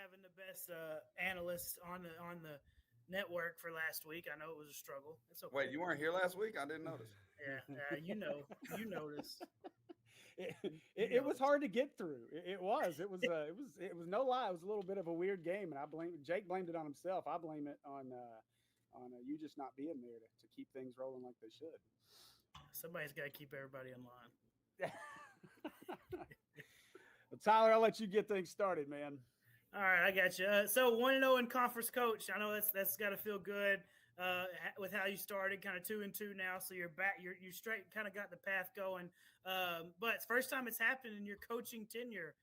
having the best analyst on the network for last week. I know it was a struggle. It's okay. Wait, you weren't here last week? I didn't notice. Yeah, you noticed. it, You it was noticed. hard to get through. It was no lie. It was a little bit of a weird game, and I blame Jake blamed it on himself. I blame it on you just not being there to keep things rolling like they should. Somebody's got to keep everybody in line. Well, Tyler, I'll let you get things started, man. All right, I got you. So 1-0 in conference, coach. I know that's got to feel good with how you started, kind of 2-2 now. So you're back. You straight kind of got the path going. But it's first time it's happened in your coaching tenure,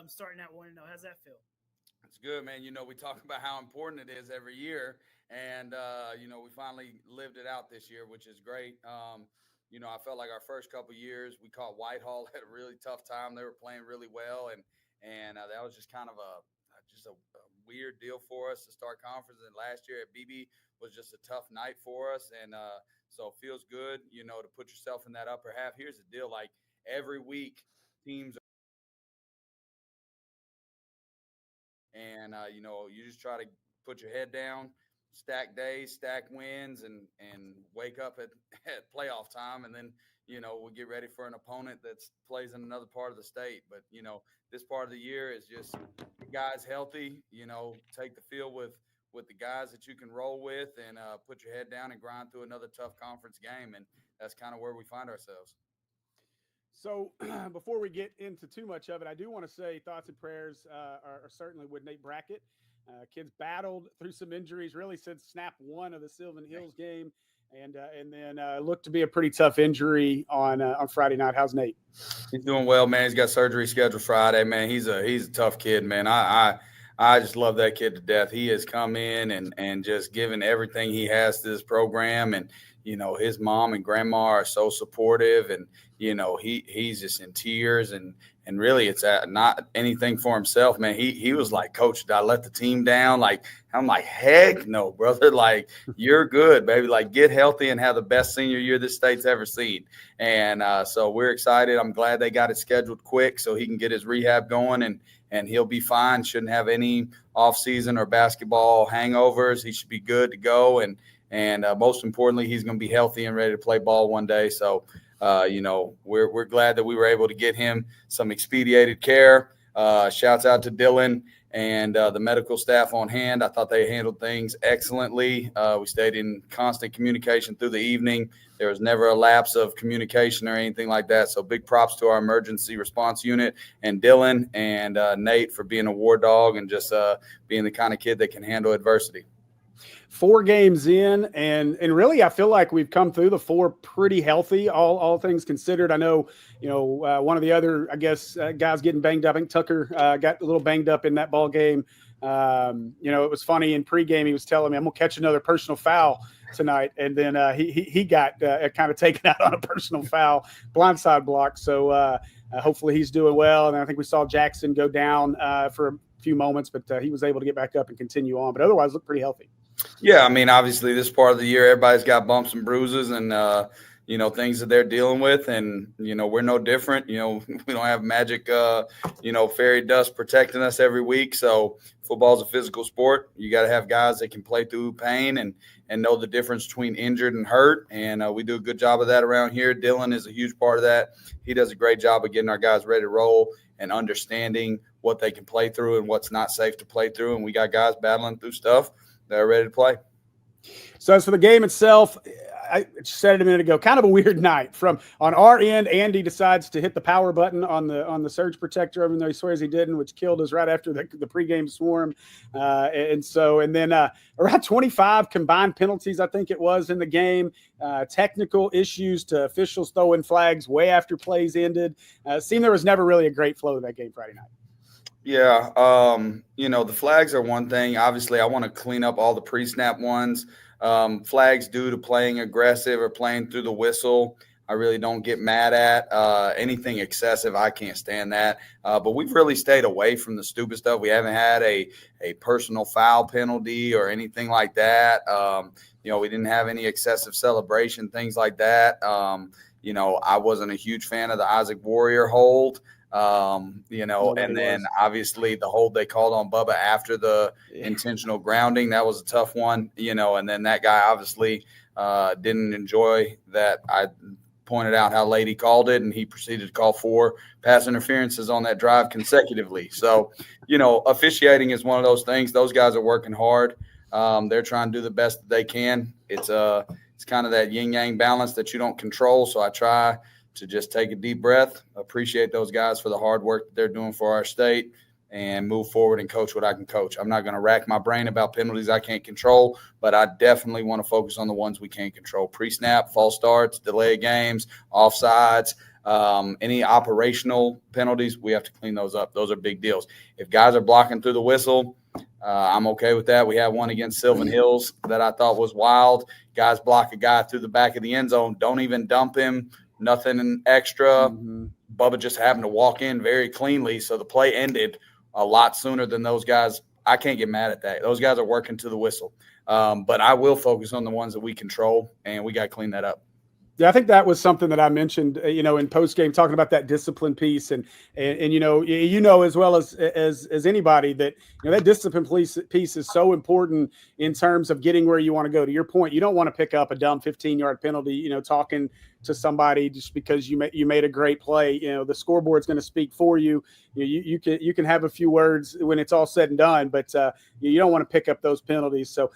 starting out 1-0. How's that feel? It's good, man. We talk about how important it is every year, and we finally lived it out this year, which is great. I felt like our first couple years we caught Whitehall at a really tough time. They were playing really well, and that was just kind of a weird deal for us to start conference. And last year at BB was just a tough night for us, and so it feels good, to put yourself in that upper half. Here's the deal: like every week, teams. And, you just try to put your head down, stack days, stack wins, and wake up at playoff time. And then, we get ready for an opponent that plays in another part of the state. But, this part of the year is just guys healthy, take the field with the guys that you can roll with and put your head down and grind through another tough conference game. And that's kind of where we find ourselves. So before we get into too much of it, I do want to say thoughts and prayers are certainly with Nate Brackett. Kid's battled through some injuries really since snap one of the Sylvan Hills game, and then looked to be a pretty tough injury on Friday night. How's Nate? He's doing well, man. He's got surgery scheduled Friday, man. He's a tough kid, man. I just love that kid to death. He has come in and just given everything he has to this program, and his mom and grandma are so supportive, and he's just in tears, and really it's not anything for himself, man. He was like, Coach, did I let the team down? Like, I'm like, heck no, brother. Like, you're good, baby. Like, get healthy and have the best senior year this state's ever seen. And so we're excited. I'm glad they got it scheduled quick so he can get his rehab going, and he'll be fine. Shouldn't have any off-season or basketball hangovers. He should be good to go. And most importantly, he's going to be healthy and ready to play ball one day. So, we're glad that we were able to get him some expedited care. Shouts out to Dylan and the medical staff on hand. I thought they handled things excellently. We stayed in constant communication through the evening. There was never a lapse of communication or anything like that. So big props to our emergency response unit and Dylan and Nate for being a war dog and just being the kind of kid that can handle adversity. 4 games in, and really I feel like we've come through the 4 pretty healthy, all things considered. I know, one of the other, I guess, guys getting banged up. I think Tucker got a little banged up in that ball game. It was funny in pregame. He was telling me, I'm going to catch another personal foul tonight. And then he got kind of taken out on a personal foul, blindside block. So hopefully he's doing well. And I think we saw Jackson go down for a few moments, but he was able to get back up and continue on. But otherwise looked pretty healthy. Yeah, I mean, obviously this part of the year, everybody's got bumps and bruises and, things that they're dealing with. And, we're no different. We don't have magic, fairy dust protecting us every week. So football's a physical sport. You got to have guys that can play through pain and know the difference between injured and hurt. And we do a good job of that around here. Dylan is a huge part of that. He does a great job of getting our guys ready to roll and understanding what they can play through and what's not safe to play through. And we got guys battling through stuff. They're ready to play. So as for the game itself, I said it a minute ago, kind of a weird night. From on our end, Andy decides to hit the power button on the surge protector, even though he swears he didn't, which killed us right after the pregame swarm. And then around 25 combined penalties, I think it was, in the game. Technical issues to officials throwing flags way after plays ended. Seemed there was never really a great flow of that game Friday night. Yeah, the flags are one thing. Obviously, I want to clean up all the pre-snap ones. Flags due to playing aggressive or playing through the whistle, I really don't get mad at. Anything excessive, I can't stand that. But we've really stayed away from the stupid stuff. We haven't had a personal foul penalty or anything like that. We didn't have any excessive celebration, things like that. I wasn't a huge fan of the Isaac Warrior hold. And then obviously the hold they called on Bubba after the intentional grounding, that was a tough one, and then that guy obviously didn't enjoy that. I pointed out how late he called it, and he proceeded to call 4 pass interferences on that drive consecutively. So, officiating is one of those things. Those guys are working hard. They're trying to do the best that they can. It's kind of that yin-yang balance that you don't control. So I try to just take a deep breath, appreciate those guys for the hard work that they're doing for our state, and move forward and coach what I can coach. I'm not going to rack my brain about penalties I can't control, but I definitely want to focus on the ones we can control. Pre-snap, false starts, delay games, offsides, any operational penalties, we have to clean those up. Those are big deals. If guys are blocking through the whistle, I'm okay with that. We had one against Sylvan Hills that I thought was wild. Guys block a guy through the back of the end zone, don't even dump him, nothing extra. Bubba just happened to walk in very cleanly, so the play ended a lot sooner than those guys. I can't get mad at that. Those guys are working to the whistle. But I will focus on the ones that we control, and we got to clean that up. Yeah, I think that was something that I mentioned, in post game, talking about that discipline piece, and as well as anybody that that discipline piece is so important in terms of getting where you want to go. To your point, you don't want to pick up a dumb 15-yard penalty, talking to somebody just because you made a great play. The scoreboard's going to speak for you. You can have a few words when it's all said and done, but you don't want to pick up those penalties. So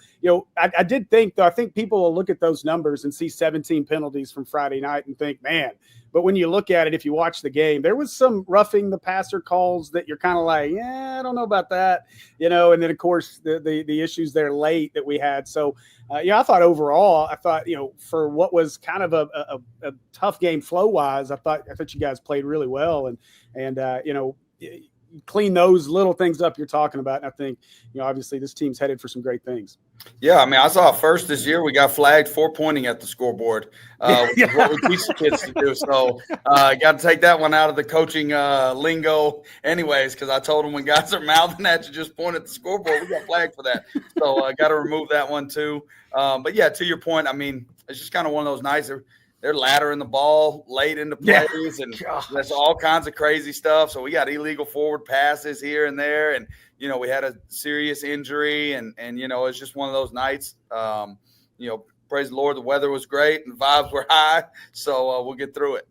I did think, though, I think people will look at those numbers and see 17 penalties from Friday night and think, man. But when you look at it, if you watch the game, there was some roughing the passer calls that you're kind of like, I don't know about that, and then of course the issues there late that we had. So I thought overall, for what was kind of a tough game flow wise, I thought you guys played really well, and clean those little things up you're talking about. And I think, obviously this team's headed for some great things. Yeah, I mean, I saw first this year we got flagged for pointing at the scoreboard, which is what we teach the kids to do. So got to take that one out of the coaching lingo anyways, because I told them when guys are mouthing at you, just point at the scoreboard. We got flagged for that. So I got to remove that one too. But, yeah, to your point, I mean, it's just kind of one of those nights. They're laddering the ball late into plays, and there's all kinds of crazy stuff. So we got illegal forward passes here and there, and we had a serious injury, and it's just one of those nights. Praise the Lord, the weather was great and the vibes were high, so we'll get through it.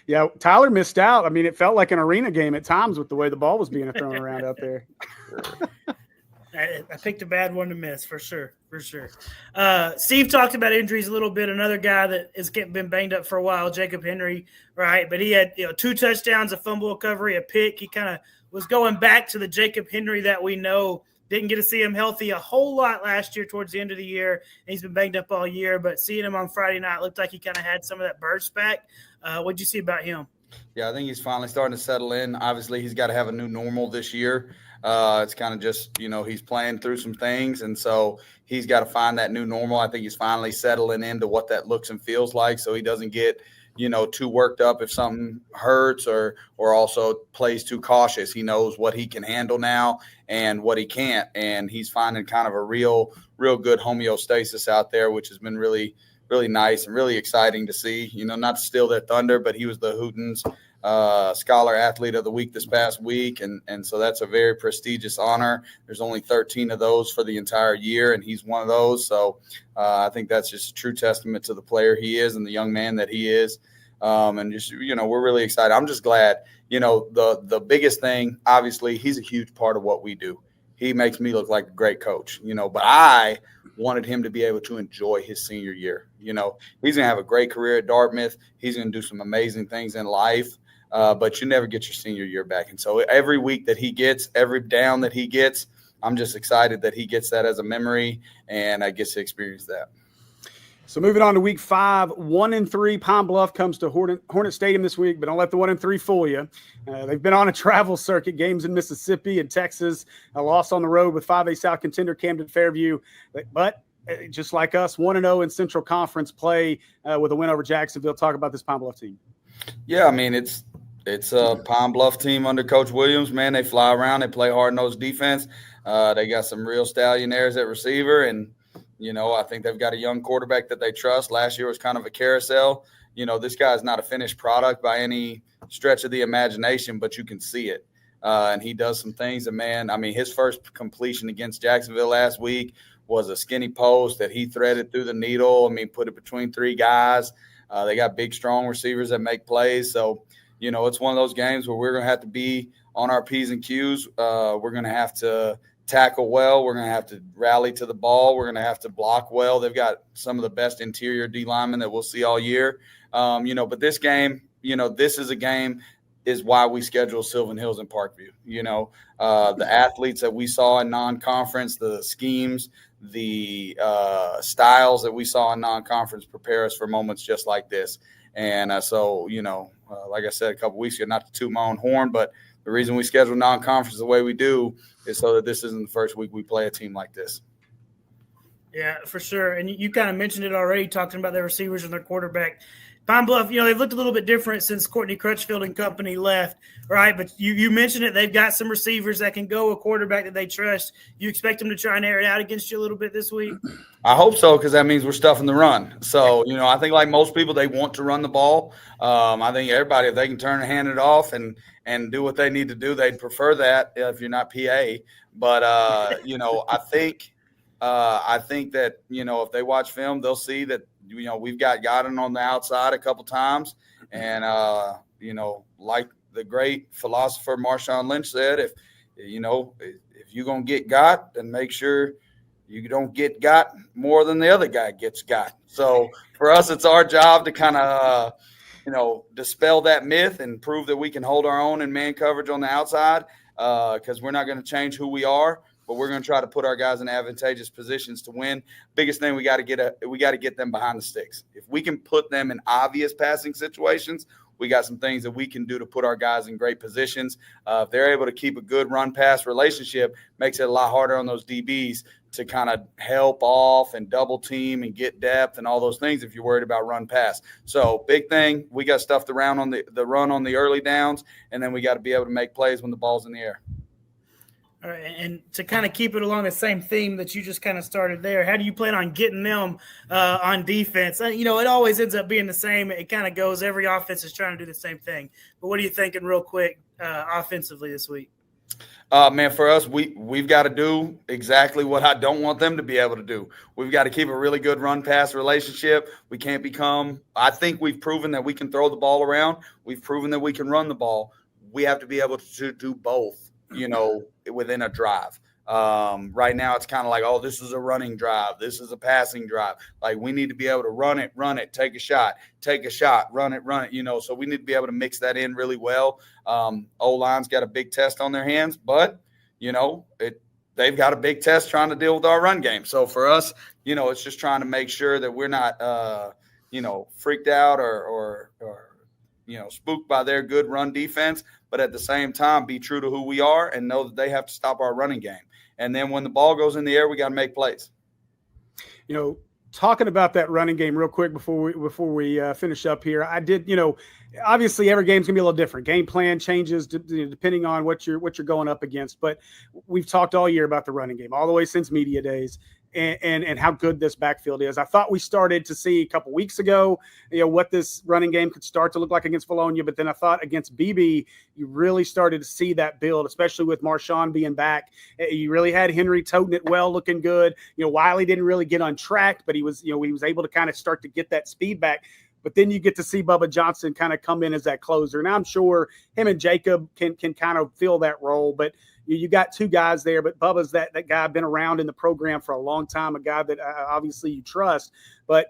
Yeah, Tyler missed out. I mean, it felt like an arena game at times with the way the ball was being thrown around out there. I picked a bad one to miss for sure. Steve talked about injuries a little bit. Another guy that has been banged up for a while, Jacob Henry, right? But he had 2 touchdowns, a fumble recovery, a pick. He kind of was going back to the Jacob Henry that we know. Didn't get to see him healthy a whole lot last year towards the end of the year, and he's been banged up all year. But seeing him on Friday night looked like he kind of had some of that burst back. What'd you see about him? Yeah, I think he's finally starting to settle in. Obviously, he's got to have a new normal this year. It's kind of just, he's playing through some things, and so he's got to find that new normal. I think he's finally settling into what that looks and feels like, so he doesn't get, too worked up if something hurts or also plays too cautious. He knows what he can handle now and what he can't, and he's finding kind of a real good homeostasis out there, which has been really, really nice and really exciting to see. Not to steal their thunder, but he was the Hootens Scholar Athlete of the Week this past week, and so that's a very prestigious honor. There's only 13 of those for the entire year, and he's one of those. So I think that's just a true testament to the player he is and the young man that he is. And just we're really excited. I'm just glad. The biggest thing, obviously, he's a huge part of what we do. He makes me look like a great coach, but I wanted him to be able to enjoy his senior year. He's going to have a great career at Dartmouth. He's going to do some amazing things in life. But you never get your senior year back. And so every week that he gets, every down that he gets, I'm just excited that he gets that as a memory and I get to experience that. So moving on to week 5, 1-3 Pine Bluff comes to Hornet Stadium this week, but don't let the 1-3 fool you. They've been on a travel circuit, games in Mississippi and Texas, a loss on the road with 5A South contender Camden Fairview. But just like us, 1-0 in Central Conference play with a win over Jacksonville. Talk about this Pine Bluff team. Yeah, I mean, it's a Pine Bluff team under Coach Williams, man. They fly around. They play hard-nosed defense. They got some real stallionaires at receiver, and I think they've got a young quarterback that they trust. Last year was kind of a carousel. This guy's not a finished product by any stretch of the imagination, but you can see it. And he does some things. And, man, I mean, his first completion against Jacksonville last week was a skinny post that he threaded through the needle. I mean, put it between three guys. They got big, strong receivers that make plays. So, it's one of those games where we're going to have to be on our P's and Q's. We're going to have to tackle well. We're going to have to rally to the ball. We're going to have to block well. They've got some of the best interior D linemen that we'll see all year. But this game, this is a game is why we schedule Sylvan Hills and Parkview. The athletes that we saw in non-conference, the schemes, the styles that we saw in non-conference prepare us for moments just like this. And like I said a couple weeks ago, not to toot my own horn, but the reason we schedule non-conference the way we do is so that this isn't the first week we play a team like this. Yeah, for sure. And you kind of mentioned it already, talking about their receivers and their quarterback. Pine Bluff, they've looked a little bit different since Courtney Crutchfield and company left, right? But you mentioned it. They've got some receivers that can go, a quarterback that they trust. You expect them to try and air it out against you a little bit this week? I hope so, because that means we're stuffing the run. So, I think like most people, they want to run the ball. I think everybody, if they can turn and hand it off and do what they need to do, they'd prefer that if you're not PA. But, I think that, if they watch film, they'll see that, we've got Godin on the outside a couple times. And, like the great philosopher Marshawn Lynch said, if you're going to get got, then make sure you don't get got more than the other guy gets got. So for us, it's our job to kind of, dispel that myth and prove that we can hold our own in man coverage on the outside, because we're not going to change who we are. But we're going to try to put our guys in advantageous positions to win. Biggest thing, we got to get them behind the sticks. If we can put them in obvious passing situations, we got some things that we can do to put our guys in great positions. If they're able to keep a good run-pass relationship, makes it a lot harder on those DBs to kind of help off and double team and get depth and all those things if you're worried about run-pass. So big thing, we got stuffed around on the run on the early downs, and then we got to be able to make plays when the ball's in the air. All right, and to kind of keep it along the same theme that you just kind of started there, how do you plan on getting them on defense? It always ends up being the same. It kind of goes, every offense is trying to do the same thing. But what are you thinking real quick offensively this week? Man, for us, we've got to do exactly what I don't want them to be able to do. We've got to keep a really good run-pass relationship. We can't I think we've proven that we can throw the ball around. We've proven that we can run the ball. We have to be able to do both, within a drive. Right now it's kind of like, oh, this is a running drive. This is a passing drive. Like, we need to be able to run it, take a shot, run it. So we need to be able to mix that in really well. O-line's got a big test on their hands, but, they've got a big test trying to deal with our run game. So for us, it's just trying to make sure that we're not, freaked out or spooked by their good run defense, but at the same time, be true to who we are and know that they have to stop our running game. And then when the ball goes in the air, we got to make plays. Talking about that running game real quick before we finish up here, I did, obviously every game's gonna be a little different. Game plan changes depending on what you're going up against. But we've talked all year about the running game, all the way since media days, and how good this backfield is. I thought we started to see a couple weeks ago, what this running game could start to look like against Bologna. But then I thought against BB, you really started to see that build, especially with Marshawn being back. You really had Henry toting it well, looking good. Wiley didn't really get untracked, but he was able to kind of start to get that speed back. But then you get to see Bubba Johnson kind of come in as that closer. And I'm sure him and Jacob can kind of fill that role. But you got two guys there, but Bubba's that guy, been around in the program for a long time, a guy that obviously you trust. But,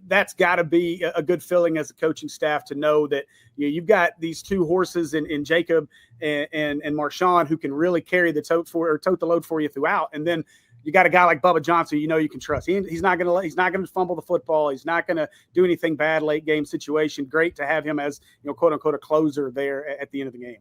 that's got to be a good feeling as a coaching staff to know that you've got these two horses in Jacob and Marshawn who can really carry the tote the load for you throughout. And then you got a guy like Bubba Johnson, you can trust. He's not going to fumble the football. He's not going to do anything bad late game situation. Great to have him as, quote unquote, a closer there at the end of the game.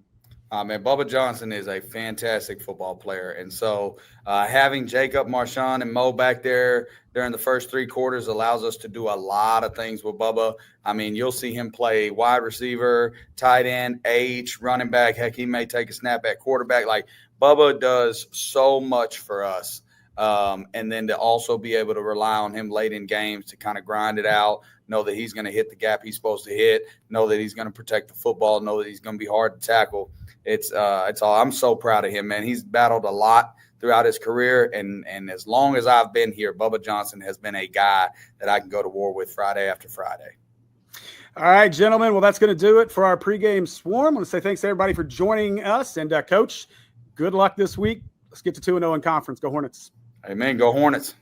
Man, Bubba Johnson is a fantastic football player. And so having Jacob, Marshawn, and Mo back there during the first three quarters allows us to do a lot of things with Bubba. I mean, you'll see him play wide receiver, tight end, H, running back. Heck, he may take a snap at quarterback. Like, Bubba does so much for us. And then to also be able to rely on him late in games to kind of grind it out, know that he's going to hit the gap he's supposed to hit, know that he's going to protect the football, know that he's going to be hard to tackle. It's all. I'm so proud of him, man. He's battled a lot throughout his career, and as long as I've been here, Bubba Johnson has been a guy that I can go to war with Friday after Friday. All right, gentlemen. Well, that's going to do it for our pregame swarm. I want to say thanks to everybody for joining us. And, Coach, good luck this week. Let's get to 2-0 in conference. Go Hornets. Amen. Go Hornets.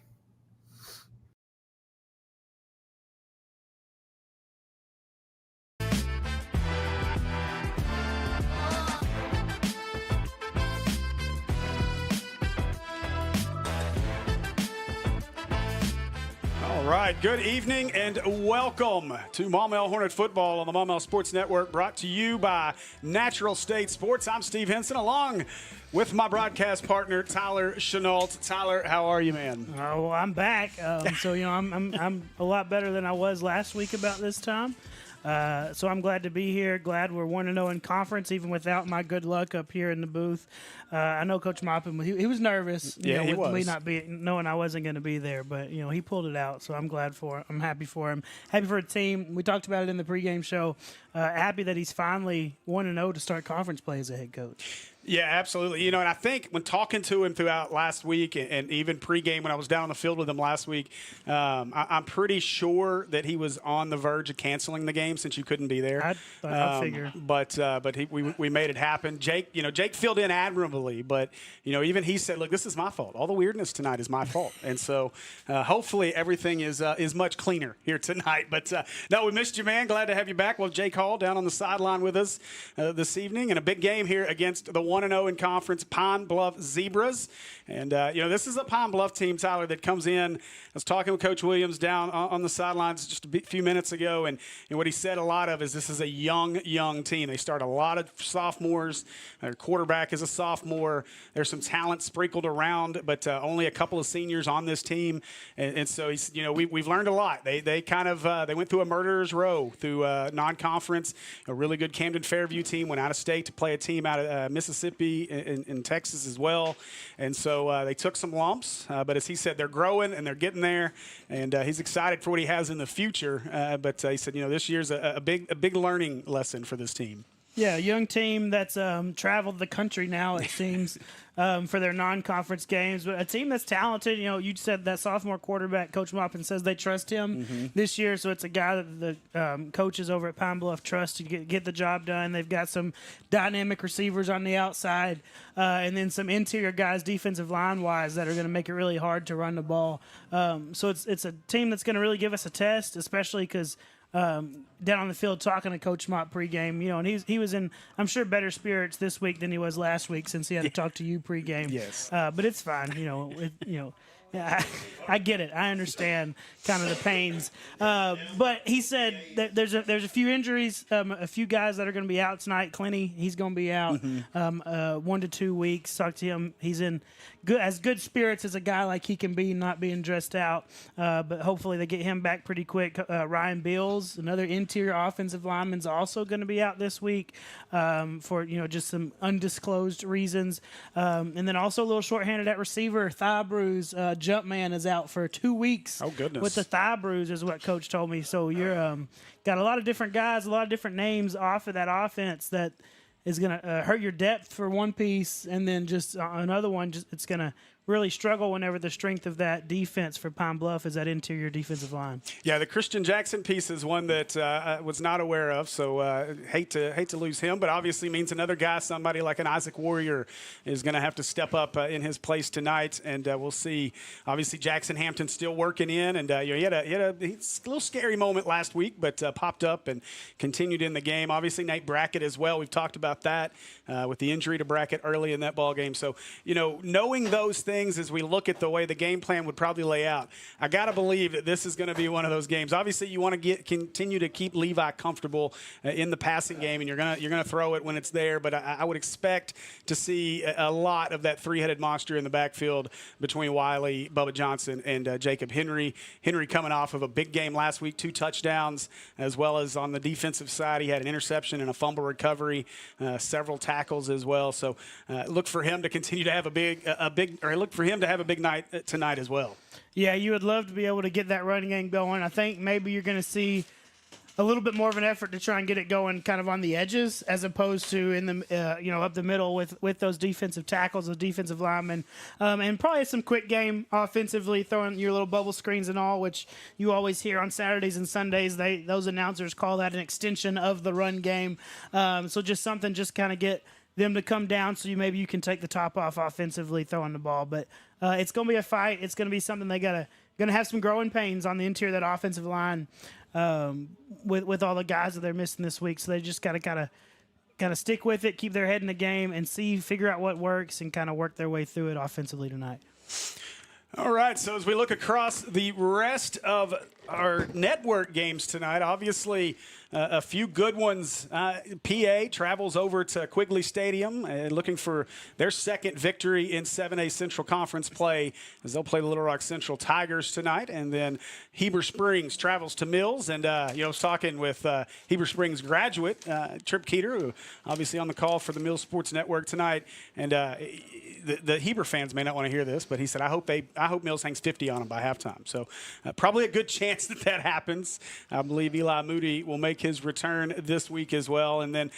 All right, good evening and welcome to Maumelle Hornet Football on the Maumelle Sports Network, brought to you by Natural State Sports. I'm Steve Henson, along with my broadcast partner, Tyler Chenault. Tyler, how are you, man? Oh, well, I'm back. So, I'm a lot better than I was last week about this time. So I'm glad to be here. Glad we're 1-0 in conference, even without my good luck up here in the booth. I know Coach Moppin, he was nervous. He with was. me not knowing I wasn't going to be there, but he pulled it out. So I'm I'm happy for him. Happy for the team. We talked about it in the pregame show. Happy that he's finally 1-0 to start conference play as a head coach. Yeah, absolutely. And I think when talking to him throughout last week and even pregame when I was down on the field with him last week, I'm pretty sure that he was on the verge of canceling the game since you couldn't be there. I figure. But we made it happen. Jake filled in admirably, but even he said, "Look, this is my fault. All the weirdness tonight is my fault." And so hopefully everything is much cleaner here tonight. But no, we missed you, man. Glad to have you back. Well, Jake Hall down on the sideline with us this evening, and a big game here against the 1-0 in conference Pine Bluff Zebras. And, this is a Pine Bluff team, Tyler, that comes in. I was talking with Coach Williams down on the sidelines just a few minutes ago, and what he said a lot of is this is a young team. They start a lot of sophomores. Their quarterback is a sophomore. There's some talent sprinkled around, but only a couple of seniors on this team. And so, we've learned a lot. They kind of they went through a murderer's row through non-conference. A really good Camden Fairview team went out of state to play a team out of Mississippi in Texas as well. And so they took some lumps, but as he said, they're growing and they're getting there, and he's excited for what he has in the future. But he said, this year's a big learning lesson for this team. Yeah, a young team that's traveled the country now, it seems, for their non-conference games. But a team that's talented. You said that sophomore quarterback, Coach Moppin, says they trust him this year. So it's a guy that the coaches over at Pine Bluff trust to get the job done. They've got some dynamic receivers on the outside, and then some interior guys, defensive line-wise, that are going to make it really hard to run the ball. So it's a team that's going to really give us a test, especially because down on the field talking to Coach Mott pregame, and he was in, I'm sure, better spirits this week than he was last week since he had to talk to you pregame. Yes. But it's fine, Yeah, I get it. I understand kind of the pains. But he said that there's a few injuries, a few guys that are going to be out tonight. Clinty, he's going to be out 1 to 2 weeks. Talk to him. He's in good spirits as a guy like he can be, not being dressed out. But hopefully they get him back pretty quick. Ryan Bills, another interior offensive lineman, is also going to be out this week for just some undisclosed reasons. And then also a little shorthanded at receiver, thigh bruise. Jumpman is out for 2 weeks. Oh, goodness. With the thigh bruise is what Coach told me. So you're got a lot of different guys, a lot of different names off of that offense that is going to hurt your depth for one piece, and then just another one, it's going to really struggle whenever the strength of that defense for Pine Bluff is that interior defensive line. Yeah, the Christian Jackson piece is one that I was not aware of, so hate to lose him, but obviously means another guy, somebody like an Isaac Warrior, is going to have to step up in his place tonight, and we'll see. Obviously, Jackson Hampton's still working in, and he had a little scary moment last week, but popped up and continued in the game. Obviously, Nate Brackett as well. We've talked about that with the injury to Brackett early in that ball game. So, knowing those things as we look at the way the game plan would probably lay out, I got to believe that this is going to be one of those games. Obviously, you want to continue to keep Levi comfortable in the passing game, and you're gonna throw it when it's there. But I would expect to see a lot of that three-headed monster in the backfield between Wiley, Bubba Johnson, and Jacob Henry. Henry coming off of a big game last week, 2 touchdowns, as well as on the defensive side, he had an interception and a fumble recovery, several tackles as well. So look for him to continue to have a big, or look look for him to have a big night tonight as well. Yeah, you would love to be able to get that running game going. I think maybe you're going to see a little bit more of an effort to try and get it going kind of on the edges as opposed to in the up the middle with those defensive tackles, those defensive linemen, and probably some quick game offensively, throwing your little bubble screens and all, which you always hear on Saturdays and Sundays. Those announcers call that an extension of the run game. So just something just kind of get them to come down so maybe you can take the top off offensively throwing the ball. But it's going to be a fight. It's going to be something they going to have some growing pains on the interior of that offensive line. With all the guys that they're missing this week, so they just got to kind of stick with it, keep their head in the game, and figure out what works, and kind of work their way through it offensively tonight. All right, so as we look across the rest of our network games tonight, obviously a few good ones. PA travels over to Quigley Stadium looking for their second victory in 7A Central Conference play as they'll play the Little Rock Central Tigers tonight. And then Heber Springs travels to Mills. And, I was talking with Heber Springs graduate, Trip Keeter, who obviously on the call for the Mills Sports Network tonight. And the Heber fans may not want to hear this, but he said, I hope Mills hangs 50 on them by halftime. So probably a good chance that happens. I believe Eli Moody will make his return this week as well. And then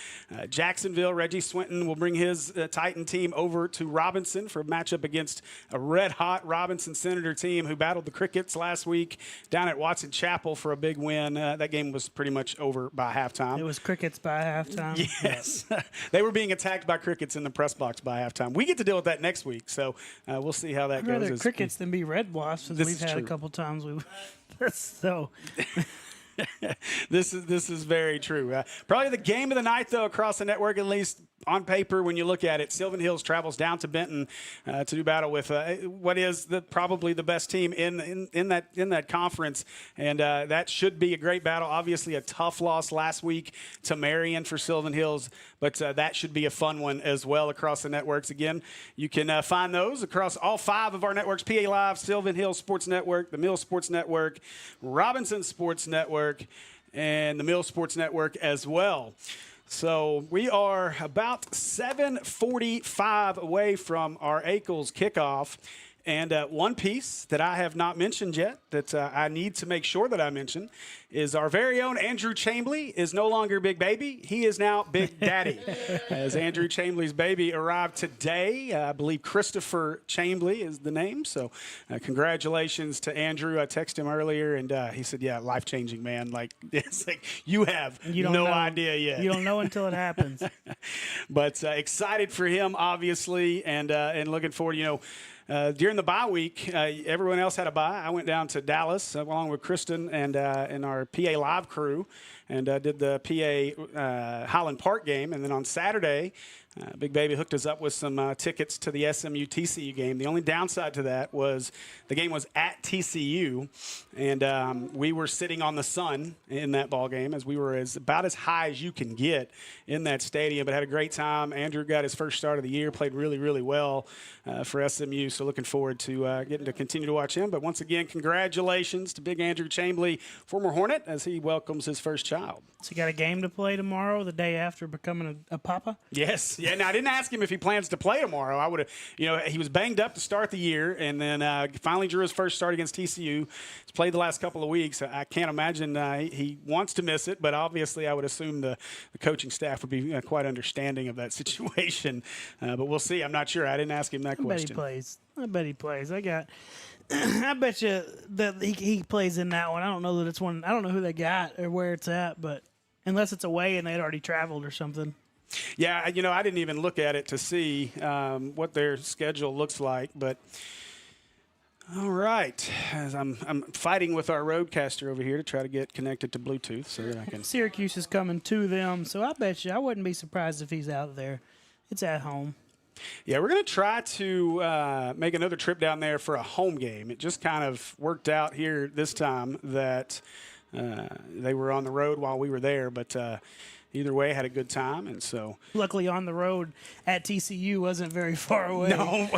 Jacksonville, Reggie Swinton will bring his Titan team over to Robinson for a matchup against a red-hot Robinson Senator team who battled the Crickets last week down at Watson Chapel for a big win. That game was pretty much over by halftime. It was Crickets by halftime. Yes. They were being attacked by Crickets in the press box by halftime. We get to deal with that next week, so we'll see how that goes. I'd rather Crickets than be Red Wasps, as we've had a couple times. So this is very true. Probably the game of the night, though, across the network, at least on paper, when you look at it. Sylvan Hills travels down to Benton to do battle with what is probably the best team in that conference, and that should be a great battle. Obviously, a tough loss last week to Marion for Sylvan Hills, but that should be a fun one as well across the networks. Again, you can find those across all 5 of our networks: PA Live, Sylvan Hills Sports Network, the Mills Sports Network, Robinson Sports Network, and the Mills Sports Network as well. So we are about 7:45 away from our Ackles kickoff. And one piece that I have not mentioned yet that I need to make sure that I mention is our very own Andrew Chambley is no longer Big Baby. He is now Big Daddy. As Andrew Chambley's baby arrived today, I believe Christopher Chambley is the name. So congratulations to Andrew. I texted him earlier, and he said, yeah, life-changing, man. Like, it's like you have no idea yet. You don't know until it happens. But excited for him, obviously, and looking forward, during the bye week, everyone else had a bye. I went down to Dallas along with Kristen and our PA Live crew and did the PA Highland Park game. And then on Saturday, Big Baby hooked us up with some tickets to the SMU TCU game. The only downside to that was the game was at TCU, and we were sitting on the sun in that ball game as we were about as high as you can get in that stadium, but had a great time. Andrew got his first start of the year, played really, really well for SMU, so looking forward to getting to continue to watch him. But once again, congratulations to Big Andrew Chambley, former Hornet, as he welcomes his first child. So you got a game to play tomorrow, the day after becoming a papa? Yes. Yeah, now I didn't ask him if he plans to play tomorrow. I would have, he was banged up to start the year, and then finally drew his first start against TCU. He's played the last couple of weeks. I can't imagine he wants to miss it, but obviously I would assume the coaching staff would be quite understanding of that situation. But we'll see. I'm not sure. I didn't ask him that question. I bet he plays. I bet you that he plays in that one. I don't know that it's one. I don't know who they got or where it's at, but unless it's away and they'd already traveled or something. Yeah, I didn't even look at it to see what their schedule looks like, but all right. As I'm fighting with our roadcaster over here to try to get connected to Bluetooth so that I can. Syracuse is coming to them, so I bet you I wouldn't be surprised if he's out there. It's at home. Yeah, we're going to try to make another trip down there for a home game. It just kind of worked out here this time that they were on the road while we were there, but either way, had a good time. And so, luckily, on the road at TCU wasn't very far away. No.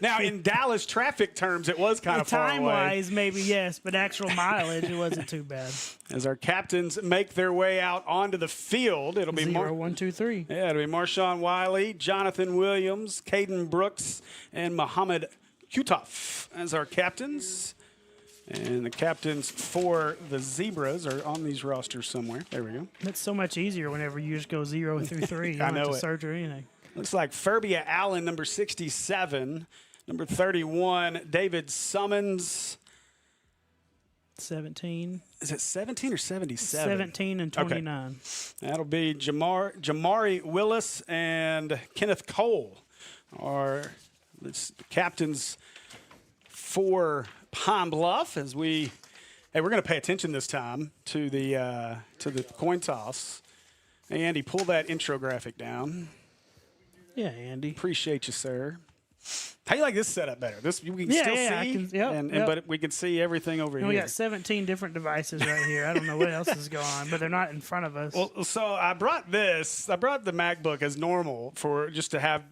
Now, in Dallas traffic terms, it was kind of far away. Time-wise, maybe yes, but actual mileage, it wasn't too bad. As our captains make their way out onto the field, it'll be 0, 1, 2, 3. Yeah, it'll be Marshawn Wiley, Jonathan Williams, Caden Brooks, and Muhammad Kutoff as our captains. And the captains for the Zebras are on these rosters somewhere. There we go. That's so much easier whenever you just go 0 through 3. You don't have to search or anything. Looks like Ferbia Allen, number 67. Number 31, David Summons. 17. Is it 17 or 77? 17 and 29. Okay. That'll be Jamari Willis and Kenneth Cole are the captains for Pine Bluff. As we're going to pay attention this time to the coin toss. Hey, Andy, pull that intro graphic down. Yeah, Andy. Appreciate you, sir. How you like this setup better? This we can still see, but we can see everything over here. We got 17 different devices right here. I don't know what else is going on, but they're not in front of us. Well, so I brought this. I brought the MacBook as normal for just to have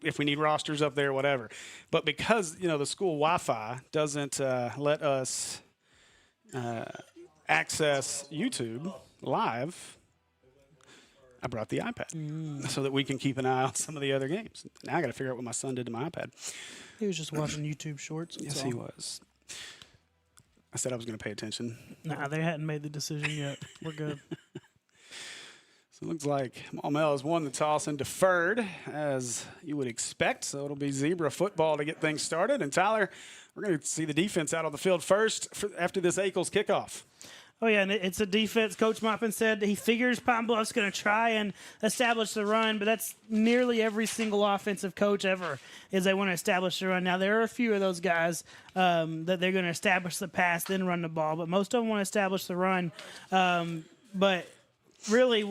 if we need rosters up there, whatever. But because the school Wi-Fi doesn't let us access YouTube live, I brought the iPad so that we can keep an eye on some of the other games. Now I got to figure out what my son did to my iPad. He was just watching YouTube shorts. Yes, he was. I said I was going to pay attention. Nah, they hadn't made the decision yet. We're good. So it looks like Maumelle has won the toss and deferred, as you would expect. So it'll be Zebra football to get things started. And Tyler, we're going to see the defense out on the field first after this Ackles kickoff. Oh, yeah, and it's a defense. Coach Moppin said he figures Pine Bluff's going to try and establish the run, but that's nearly every single offensive coach ever is they want to establish the run. Now, there are a few of those guys that they're going to establish the pass, then run the ball, but most of them want to establish the run. But really,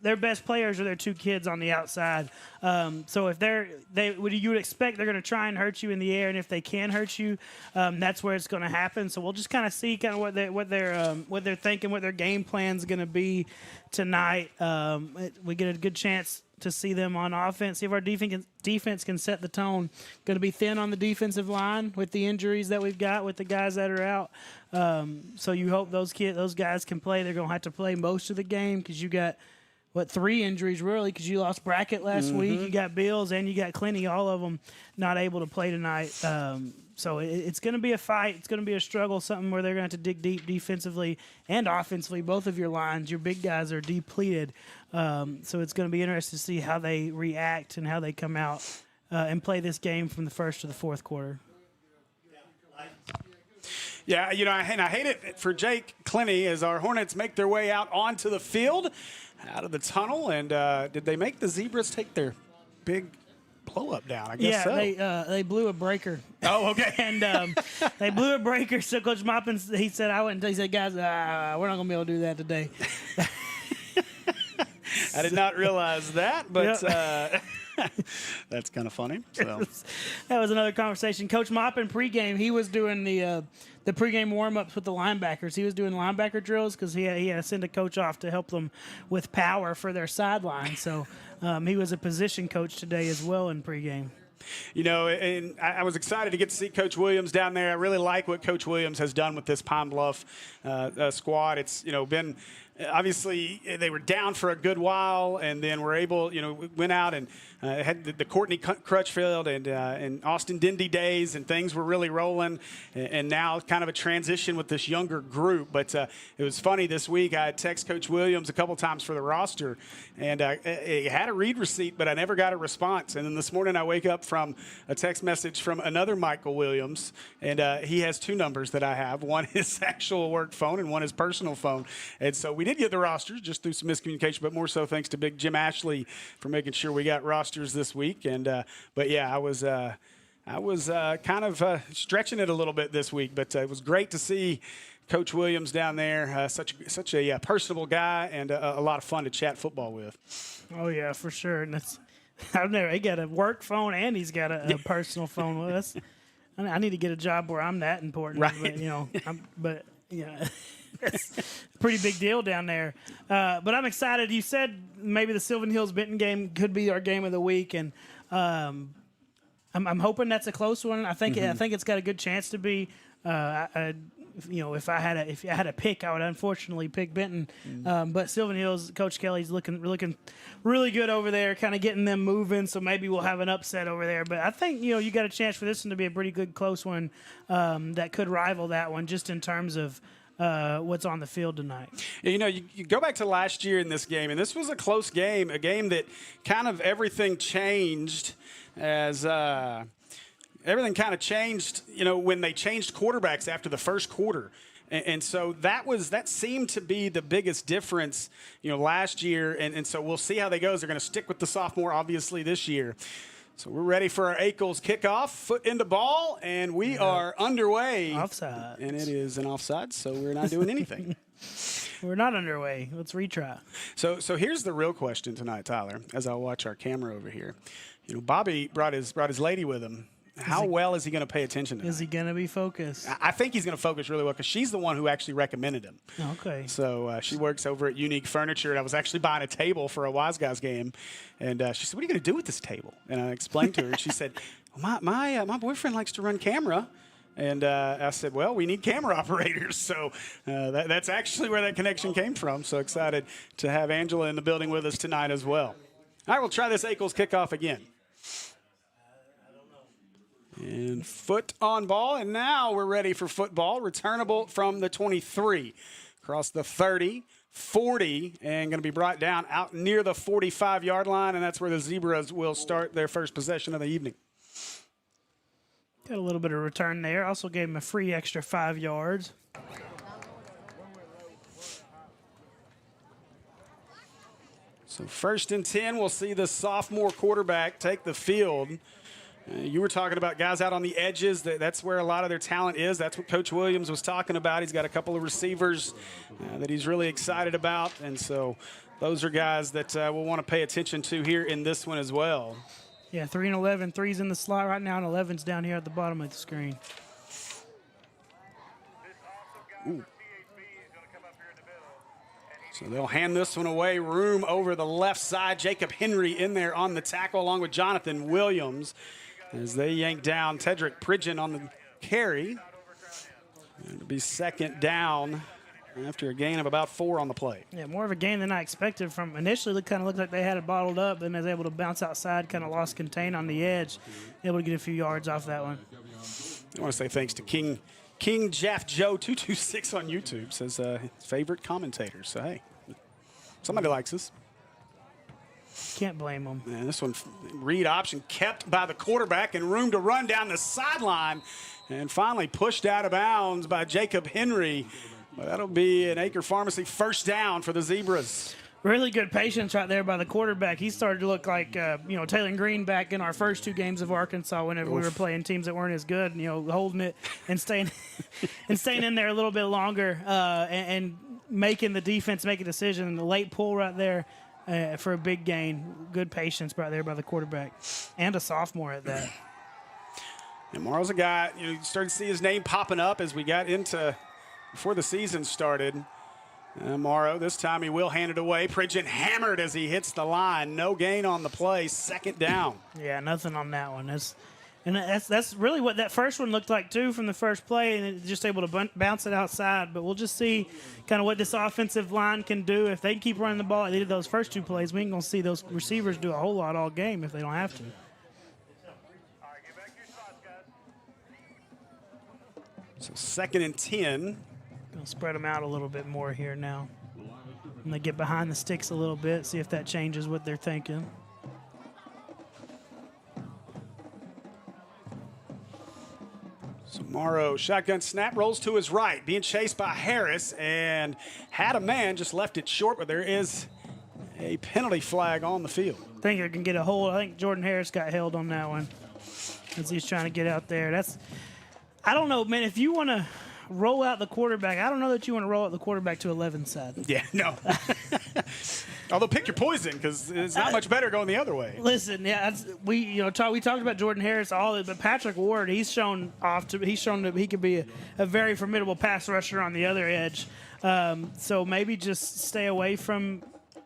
their best players are their two kids on the outside. So if you would expect they're going to try and hurt you in the air, and if they can hurt you, that's where it's going to happen. So we'll just kind of see kind of what they're thinking, what their game plan is going to be tonight. We get a good chance to see them on offense. See if our defense can set the tone. Going to be thin on the defensive line with the injuries that we've got with the guys that are out. So you hope those guys can play. They're going to have to play most of the game because you got, 3 injuries really, because you lost Brackett last week. You got Bills and you got Clinty, all of them not able to play tonight. So it's going to be a fight. It's going to be a struggle, something where they're going to have to dig deep defensively and offensively. Both of your lines, your big guys are depleted. So it's going to be interesting to see how they react and how they come out and play this game from the first to the fourth quarter. Yeah, and I hate it for Jake Clinty as our Hornets make their way out onto the field, out of the tunnel. And did they make the Zebras take their big blow-up down? I guess so. Yeah, they blew a breaker. Oh, okay. And they blew a breaker. So Coach Moppin, he said, he said, guys, we're not going to be able to do that today. I did not realize that, but that's kind of funny. So that was another conversation. Coach Moppin pregame, he was doing the pregame warm-ups with the linebackers. He was doing linebacker drills because he had to send a coach off to help them with power for their sideline. So he was a position coach today as well in pregame. And I was excited to get to see Coach Williams down there. I really like what Coach Williams has done with this Pine Bluff squad. It's, been – obviously, they were down for a good while, and then were able, went out and had the Courtney Crutchfield and Austin Dindy days, and things were really rolling. And now kind of a transition with this younger group. But it was funny this week. I texted Coach Williams a couple times for the roster, and I had a read receipt, but I never got a response. And then this morning I wake up from a text message from another Michael Williams, and he has 2 numbers that I have. One his actual work phone and one his personal phone. And so we did get the rosters just through some miscommunication, but more so thanks to big Jim Ashley for making sure we got rosters this week. And but yeah, I was kind of stretching it a little bit this week, but it was great to see Coach Williams down there. Such a personable guy and a lot of fun to chat football with. Oh yeah, for sure. And I've never. He got a work phone and he's got a personal phone with us. I need to get a job where I'm that important. Right. But, but Yeah, it's a pretty big deal down there. But I'm excited. You said maybe the Sylvan Hills Benton game could be our game of the week, and I'm hoping that's a close one. I think it's got a good chance to be. If I had a pick, I would unfortunately pick Benton. But Sylvan Hills, Coach Kelly's looking really good over there, kind of getting them moving. So maybe we'll have an upset over there. But I think you got a chance for this one to be a pretty good close one that could rival that one, just in terms of what's on the field tonight. You go back to last year in this game, and this was a close game, a game that kind of everything changed as. Everything kind of changed, when they changed quarterbacks after the first quarter. And so that seemed to be the biggest difference, last year. And so we'll see how they go. They're going to stick with the sophomore, obviously, this year. So we're ready for our Ackles kickoff, foot into ball, and we are underway. Offside. And it is an offside, so we're not doing anything. We're not underway. Let's retry. So here's the real question tonight, Tyler, as I watch our camera over here. Bobby brought his lady with him. How well is he going to pay attention to that? Is he going to be focused? I think he's going to focus really well because she's the one who actually recommended him. Okay. So she works over at Unique Furniture, and I was actually buying a table for a Wise Guys game, and she said, "What are you going to do with this table?" And I explained to her, and she said, well, "My boyfriend likes to run camera." And I said, well, we need camera operators. So that's actually where that connection came from. So excited to have Angela in the building with us tonight as well. All right, we'll try this Ackles kickoff again. And foot on ball, and now we're ready for football. Returnable from the 23. Across the 30, 40, and going to be brought down out near the 45-yard line, and that's where the Zebras will start their first possession of the evening. Got a little bit of return there. Also gave him a free extra 5 yards. So 1st and 10, we'll see the sophomore quarterback take the field. You were talking about guys out on the edges. That's where a lot of their talent is. That's what Coach Williams was talking about. He's got a couple of receivers that he's really excited about. And so those are guys that we'll want to pay attention to here in this one as well. Yeah, 3 and 11. 3's in the slot right now, and 11's down here at the bottom of the screen. Ooh. So they'll hand this one away. Room over the left side. Jacob Henry in there on the tackle along with Jonathan Williams as they yank down Tedrick Pridgeon on the carry. It'll be 2nd down after a gain of about 4 on the play. Yeah, more of a gain than I expected from initially. It kind of looked like they had it bottled up, then they was able to bounce outside, kind of lost contain on the edge, able to get a few yards off that one. I want to say thanks to King Jeff Joe 226 on YouTube, says his favorite commentator. So, hey, somebody likes us. Can't blame them. And this one, read option kept by the quarterback and room to run down the sideline and finally pushed out of bounds by Jacob Henry. Well, that'll be an Acre Pharmacy 1st down for the Zebras. Really good patience right there by the quarterback. He started to look like, Taylor Green back in our first 2 games of Arkansas whenever we were playing teams that weren't as good, holding it and staying in there a little bit longer and making the defense make a decision. The late pull right there for a big gain. Good patience right there by the quarterback and a sophomore at that. And Morrow's a guy, you started to see his name popping up as we got into before the season started. Morrow, this time he will hand it away. Pridgeon hammered as he hits the line. No gain on the play. 2nd down. Yeah, nothing on that one. That's really what that first one looked like, too, from the first play, and it just able to bounce it outside. But we'll just see kind of what this offensive line can do. If they keep running the ball like they did those first 2 plays, we ain't going to see those receivers do a whole lot all game if they don't have to. So 2nd and 10. Gonna spread them out a little bit more here now. And they get behind the sticks a little bit, see if that changes what they're thinking. So Morrow, shotgun snap, rolls to his right, being chased by Harris, and had a man, just left it short, but there is a penalty flag on the field. I think it can get a hold. I think Jordan Harris got held on that one as he's trying to get out there. I don't know, man, if you want to roll out the quarterback, I don't know that you want to roll out the quarterback to 11 side. Yeah, no. Although pick your poison, because it's not much better going the other way. Listen, yeah, we talked about Jordan Harris, but Patrick Ward, he's shown that he could be a very formidable pass rusher on the other edge. So maybe just stay away from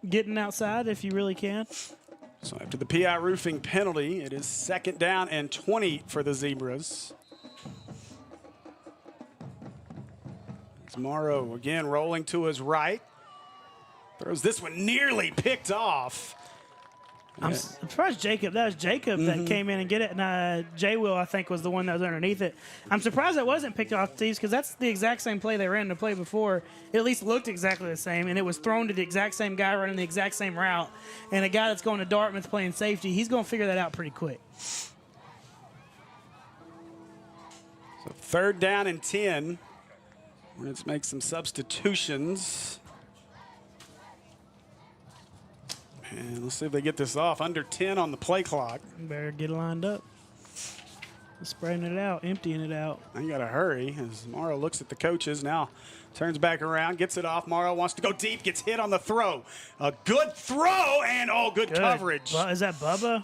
getting outside if you really can. So after the PI roofing penalty, it is 2nd down and 20 for the Zebras. It's Morrow again rolling to his right. Throws this one nearly picked off. I'm surprised Jacob. That was Jacob that came in and get it. And J. Will, I think, was the one that was underneath it. I'm surprised that wasn't picked off, Steve's, because that's the exact same play they ran the play before. It at least looked exactly the same, and it was thrown to the exact same guy running the exact same route. And a guy that's going to Dartmouth playing safety, he's going to figure that out pretty quick. So 3rd down and 10. Let's make some substitutions. And let's see if they get this off. Under 10 on the play clock. Better get lined up. Spreading it out, emptying it out. I got to hurry as Morrow looks at the coaches. Now turns back around, gets it off. Morrow wants to go deep, gets hit on the throw. A good throw and good coverage. Well, is that Bubba?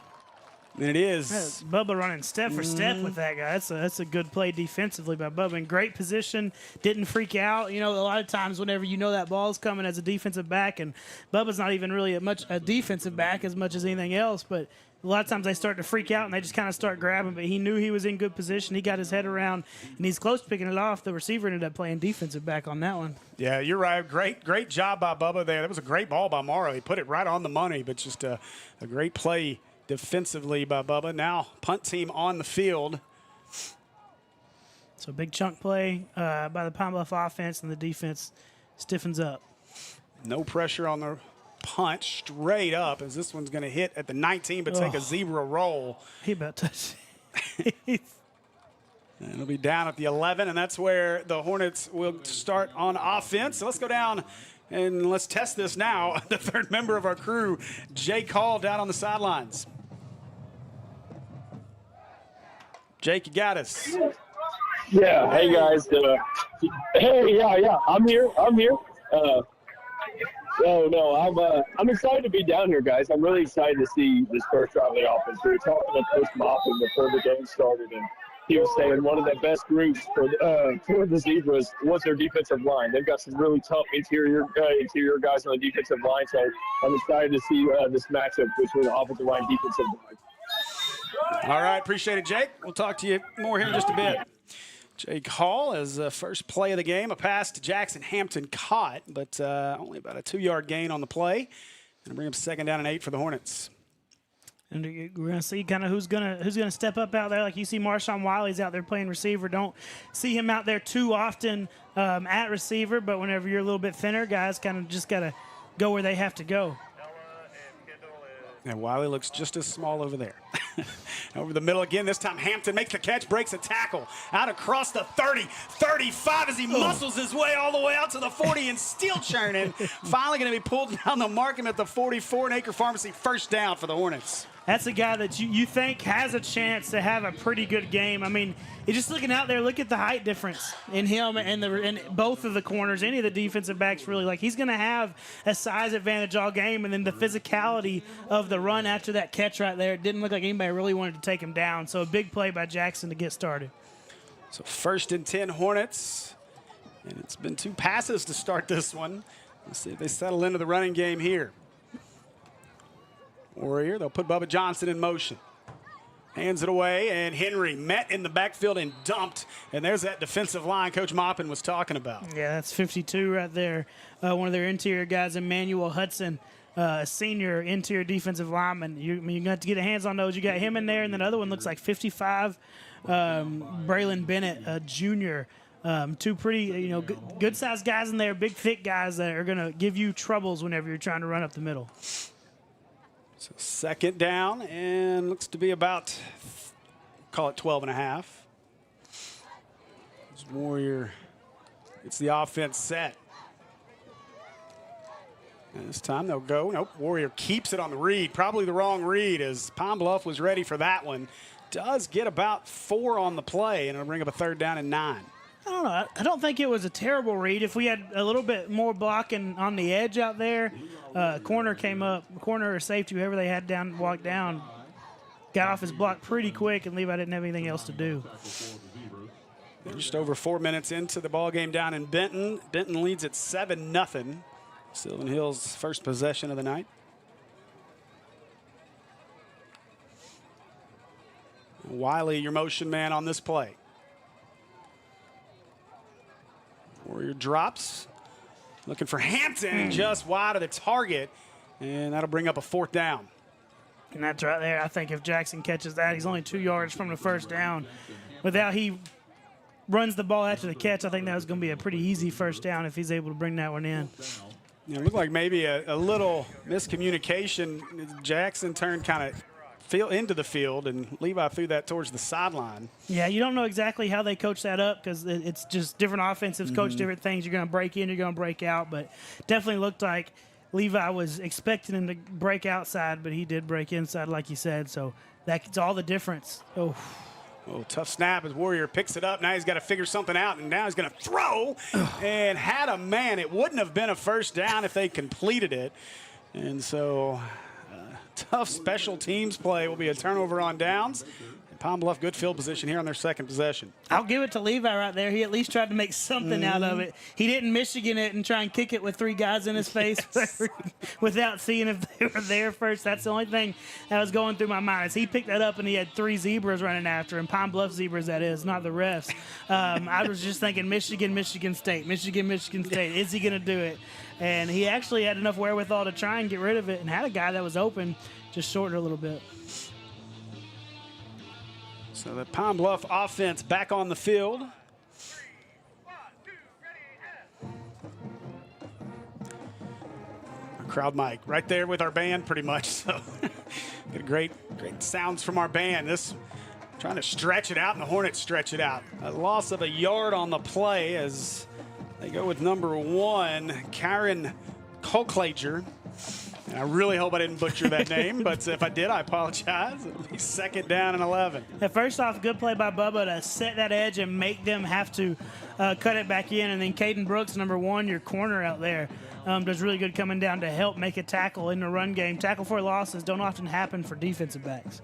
It is. That's Bubba running step for step with that guy. That's a good play defensively by Bubba. In great position, didn't freak out. You know, a lot of times whenever you know that ball's coming as a defensive back, and Bubba's not even really a defensive back as much as anything else, but a lot of times they start to freak out and they just kind of start grabbing, but he knew he was in good position. He got his head around, and he's close to picking it off. The receiver ended up playing defensive back on that one. Yeah, you're right. Great job by Bubba there. That was a great ball by Morrow. He put it right on the money, but just a great play defensively by Bubba. Now punt team on the field. So big chunk play by the Pine Bluff offense, and the defense stiffens up. No pressure on the punt, straight up, as this one's going to hit at the 19, but take a zebra roll. He about touched and it'll be down at the 11, and that's where the Hornets will start on offense. So let's go down and let's test this now. The 3rd member of our crew, Jake Hall, down on the sidelines. Jake, you got us. Yeah. Hey guys. Hey. Yeah. I'm here. I'm excited to be down here, guys. I'm really excited to see this first drive of the offense. We were talking to Coach Moffin before the game started, and he was saying one of the best groups for the Zebras was their defensive line. They've got some really tough interior guys on the defensive line, so I'm excited to see this matchup between the offensive line and defensive line. All right, appreciate it, Jake. We'll talk to you more here in just a bit. Jake Hall as the first play of the game. A pass to Jackson Hampton caught, but only about a 2-yard gain on the play. And bring up 2nd down and 8 for the Hornets. And we're going to see kind of who's gonna step up out there. Like you see Marshawn Wiley's out there playing receiver. Don't see him out there too often at receiver, but whenever you're a little bit thinner, guys kind of just got to go where they have to go. And Wiley looks just as small over there. Over the middle again. This time Hampton makes the catch, breaks a tackle. Out across the 30, 35 as he muscles his way all the way out to the 40 and still churning. Finally going to be pulled down the mark at the 44, and Acre Pharmacy 1st down for the Hornets. That's a guy that you think has a chance to have a pretty good game. I mean, you're just looking out there, look at the height difference in him and both of the corners, any of the defensive backs really. Like, he's going to have a size advantage all game, and then the physicality of the run after that catch right there, it didn't look like anybody really wanted to take him down. So a big play by Jackson to get started. So 1st and 10 Hornets, and it's been 2 passes to start this one. Let's see if they settle into the running game here. Warrior, they'll put Bubba Johnson in motion. Hands it away, and Henry met in the backfield and dumped. And there's that defensive line Coach Maupin was talking about. Yeah, that's 52 right there. One of their interior guys, Emmanuel Hudson, a senior interior defensive lineman. You're going to get hands on those. You got him in there, and then the other one looks like 55, Braylon Bennett, a junior. 2 pretty, good-sized guys in there, big, thick guys that are going to give you troubles whenever you're trying to run up the middle. So 2nd down, and looks to be about, call it 12 and a half. This Warrior gets the offense set. And this time they'll go. Nope, Warrior keeps it on the read. Probably the wrong read, as Pine Bluff was ready for that one. Does get about 4 on the play, and it'll bring up a 3rd down and 9. I don't know. I don't think it was a terrible read. If we had a little bit more blocking on the edge out there, corner came up, corner or safety, whoever they had down, walked down, got off his block pretty quick, and Levi didn't have anything else to do. Just over 4 minutes into the ball game down in Benton. Benton leads at 7-0. Sylvan Hills' first possession of the night. Wiley, your motion man on this play. Warrior drops. Looking for Hampton, just wide of the target. And that'll bring up a 4th down. And that's right there. I think if Jackson catches that, he's only 2 yards from the first down. Without he runs the ball after the catch, I think that was going to be a pretty easy first down if he's able to bring that one in. Yeah, it looked like maybe a little miscommunication. Jackson turned kind of into the field, and Levi threw that towards the sideline. Yeah, you don't know exactly how they coach that up because it's just different offensives coach different things. You're going to break in, you're going to break out, but definitely looked like Levi was expecting him to break outside, but he did break inside, like you said, so that's all the difference. Oh, tough snap as Warrior picks it up. Now he's got to figure something out, and now he's going to throw and had a man. It wouldn't have been a first down if they completed it, and so tough special teams play will be a turnover on downs. Palm Bluff, good field position here on their second possession. I'll give it to Levi right there. He at least tried to make something out of it. He didn't Michigan it and try and kick it with 3 guys in his face without seeing if they were there first. That's the only thing that was going through my mind. Is he picked that up and he had 3 zebras running after him. Palm Bluff zebras, that is, not the refs. I was just thinking Michigan, Michigan State, Michigan, Michigan State. Is he going to do it? And he actually had enough wherewithal to try and get rid of it and had a guy that was open, just shortened a little bit. So the Palm Bluff offense back on the field. Our crowd mic right there with our band pretty much. So get great sounds from our band. This trying to stretch it out, and the Hornets stretch it out. A loss of a yard on the play as they go with number 1, Karen Kolklager. And I really hope I didn't butcher that name, but if I did, I apologize. It'll be 2nd down and 11. Yeah, first off, good play by Bubba to set that edge and make them have to cut it back in. And then Caden Brooks, number 1, your corner out there, does really good coming down to help make a tackle in the run game. Tackle for losses don't often happen for defensive backs.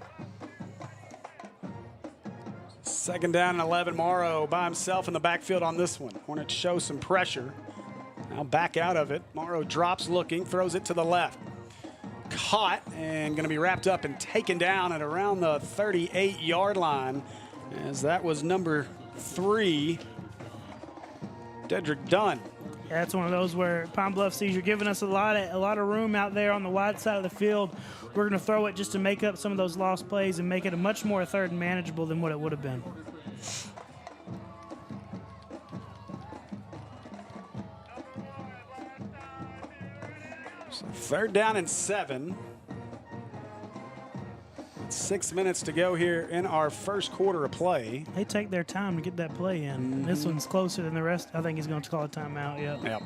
2nd down and 11. Morrow by himself in the backfield on this one. Hornets show some pressure. Now back out of it. Morrow drops looking, throws it to the left. Caught and going to be wrapped up and taken down at around the 38-yard line, as that was number 3, Dedrick Dunn. Yeah, that's one of those where Palm Bluff sees you're giving us a lot of room out there on the wide side of the field. We're going to throw it just to make up some of those lost plays and make it a much more 3rd and manageable than what it would have been. So 3rd down and 7. 6 minutes to go here in our first quarter of play. They take their time to get that play in. This one's closer than the rest. I think he's going to call a timeout. Yep.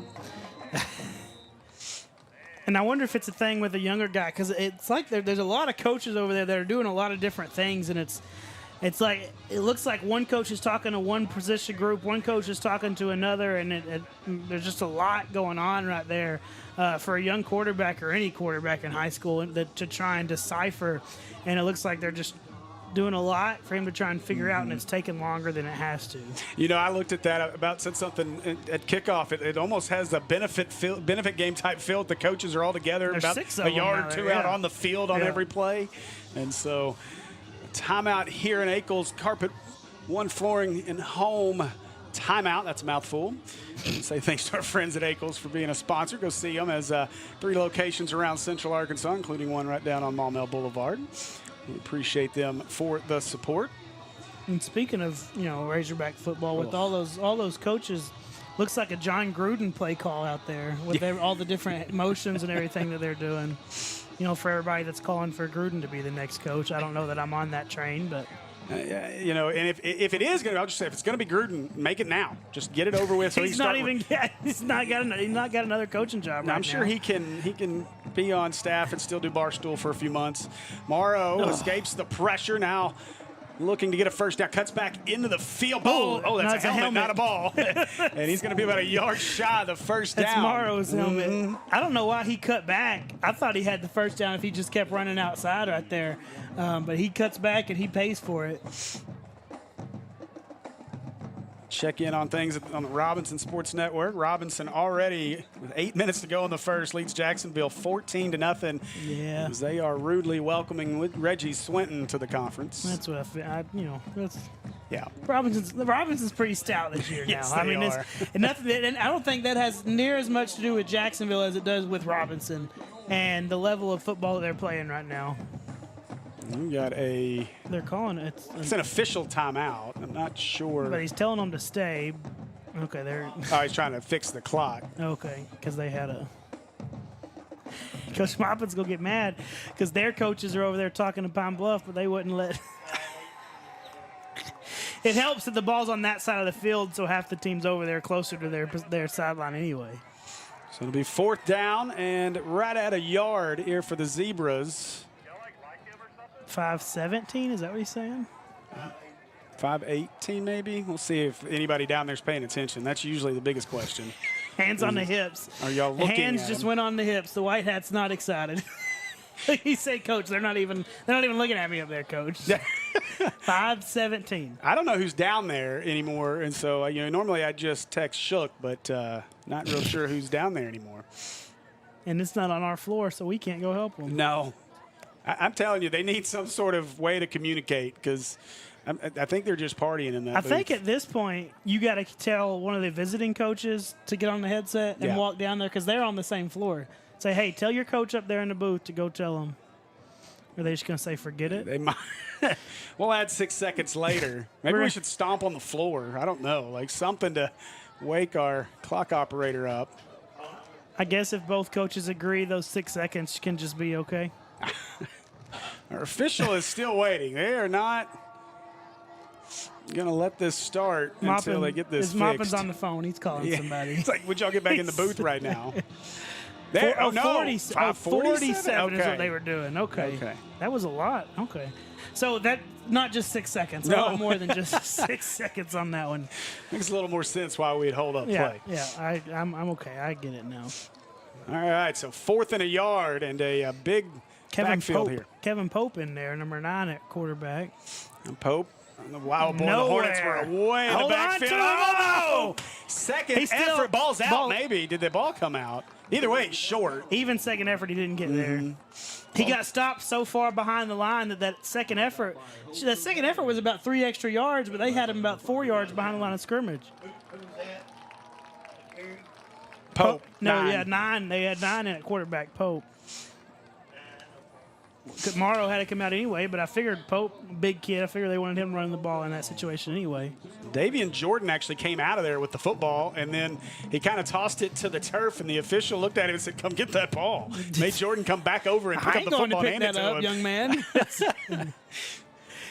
And I wonder if it's a thing with a younger guy, because it's like there's a lot of coaches over there that are doing a lot of different things, and it's like it looks like one coach is talking to one position group, one coach is talking to another, and there's just a lot going on right there for a young quarterback or any quarterback in high school to try and decipher. And it looks like they're just doing a lot for him to try and figure out, and it's taking longer than it has to. You know, I looked at that, said something at kickoff. It almost has the benefit game type feel. The coaches are all together, There's about a yard or 2 out on the field on every play. And so timeout here in Ackles, Carpet One Flooring and Home timeout. That's a mouthful. And say thanks to our friends at Ackles for being a sponsor. Go see them as 3 locations around Central Arkansas, including one right down on Maumelle Boulevard. We appreciate them for the support. And speaking of, Razorback football, with all those coaches, looks like a John Gruden play call out there with all the different motions and everything that they're doing. For everybody that's calling for Gruden to be the next coach, I don't know that I'm on that train, but. And if it is going to, I'll just say, if it's going to be Gruden, make it now. Just get it over with. So he's not got another coaching job. I'm sure he can be on staff and still do Barstool for a few months. Morrow escapes the pressure. Now looking to get a first down. Cuts back into the field. Oh, that's a helmet, not a ball. And he's going to be about a yard shy of the first down. That's Morrow's helmet. I don't know why he cut back. I thought he had the first down if he just kept running outside right there. But he cuts back and he pays for it. Check in on things on the Robinson Sports Network. Robinson already, with 8 minutes to go in the first, leads Jacksonville 14-0. Yeah. As they are rudely welcoming Reggie Swinton to the conference. That's what I feel. That's yeah. Robinson's pretty stout this year now. Yes, I mean, are. and I don't think that has near as much to do with Jacksonville as it does with Robinson and the level of football that they're playing right now. We got They're calling it. It's an official timeout. I'm not sure. But he's telling them to stay. Okay, they're. Oh, he's trying to fix the clock. Okay, because they had a. Coach Moppett's gonna get mad because their coaches are over there talking to Pine Bluff, but they wouldn't let. It helps that the ball's on that side of the field, so half the team's over there closer to their sideline anyway. So it'll be 4th down and right at a yard here for the Zebras. 5:17, is that what he's saying? 5:18 maybe. We'll see if anybody down there's paying attention. That's usually the biggest question. Hands on the hips. Are y'all looking Hands at just him? went on the hips. The white hat's not excited. He said, "Coach, they're not even looking at me up there, Coach." 5:17. I don't know who's down there anymore, and so normally I just text Shook, but not real sure who's down there anymore. And it's not on our floor, so we can't go help them. No. I'm telling you, they need some sort of way to communicate because I think they're just partying in that booth. think at this point, you got to tell one of the visiting coaches to get on the headset and walk down there because they're on the same floor. Say, hey, tell your coach up there in the booth to go tell them. Or are they just going to say, forget it? They might. We'll add 6 seconds later. Maybe we should stomp on the floor. I don't know. Like something to wake our clock operator up. I guess if both coaches agree, those 6 seconds can just be okay. Our official is still waiting. They are not going to let this start until they get this fixed. Maupin's on the phone. He's calling somebody. It's like, would y'all get back in the booth right now? 47 okay. is what they were doing. Okay. That was a lot. Okay. So that not just 6 seconds. A lot more than just 6 seconds on that one. Makes a little more sense why we'd hold up play. Yeah, I'm okay. I get it now. All right, so 4th and a yard and a big backfield here. Kevin Pope in there, number 9 at quarterback. And Pope. Wow, boy, the Hornets were way in the backfield. Oh, no! Second effort, ball's out maybe. Did the ball come out? Either way, short. Even second effort, he didn't get there. He got stopped so far behind the line that second effort was about 3 extra yards, but they had him about 4 yards behind the line of scrimmage. Pope. No, 9. They had 9 at quarterback, Pope. Morrow had to come out anyway, but I figured Pope, big kid, I figured they wanted him running the ball in that situation anyway. Davian Jordan actually came out of there with the football, and then he kind of tossed it to the turf, and the official looked at him and said, come get that ball. Made Jordan come back over and pick up the football and hand it to him. I ain't going to pick that up, young man.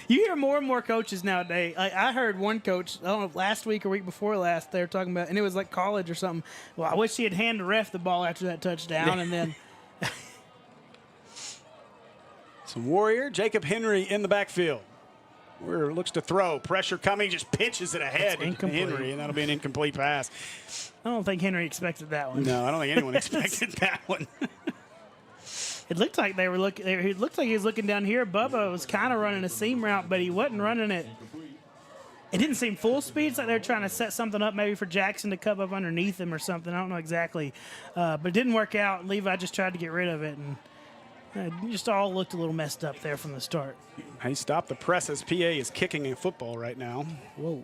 You hear more and more coaches nowadays. I heard one coach, I don't know, last week or week before last, they were talking about, and it was like college or something. Well, I wish he had handed the ref the ball after that touchdown, and then... Some Warrior, Jacob Henry in the backfield. Warrior looks to throw. Pressure coming, just pitches it ahead to Henry, and that'll be an incomplete pass. I don't think Henry expected that one. No, I don't think anyone expected that one. It looked like they were looking. It looked like he was looking down here. Bubba was kind of running a seam route, but he wasn't running it. It didn't seem full speed. It's like they're trying to set something up maybe for Jackson to come up underneath him or something. I don't know exactly. But it didn't work out. Levi just tried to get rid of it, and just all looked a little messed up there from the start. He stopped the press as PA is kicking a football right now. Whoa.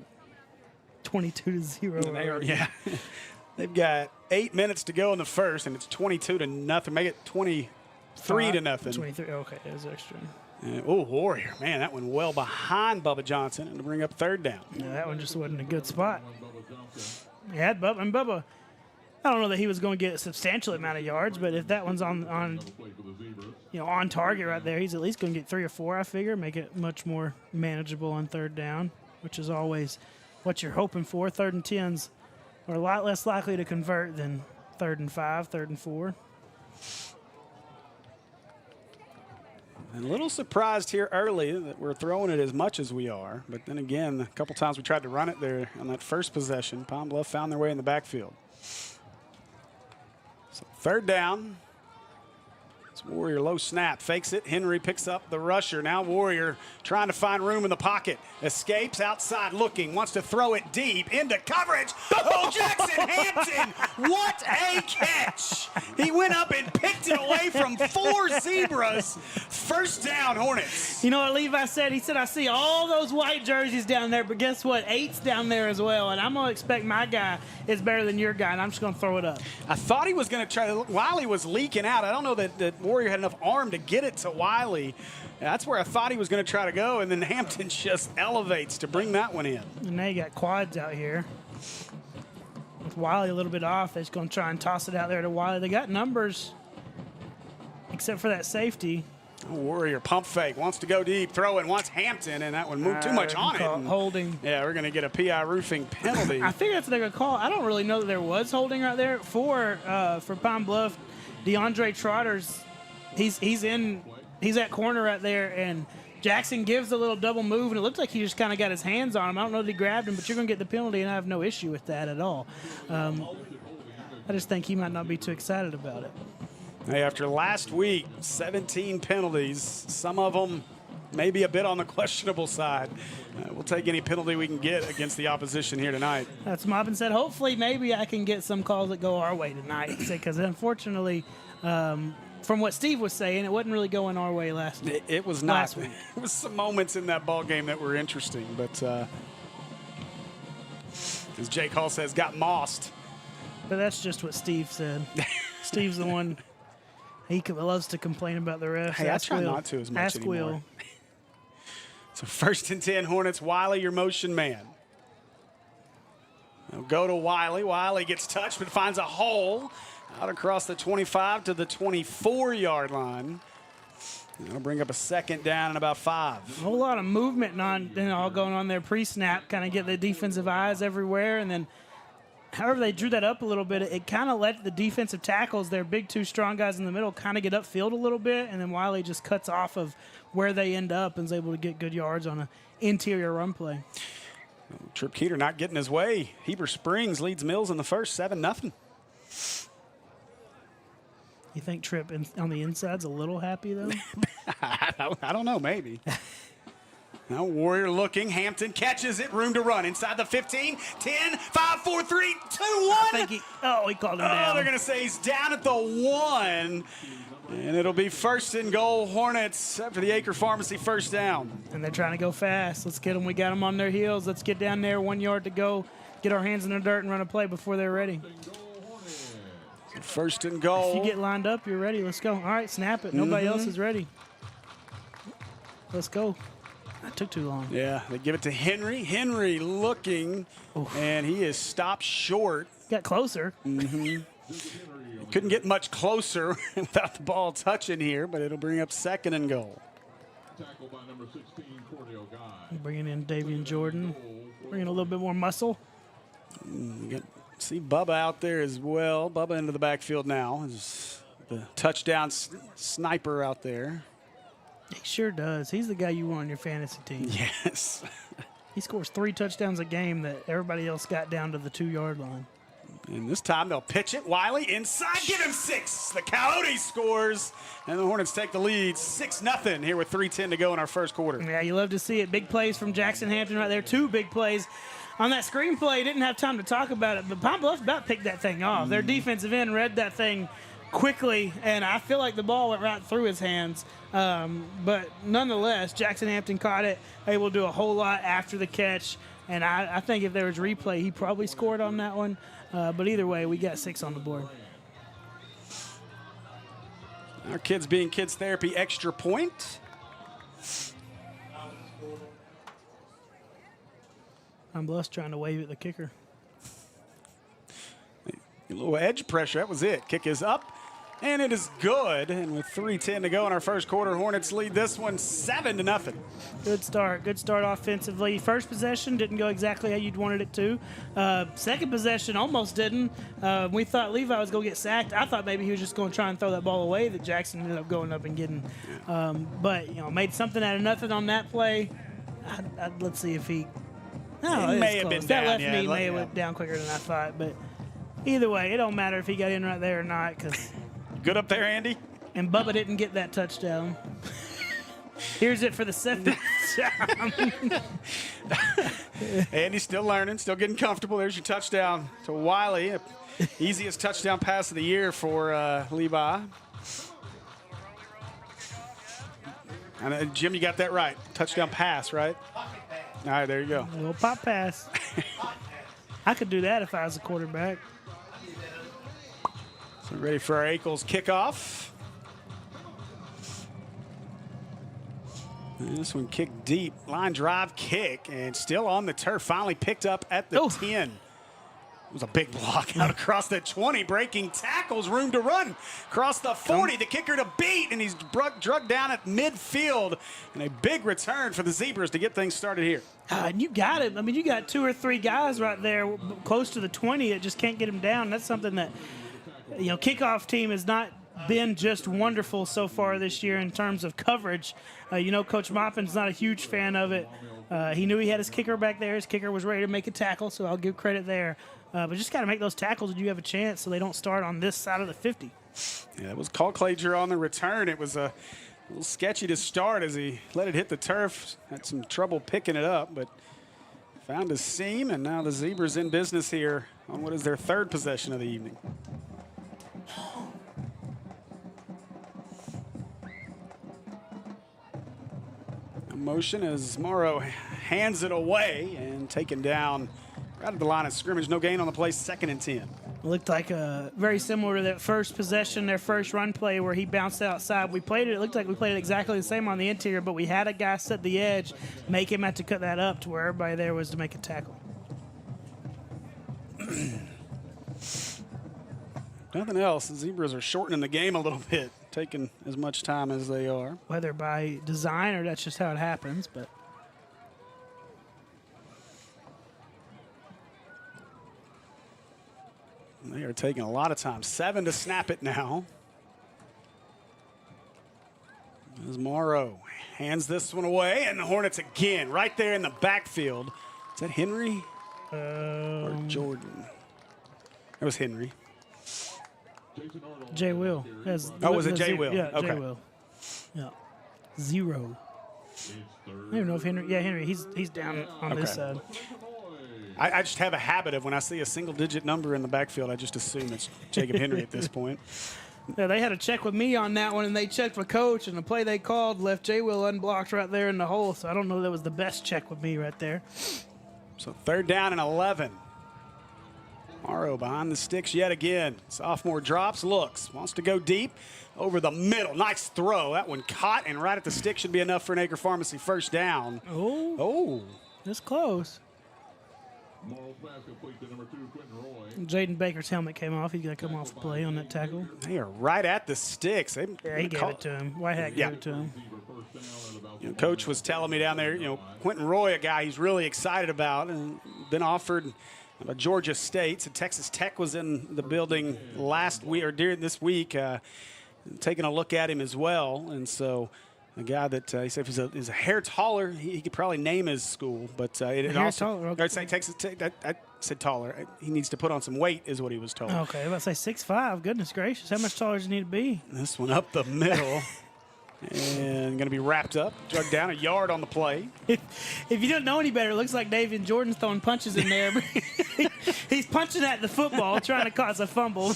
22-0. Yeah. They've got 8 minutes to go in the first, and it's 22-0. Make it 23-0. 23. Okay, that was extra. Warrior. Man, that one well behind Bubba Johnson and to bring up 3rd down. Yeah, that one just wasn't a good spot. He had Bubba, and Bubba, I don't know that he was going to get a substantial amount of yards, but if that one's on target right there, he's at least going to get 3 or 4, I figure, make it much more manageable on 3rd down, which is always what you're hoping for. 3rd and 10s are a lot less likely to convert than 3rd and 5, 3rd and 4. And a little surprised here early that we're throwing it as much as we are. But then again, a couple times we tried to run it there on that first possession. Palm Bluff found their way in the backfield. So 3rd down. It's Warrior low snap, fakes it. Henry picks up the rusher. Now Warrior trying to find room in the pocket. Escapes outside looking, wants to throw it deep into coverage. Oh, Jackson Hampton, what a catch. He went up and picked it away from 4 zebras. 1st down, Hornets. You know what Levi said? He said, I see all those white jerseys down there, but guess what? 8's down there as well, and I'm going to expect my guy is better than your guy, and I'm just going to throw it up. I thought he was going to try to, Wiley was leaking out. I don't know that Warrior had enough arm to get it to Wiley. That's where I thought he was going to try to go, and then Hampton just elevates to bring that one in. And now you got quads out here. With Wiley a little bit off, they're just going to try and toss it out there to Wiley. They got numbers, except for that safety. Warrior pump fake, wants to go deep, throw it, wants Hampton, and that one moved too much on it. Holding. Yeah, we're going to get a PI roofing penalty. I think that's what they're going to call. I don't really know that there was holding right there for Palm Bluff. DeAndre Trotter's, he's at corner right there, and Jackson gives a little double move, and it looks like he just kind of got his hands on him. I don't know if he grabbed him, but you're going to get the penalty, and I have no issue with that at all. I just think he might not be too excited about it. Hey, after last week, 17 penalties, some of them maybe a bit on the questionable side. We'll take any penalty we can get against the opposition here tonight. That's Mobbin said. Hopefully, maybe I can get some calls that go our way tonight, because unfortunately, from what Steve was saying, it wasn't really going our way last week. It was not. Last week. There was some moments in that ball game that were interesting, but as Jake Hall says, got mossed. But that's just what Steve said. Steve's the one. He loves to complain about the refs. Hey, I try not to as much anymore. Will. So 1st and 10, Hornets. Wiley, your motion man. They'll go to Wiley. Wiley gets touched but finds a hole out across the 25 to the 24-yard line. That'll bring up a 2nd down and about 5. A whole lot of movement all going on there pre-snap, kind of get the defensive eyes everywhere, and then however they drew that up a little bit, it kind of let the defensive tackles, their big 2 strong guys in the middle, kind of get upfield a little bit, and then Wiley just cuts off of where they end up and is able to get good yards on an interior run play. Trip Keeter not getting his way. Heber Springs leads Mills in the first, 7-0. You think Tripp on the inside's a little happy, though? I don't know, maybe. Now Warrior looking. Hampton catches it. Room to run inside the 15, 10, 5, 4, 3, 2, 1. He called him down. Oh, they're going to say he's down at the 1. And it'll be 1st and goal, Hornets, after the Acre Pharmacy 1st down. And they're trying to go fast. Let's get them. We got them on their heels. Let's get down there, 1 yard to go, get our hands in the dirt and run a play before they're ready. 1st and goal. If you get lined up, you're ready. Let's go. All right, snap it. Nobody else is ready. Let's go. That took too long. Yeah, they give it to Henry. Henry looking, and he is stopped short. Got closer. Couldn't get much closer without the ball touching here, but it'll bring up 2nd and goal. Bringing in Davian Jordan. Bringing a little bit more muscle. See Bubba out there as well. Bubba into the backfield now. Is the touchdown sniper out there. He sure does. He's the guy you want on your fantasy team. Yes. He scores 3 touchdowns a game that everybody else got down to the 2-yard line. And this time they'll pitch it. Wiley inside. Give him 6. The Coyotes scores. And the Hornets take the lead 6-0 here with 3:10 to go in our first quarter. Yeah, you love to see it. Big plays from Jackson Hampton right there. 2 big plays. On that screenplay, didn't have time to talk about it, but Palm Bluff about picked that thing off. Their defensive end read that thing quickly, and I feel like the ball went right through his hands. But nonetheless, Jackson Hampton caught it, able to do a whole lot after the catch. And I think if there was replay, he probably scored on that one. But either way, we got 6 on the board. Our kids being kids therapy extra point. I'm blessed trying to wave at the kicker. A little edge pressure. That was it. Kick is up. And it is good. And with 3:10 to go in our first quarter, Hornets lead this one 7-0. Good start. Good start offensively. First possession didn't go exactly how you'd wanted it to. Second possession almost didn't. We thought Levi was going to get sacked. I thought maybe he was just going to try and throw that ball away that Jackson ended up going up and getting. But, made something out of nothing on that play. Let's see if he. No, it may have been that down. left Yeah, knee may have went down quicker than I thought. But either way, it don't matter if he got in right there or not because. Good up there, Andy. And Bubba didn't get that touchdown. Here's it for the seventh time. Andy's still learning, still getting comfortable. There's your touchdown to Wiley. Easiest touchdown pass of the year for Levi. And Jim, you got that right. Touchdown pass, right? All right, there you go. A little pop pass. I could do that if I was a quarterback. So ready for our Ackles kickoff. And this one kicked deep. Line drive kick and still on the turf. Finally picked up at the 10. It was a big block out across the 20. Breaking tackles, room to run. Across the 40, the kicker to beat, and he's drugged down at midfield. And a big return for the Zebras to get things started here. And you got it. I mean, you got 2 or 3 guys right there close to the 20 that just can't get him down. That's something that, kickoff team has not been just wonderful so far this year in terms of coverage. Coach Maupin's not a huge fan of it. He knew he had his kicker back there. His kicker was ready to make a tackle, so I'll give credit there. But just got to make those tackles and you have a chance so they don't start on this side of the 50. Yeah, it was Colclager on the return. It was a little sketchy to start as he let it hit the turf. Had some trouble picking it up, but found a seam, and now the Zebras in business here on what is their 3rd possession of the evening. Motion as Morrow hands it away and taken down right at the line of scrimmage. No gain on the play, 2nd and 10. It looked like very similar to that first possession, their first run play where he bounced outside. It looked like we played it exactly the same on the interior, but we had a guy set the edge, make him have to cut that up to where everybody there was to make a tackle. Nothing else. The Zebras are shortening the game a little bit, taking as much time as they are. Whether by design or that's just how it happens, but. They are taking a lot of time. 7 to snap it now. As Morrow hands this one away, and the Hornets again right there in the backfield. Is that Henry or Jordan? It was Henry. Jay Will. Was it Jay Will? Yeah, okay. Jay Will. Yeah. 0. I don't even know if Henry. Yeah, Henry. He's down on this side. I just have a habit of when I see a single-digit number in the backfield, I just assume it's Jacob Henry at this point. Yeah, they had a check with me on that one, and they checked with Coach, and the play they called left Jay Will unblocked right there in the hole, so I don't know if that was the best check with me right there. So 3rd down and 11. Morrow behind the sticks yet again. Sophomore drops, looks, wants to go deep over the middle. Nice throw. That one caught and right at the stick should be enough for an Acre Pharmacy 1st down. Oh. That's close. Jaden Baker's helmet came off. He's got to come off the play on that tackle. They are right at the sticks. He gave it to him. Whitehat gave it to him. Coach was telling me down there, Quentin Roy, a guy he's really excited about and been offered Georgia State. So Texas Tech was in the building last week or during this week, taking a look at him as well. And so a guy that he said if he's a hair taller, he could probably name his school. But it also taller, okay. Texas Tech. I said taller. He needs to put on some weight, is what he was told. Okay, I was about to say 6'5". Goodness gracious, how much taller does he need to be? This one up the middle. And going to be wrapped up, drugged down a yard on the play. If you don't know any better, it looks like Davian Jordan's throwing punches in there. He's punching at the football, trying to cause a fumble.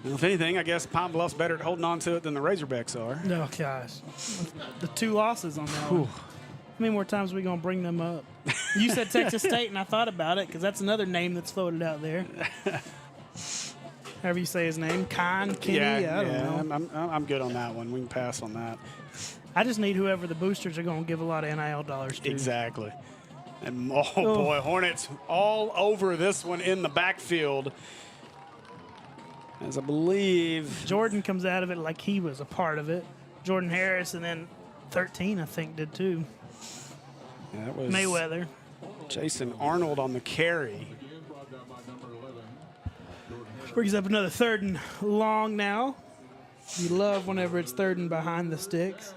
Well, if anything, I guess Pine Bluff's better at holding on to it than the Razorbacks are. Oh, gosh. The 2 losses on that one. How many more times are we going to bring them up? You said Texas State, and I thought about it because that's another name that's floated out there. However you say his name, Kenny. I don't know. I'm good on that one. We can pass on that. I just need whoever the boosters are going to give a lot of NIL dollars to. Exactly. And, boy, Hornets all over this one in the backfield. as I believe Jordan comes out of it like he was a part of it. Jordan Harris, and then 13, I think, did too. that was Mayweather. Jason Arnold on the carry. Brings up another 3rd and long now. You love whenever it's 3rd and behind the sticks.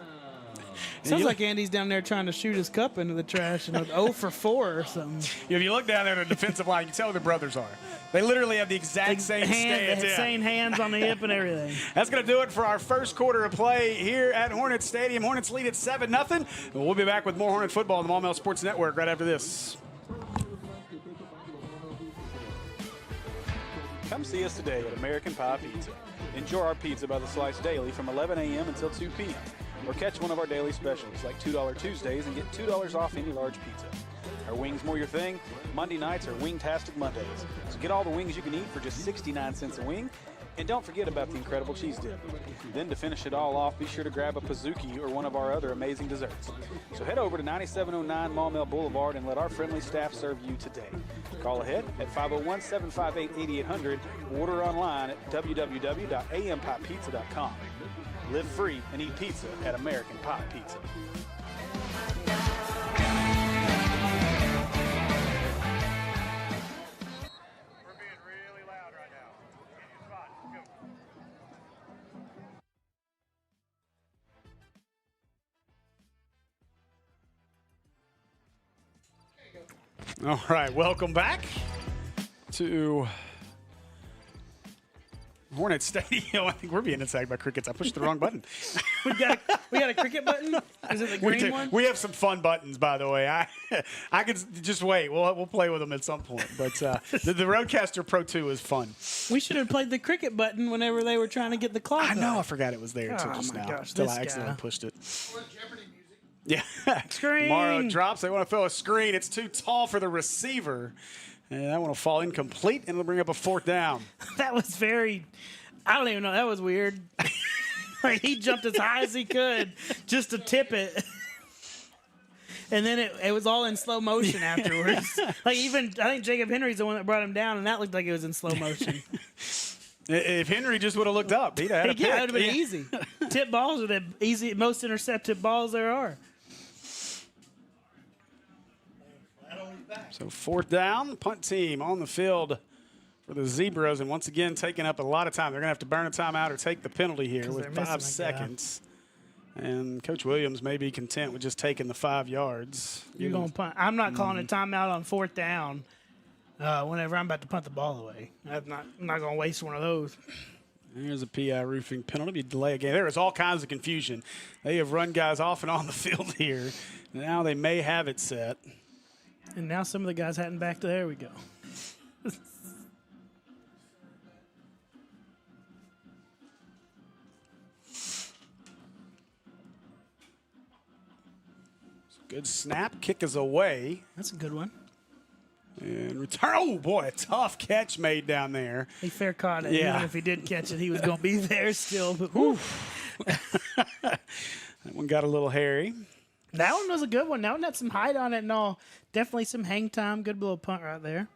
Sounds like Andy's down there trying to shoot his cup into the trash and 0 for 4 or something. If you look down there at the defensive line, you can tell who their brothers are. They literally have the exact same stance. Same hands on the hip and everything. That's going to do it for our first quarter of play here at Hornets Stadium. Hornets lead at 7-0. We'll be back with more Hornet football on the Maumelle Sports Network right after this. Come see us today at American Pie Pizza. Enjoy our pizza by the slice daily from 11 a.m. until 2 p.m. Or catch one of our daily specials like $2 Tuesdays and get $2 off any large pizza. Are wings more your thing? Monday nights are Wingtastic Mondays. So get all the wings you can eat for just 69 cents a wing. And don't forget about the incredible cheese dip. Then to finish it all off, be sure to grab a Pizookie or one of our other amazing desserts. So head over to 9709 Maumelle Boulevard and let our friendly staff serve you today. Call ahead at 501-758-8800 or order online at www.ampiepizza.com. Live free and eat pizza at American Pie Pizza. All right, welcome back to Hornet Stadium. I think we're being attacked by crickets. I pushed the wrong button. We got a cricket button? Is it the green one? We have some fun buttons, by the way. I could just wait. We'll play with them at some point. But the Roadcaster Pro 2 is fun. We should have played the cricket button whenever they were trying to get the clock. I know. I forgot it was there until just now. Gosh, Still, I accidentally pushed it. Yeah. Screen. Morrow drops. They want to throw a screen. It's too tall for the receiver. And that one will fall incomplete, and it'll bring up a 4th down. That was very, I don't even know. That was weird. Like he jumped as high as he could just to tip it. And then it was all in slow motion afterwards. Like I think Jacob Henry's the one that brought him down, and that looked like it was in slow motion. If Henry just would have looked up, he'd have had a pick. Yeah, it would have been easy. Tip balls are the most intercepted balls there are. So 4th down, punt team on the field for the Zebras, and once again taking up a lot of time. They're going to have to burn a timeout or take the penalty here with 5 seconds. And Coach Williams may be content with just taking the 5 yards. You're going to punt. I'm not calling a timeout on 4th down whenever I'm about to punt the ball away. I'm not going to waste one of those. There's a PI roofing penalty, delay a game. There is all kinds of confusion. They have run guys off and on the field here. Now they may have it set. And now some of the guys heading back to there we go. Good snap. Kick is away. That's a good one. And return. Oh, boy, a tough catch made down there. He fair caught it. Yeah. Even if he did catch it, he was going to be there still. But that one got a little hairy. That one was a good one. That one had some height on it and all. Definitely some hang time. Good little punt right there.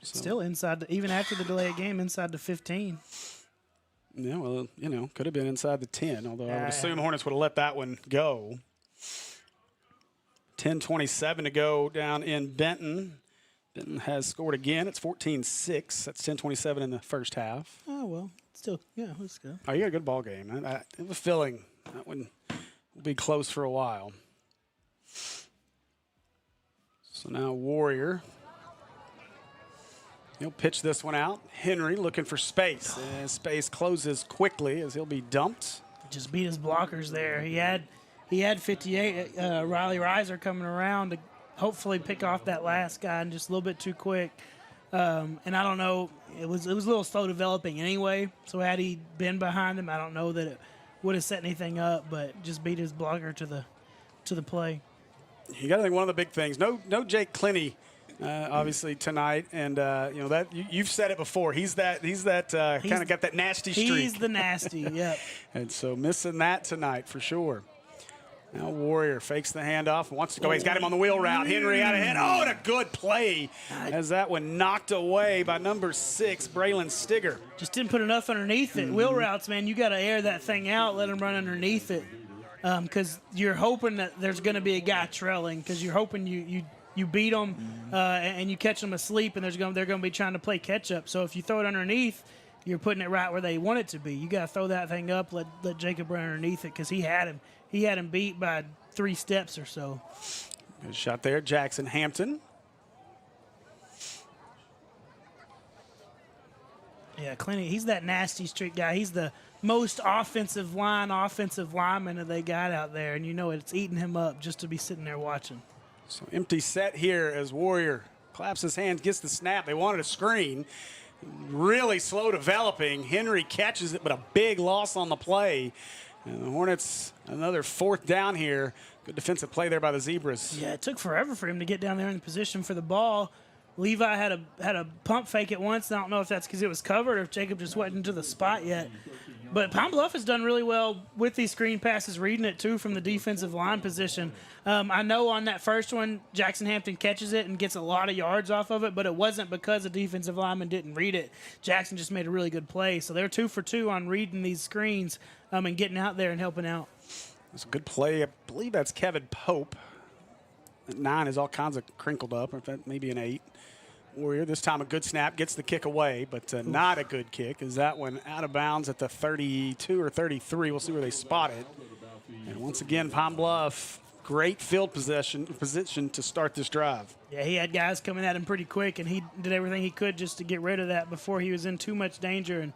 Still inside, even after the delay of game, inside the 15. Yeah, well, could have been inside the 10, although I would assume Hornets would have let that one go. 10:27 to go down in Benton. Benton has scored again. It's 14-6. That's 10:27 in the first half. Oh, well, still, yeah, let's go. Oh, you got a good ball game. I have a feeling that one will be close for a while. So now Warrior. He'll pitch this one out. Henry looking for space. And space closes quickly as he'll be dumped. Just beat his blockers there. He had 58. Riley Reiser coming around to hopefully pick off that last guy, and just a little bit too quick. And I don't know. It was a little slow developing anyway. So had he been behind him, I don't know that it would have set anything up. But just beat his blocker to the play. You got to think one of the big things. No Jake Clinty. Obviously tonight, and that you've said it before. He's that kind of got that nasty streak. He's the nasty, yep. And so missing that tonight for sure. Now Warrior fakes the handoff and wants to go. He's got him on the wheel route. Henry out ahead. Oh, and a good play as that one knocked away by number 6, Braylon Stigger. Just didn't put enough underneath it. Wheel routes, man, you got to air that thing out, let him run underneath it, because you're hoping that there's going to be a guy trailing, because you're hoping you beat them and you catch them asleep, and they're going to be trying to play catch up. So if you throw it underneath, you're putting it right where they want it to be. You got to throw that thing up, let Jacob run underneath it, because he had him. He had him beat by 3 steps or so. Good shot there, Jackson Hampton. Yeah, Clint, he's that nasty street guy. He's the most offensive lineman that they got out there, and you know it's eating him up just to be sitting there watching. So empty set here as Warrior claps his hands, gets the snap. They wanted a screen. Really slow developing. Henry catches it, but a big loss on the play. And the Hornets, another 4th down here. Good defensive play there by the Zebras. Yeah, it took forever for him to get down there in position for the ball. Levi had a pump fake it once. I don't know if that's because it was covered or if Jacob just wasn't into the spot yet. But Pine Bluff has done really well with these screen passes, reading it, too, from the defensive line position. I know on that first one, Jackson Hampton catches it and gets a lot of yards off of it, but it wasn't because the defensive lineman didn't read it. Jackson just made a really good play. So they're 2 for 2 on reading these screens and getting out there and helping out. That's a good play. I believe that's Kevin Pope. That 9 is all kinds of crinkled up, or that maybe an 8. Warrior, this time a good snap, gets the kick away, but not a good kick. Is that one out of bounds at the 32 or 33? We'll see where they spot it. And once again, Pine Bluff, great field position to start this drive. Yeah, he had guys coming at him pretty quick, and he did everything he could just to get rid of that before he was in too much danger and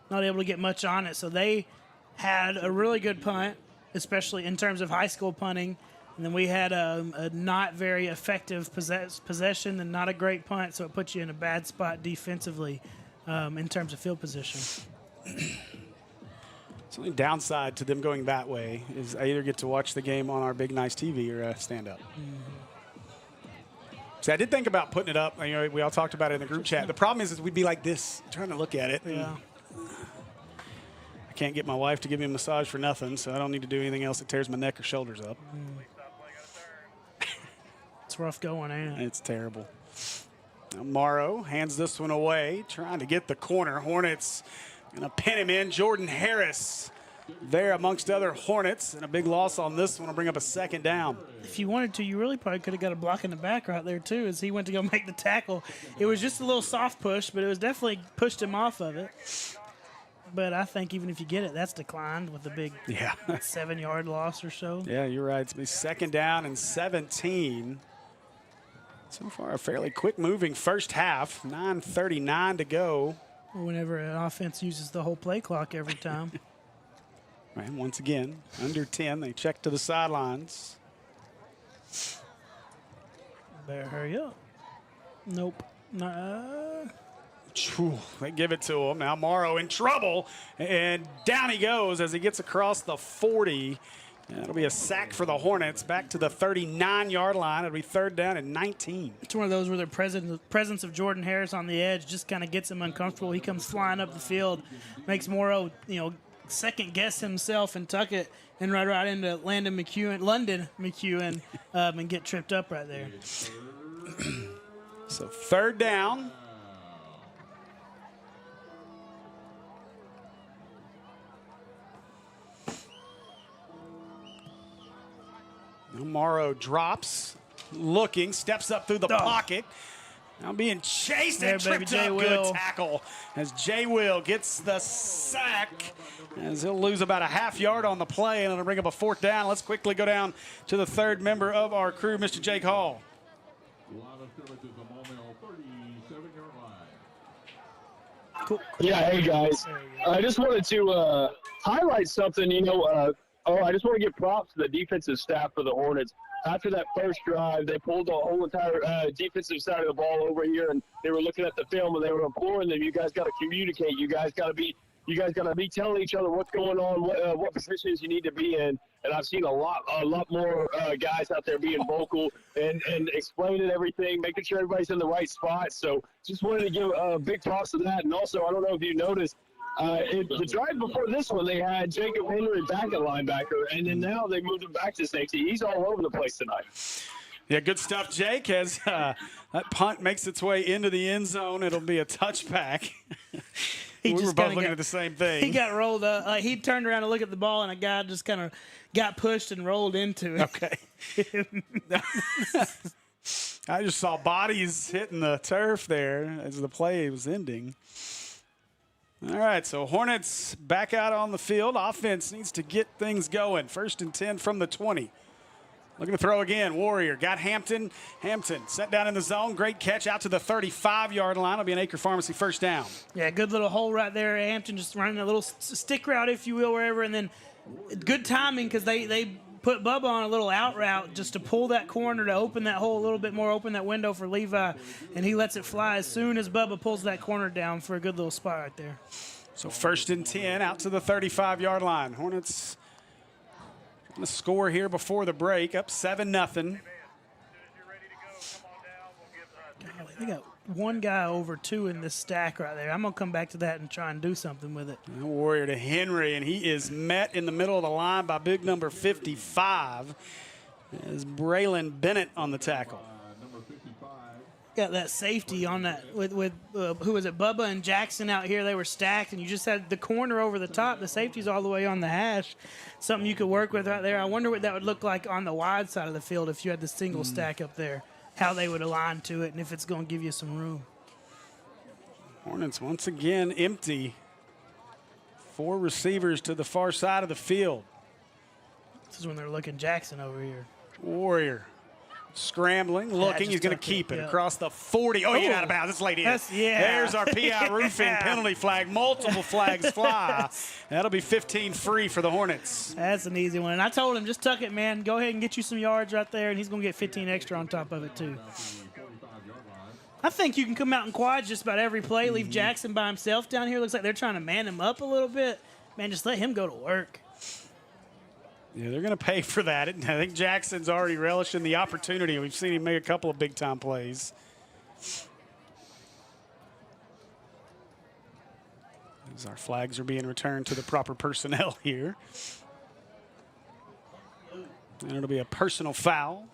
not able to get much on it. So they had a really good punt, especially in terms of high school punting. And then we had a not very effective possession and not a great punt, so it puts you in a bad spot defensively in terms of field position. The only downside to them going that way is I either get to watch the game on our big nice TV or stand up. So I did think about putting it up. You know, we all talked about it in the group chat. The problem is we'd be like this, trying to look at it. Yeah. I can't get my wife to give me a massage for nothing, so I don't need to do anything else that tears my neck or shoulders up. It's rough going, ain't it? It's terrible. Now Morrow hands this one away, trying to get the corner. Hornets going to pin him in. Jordan Harris there amongst other Hornets, and a big loss on this one will bring up a 2nd down. If you wanted to, you really probably could have got a block in the back right there, too, as he went to go make the tackle. It was just a little soft push, but it was definitely pushed him off of it. But I think even if you get it, that's declined with a big 7-yard loss or so. Yeah, you're right. It's been 2nd down and 17. So far, a fairly quick-moving first half. 9:39 to go. Whenever an offense uses the whole play clock every time. And once again, under 10, they check to the sidelines. Better hurry up. Nope. They give it to him. Now Morrow in trouble, and down he goes as he gets across the 40. That'll be a sack for the Hornets, back to the 39-yard line. It'll be 3rd down and 19. It's one of those where the presence of Jordan Harris on the edge just kind of gets him uncomfortable. He comes flying up the field, makes Morrow, second-guess himself and tuck it and right into London McEwen, and get tripped up right there. So 3rd down. Morrow drops, looking, steps up through the pocket. Now being chased and tripped up. Good tackle as Jay Will gets the sack, as he'll lose about a half-yard on the play, and it'll bring up a 4th down. Let's quickly go down to the 3rd member of our crew, Mr. Jake Hall. Cool. Yeah, hey, guys. I just wanted to highlight something, I just want to give props to the defensive staff for the Hornets. After that first drive, they pulled the whole entire defensive side of the ball over here, and they were looking at the film, and they were imploring them, you guys got to communicate. You guys got to be telling each other what's going on, what positions you need to be in. And I've seen a lot more guys out there being vocal and explaining everything, making sure everybody's in the right spot. So just wanted to give big props to that. And also, I don't know if you noticed, The drive before this one, they had Jacob Henry back at linebacker, and then now they moved him back to safety. He's all over the place tonight. Yeah, good stuff, Jake. As that punt makes its way into the end zone, it'll be a touchback. We were both looking at the same thing. He got rolled up. He turned around to look at the ball, and a guy just kind of got pushed and rolled into it. Okay. I just saw bodies hitting the turf there as the play was ending. All right, so Hornets back out on the field. Offense needs to get things going. 1st and 10 from the 20. Looking to throw again. Warrior got Hampton. Hampton set down in the zone. Great catch out to the 35-yard line. It'll be an Acre Pharmacy first down. Yeah, good little hole right there. Hampton just running a little stick route, if you will, wherever. And then good timing because they put Bubba on a little out route just to pull that corner to open that hole a little bit more, open that window for Levi. And he lets it fly as soon as Bubba pulls that corner down for a good little spot right there. So 1st and 10 out to the 35-yard line. Hornets going to score here before the break, up 7-0. Golly, they got one guy over 2 in this stack right there. I'm going to come back to that and try and do something with it. Warrior to Henry, and he is met in the middle of the line by big number 55. As Braylon Bennett on the tackle. Got that safety on that with who was it, Bubba and Jackson out here. They were stacked, and you just had the corner over the top. The safety's all the way on the hash. Something you could work with right there. I wonder what that would look like on the wide side of the field if you had the single stack up there, how they would align to it, and if it's going to give you some room. Hornets once again empty. 4 receivers to the far side of the field. This is when they're looking Jackson over here. Warrior scrambling, looking. He's going to keep it across the 40. Oh, he got out of bounds. It's late in. There's our PI roofing penalty flag. Multiple flags fly. That'll be 15 free for the Hornets. That's an easy one. And I told him, just tuck it, man. Go ahead and get you some yards right there, and he's going to get 15 extra on top of it, too. I think you can come out in quads just about every play. Leave Jackson by himself down here. Looks like they're trying to man him up a little bit. Man, just let him go to work. Yeah, they're going to pay for that. I think Jackson's already relishing the opportunity. We've seen him make a couple of big-time plays. As our flags are being returned to the proper personnel here. And it'll be a personal foul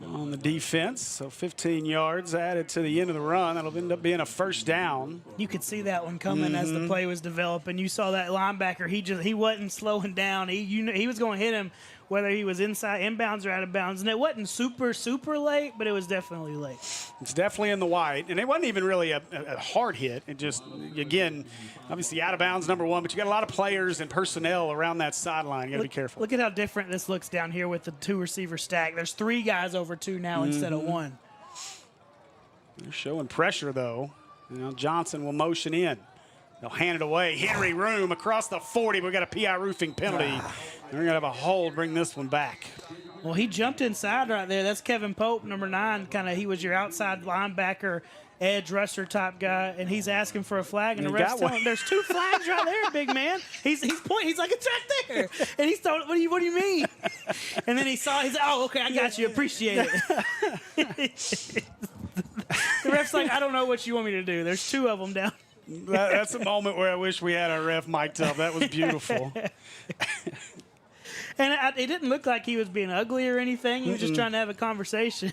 on the defense. So 15 yards added to the end of the run. That'll end up being a first down. You could see that one coming as the play was developing. You saw that linebacker. He wasn't slowing down. He was going to hit him whether he was inbounds or out of bounds. And it wasn't super late, but it was definitely late. It's definitely in the white. And it wasn't even really a hard hit. It just, again, obviously out of bounds, number 1. But you got a lot of players and personnel around that sideline. You got to be careful. Look at how different this looks down here with the 2 receiver stack. There's 3 guys over 2 now instead of 1. They're showing pressure, though. Johnson will motion in. They'll hand it away. Henry room across the 40. We've got a PI roofing penalty. We're going to have a hold, bring this one back. Well, he jumped inside right there. That's Kevin Pope, number 9. He was your outside linebacker, edge rusher type guy, and he's asking for a flag, and the ref's telling him there's 2 flags right there, big man. He's pointing. He's like, it's right there. And he's told, what do you mean? And then he's like, oh, okay, I got you. Appreciate it. The ref's like, I don't know what you want me to do. There's 2 of them down. That's a moment where I wish we had our ref mic'd up. That was beautiful. And it didn't look like he was being ugly or anything. He was just trying to have a conversation.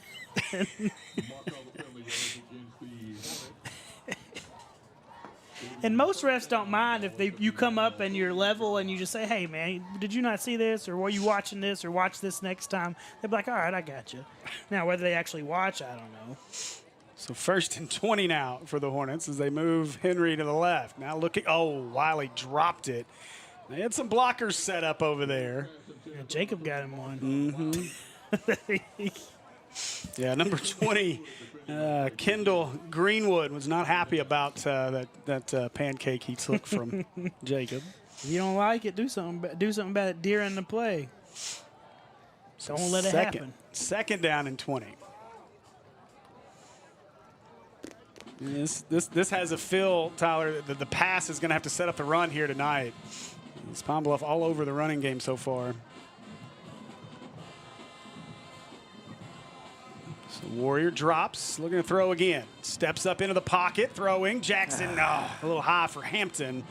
And most refs don't mind if you come up and you're level and you just say, hey, man, did you not see this? Or were you watching this? Or watch this next time? They'll be like, all right, I got you. Now, whether they actually watch, I don't know. So 1st and 20 now for the Hornets as they move Henry to the left. Now looking, Wiley dropped it. They had some blockers set up over there. Yeah, Jacob got him one. Yeah, number 20, Kendall Greenwood was not happy about that pancake he took from Jacob. If you don't like it, do something about it during the play. Don't let it happen. 2nd down and 20. This has a feel, Tyler, that the pass is going to have to set up the run here tonight. It's Pine Bluff all over the running game so far. So Warrior drops, looking to throw again. Steps up into the pocket, throwing. Jackson, a little high for Hampton.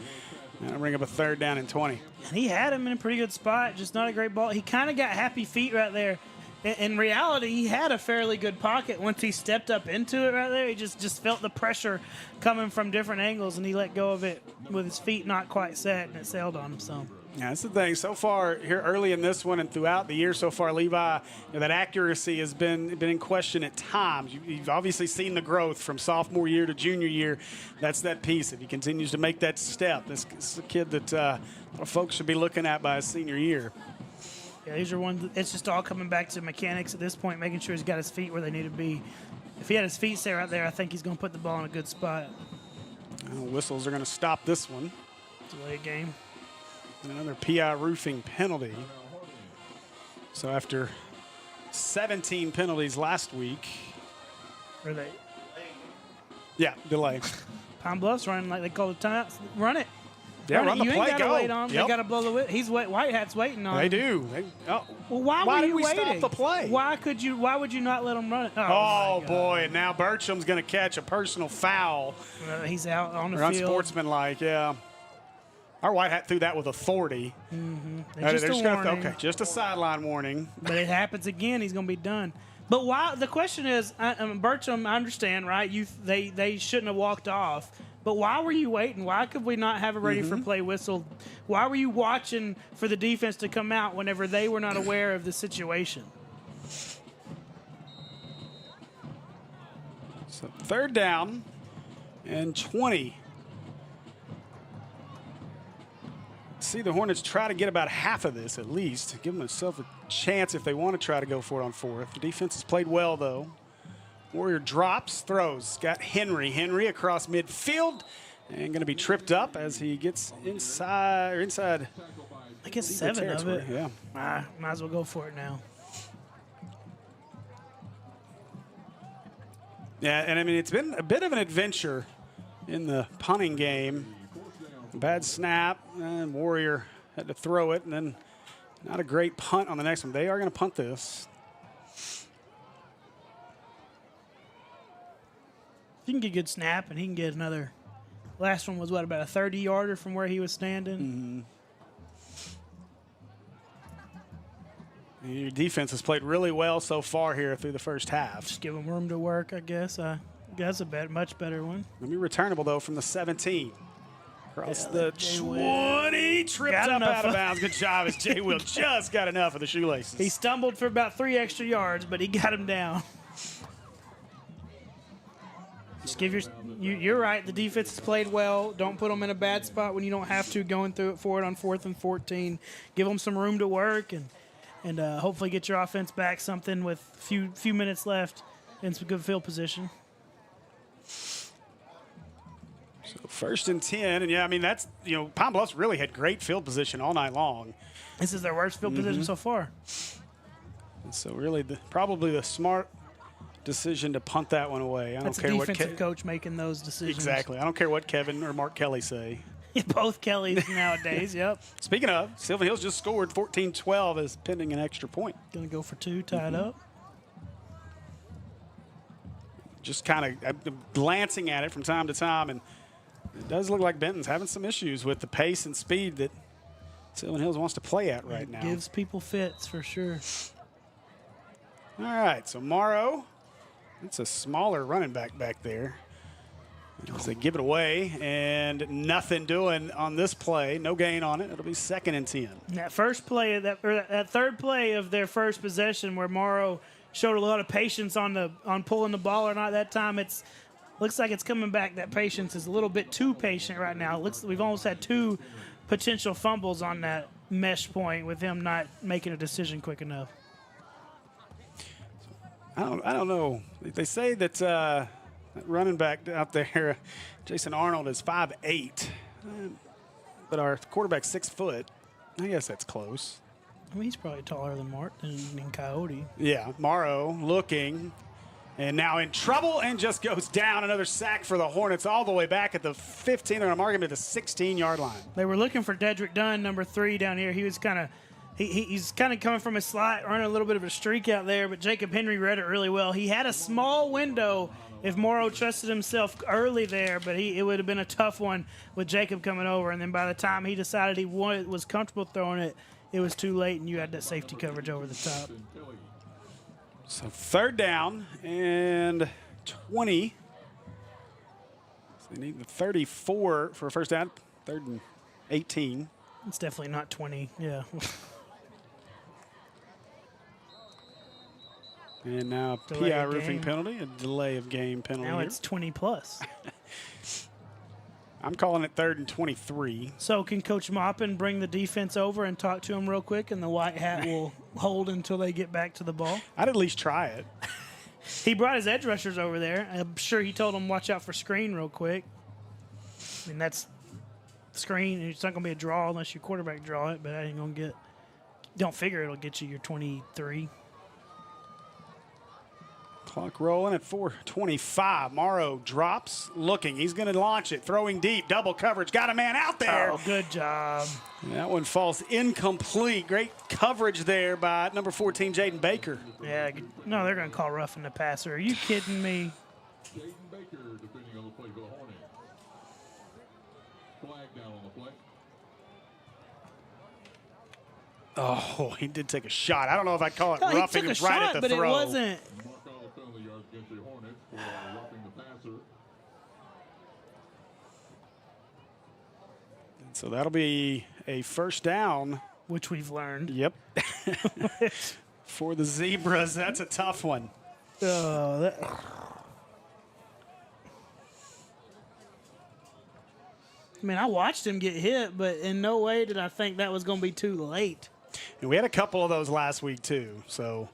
That'll bring up a 3rd down and 20. And he had him in a pretty good spot, just not a great ball. He kind of got happy feet right there. In reality, he had a fairly good pocket once he stepped up into it right there. He just felt the pressure coming from different angles, and he let go of it with his feet not quite set, and it sailed on him. So. Yeah, that's the thing. So far, here early in this one and throughout the year so far, Levi, that accuracy has been in question at times. You've obviously seen the growth from sophomore year to junior year. That's that piece. If he continues to make that step, this is a kid that a lot of folks should be looking at by his senior year. Yeah, these are ones. It's just all coming back to mechanics at this point, making sure he's got his feet where they need to be. If he had his feet set right there, I think he's going to put the ball in a good spot. Whistles are going to stop this one. Delay game. And another PI roofing penalty. So after 17 penalties last week. Are they? Yeah, delay. Pine Bluff's running like they call the timeouts. Run it. Yeah, run the you play. Ain't gotta go. wait on. Yep. They got to blow the whistle. He's White Hat's waiting on. They him. do. Well, why did were you we waiting? stop the play? Why would you not let him run it? Oh boy! And now Bertram's going to catch a personal foul. He's out on the field. Unsportsmanlike, yeah. Our White Hat threw that with authority. Just a warning. Okay, just a sideline warning. But it happens again, he's going to be done. But why? The question is, Bertram, I understand, right? They shouldn't have walked off. But why were you waiting? Why could we not have a ready for play whistle? Why were you watching for the defense to come out whenever they were not aware of the situation? So 3rd down and 20. See the Hornets try to get about half of this at least. Give themselves a chance if they want to try to go for it on 4th. The defense has played well, though. Warrior drops, throws. Got Henry. Henry across midfield and going to be tripped up as he gets inside. I guess 7 of it. Yeah. Might as well go for it now. Yeah, and I mean, it's been a bit of an adventure in the punting game. Bad snap, and Warrior had to throw it, and then not a great punt on the next one. They are going to punt this. He can get a good snap, and he can get another. Last one was, about a 30-yarder from where he was standing? Your defense has played really well so far here through the first half. Just give them room to work, I guess. That's a much better one. Going to be returnable, though, from the 17. Across the 20, tripped up out of bounds. Good job as Jay Will just got enough of the shoelaces. He stumbled for about 3 extra yards, but he got him down. Just give you're right. The defense has played well. Don't put them in a bad spot when you don't have to going through it for it on 4th and 14. Give them some room to work and hopefully get your offense back something with few minutes left and some good field position. So 1st and 10, and yeah, I mean that's Pine Bluff's really had great field position all night long. This is their worst field position so far. And so really, probably the smart decision to punt that one away. I don't care what defensive coach making those decisions. Exactly. I don't care what Kevin or Mark Kelly say. Both Kellys nowadays. Yep. Speaking of, Sylvan Hills just scored 14-12 as pending an extra point. Gonna go for 2, tied up. Just kind of glancing at it from time to time, and it does look like Benton's having some issues with the pace and speed that Sylvan Hills wants to play at right now. Gives people fits for sure. All right, so Morrow, it's a smaller running back there. As they give it away, and nothing doing on this play. No gain on it. It'll be 2nd and 10. That first play, that 3rd play of their first possession, where Morrow showed a lot of patience on pulling the ball or not that time. Looks like it's coming back. That patience is a little bit too patient right now. We've almost had 2 potential fumbles on that mesh point with him not making a decision quick enough. I don't know. They say that running back out there, Jason Arnold, is 5'8", but our quarterback's 6 foot. I guess that's close. I mean, he's probably taller than than Coyote. Yeah, Morrow looking, and now in trouble, and just goes down. Another sack for the Hornets all the way back at the 15. They're going to mark him at the 16-yard line. They were looking for Dedrick Dunn, number 3, down here. He was kind of he's kind of coming from a slot, running a little bit of a streak out there, but Jacob Henry read it really well. He had a small window if Morrow trusted himself early there, but it would have been a tough one with Jacob coming over. And then by the time he decided he was comfortable throwing it, it was too late, and you had that safety coverage over the top. So 3rd down and 20. So they need the 34 for a first down. 3rd and 18. It's definitely not 20, yeah. And now Delay PI of roofing game. penalty, a delay of game penalty. Now here. it's 20+. I'm calling it 3rd and 23. So can Coach Maupin bring the defense over and talk to him real quick, and the white hat will hold until they get back to the ball? I'd at least try it. He brought his edge rushers over there. I'm sure he told them watch out for screen real quick. I mean, that's screen. It's not going to be a draw unless your quarterback draw it, but I ain't going to get – don't figure it'll get you your 23. Clock rolling at 4:25. Morrow drops, looking. He's going to launch it, throwing deep, double coverage. Got a man out there. Oh, good job. That one falls incomplete. Great coverage there by number 14, Jaden Baker. Yeah, no, they're going to call roughing the passer. Are you kidding me? Jaden Baker defending on the play for the Hornets. Flag down on the play. Oh, he did take a shot. I don't know if I'd call it No, he roughing. took a It was right shot, at the but throw. it wasn't. Mark all the penalty yards against the Hornets for roughing the passer. So that'll be a first down. Which we've learned. Yep. For the Zebras, that's a tough one. Oh, I mean, I watched him get hit, but in no way did I think that was going to be too late. And we had a couple of those last week too. So,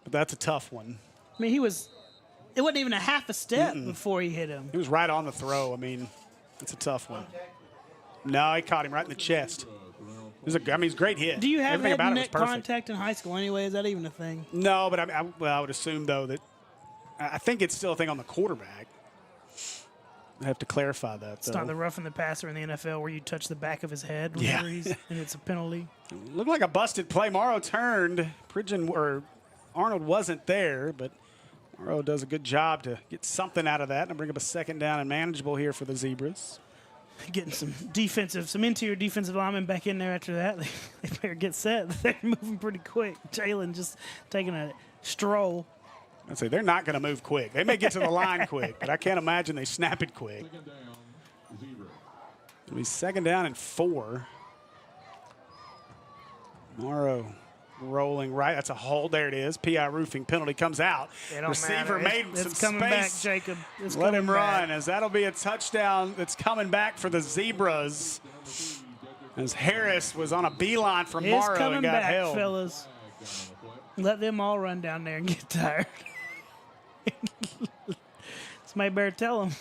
but that's a tough one. I mean, it wasn't even a half a step before he hit him. He was right on the throw. I mean, it's a tough one. No, he caught him right in the chest. It was it's a great hit. Do you have Everything head about and it was neck perfect. contact in high school anyway? Is that even a thing? No, but I would assume though that I think it's still a thing on the quarterback. I have to clarify that. It's not the roughing the passer in the NFL where you touch the back of his head Yeah. and it's a penalty. Looked like a busted play. Morrow turned. Arnold wasn't there, but Morrow does a good job to get something out of that and bring up a second down and manageable here for the Zebras. Getting some interior defensive linemen back in there after that. They better get set. They're moving pretty quick. Jalen just taking a stroll. I'd say they're not going to move quick. They may get to the line quick, but I can't imagine they snap it quick. Second down, Zebra. It'll be 2nd down and 4. Morrow rolling right. That's a hold. There it is. PI roofing penalty comes out. It don't Receiver matter. made some It's coming space. back, Jacob. It's Let coming him back. run as that'll be a touchdown that's coming back for the Zebras. As Harris was on a beeline from It's Morrow coming and got back, held. fellas. Let them all run down there and get tired. Somebody better tell them.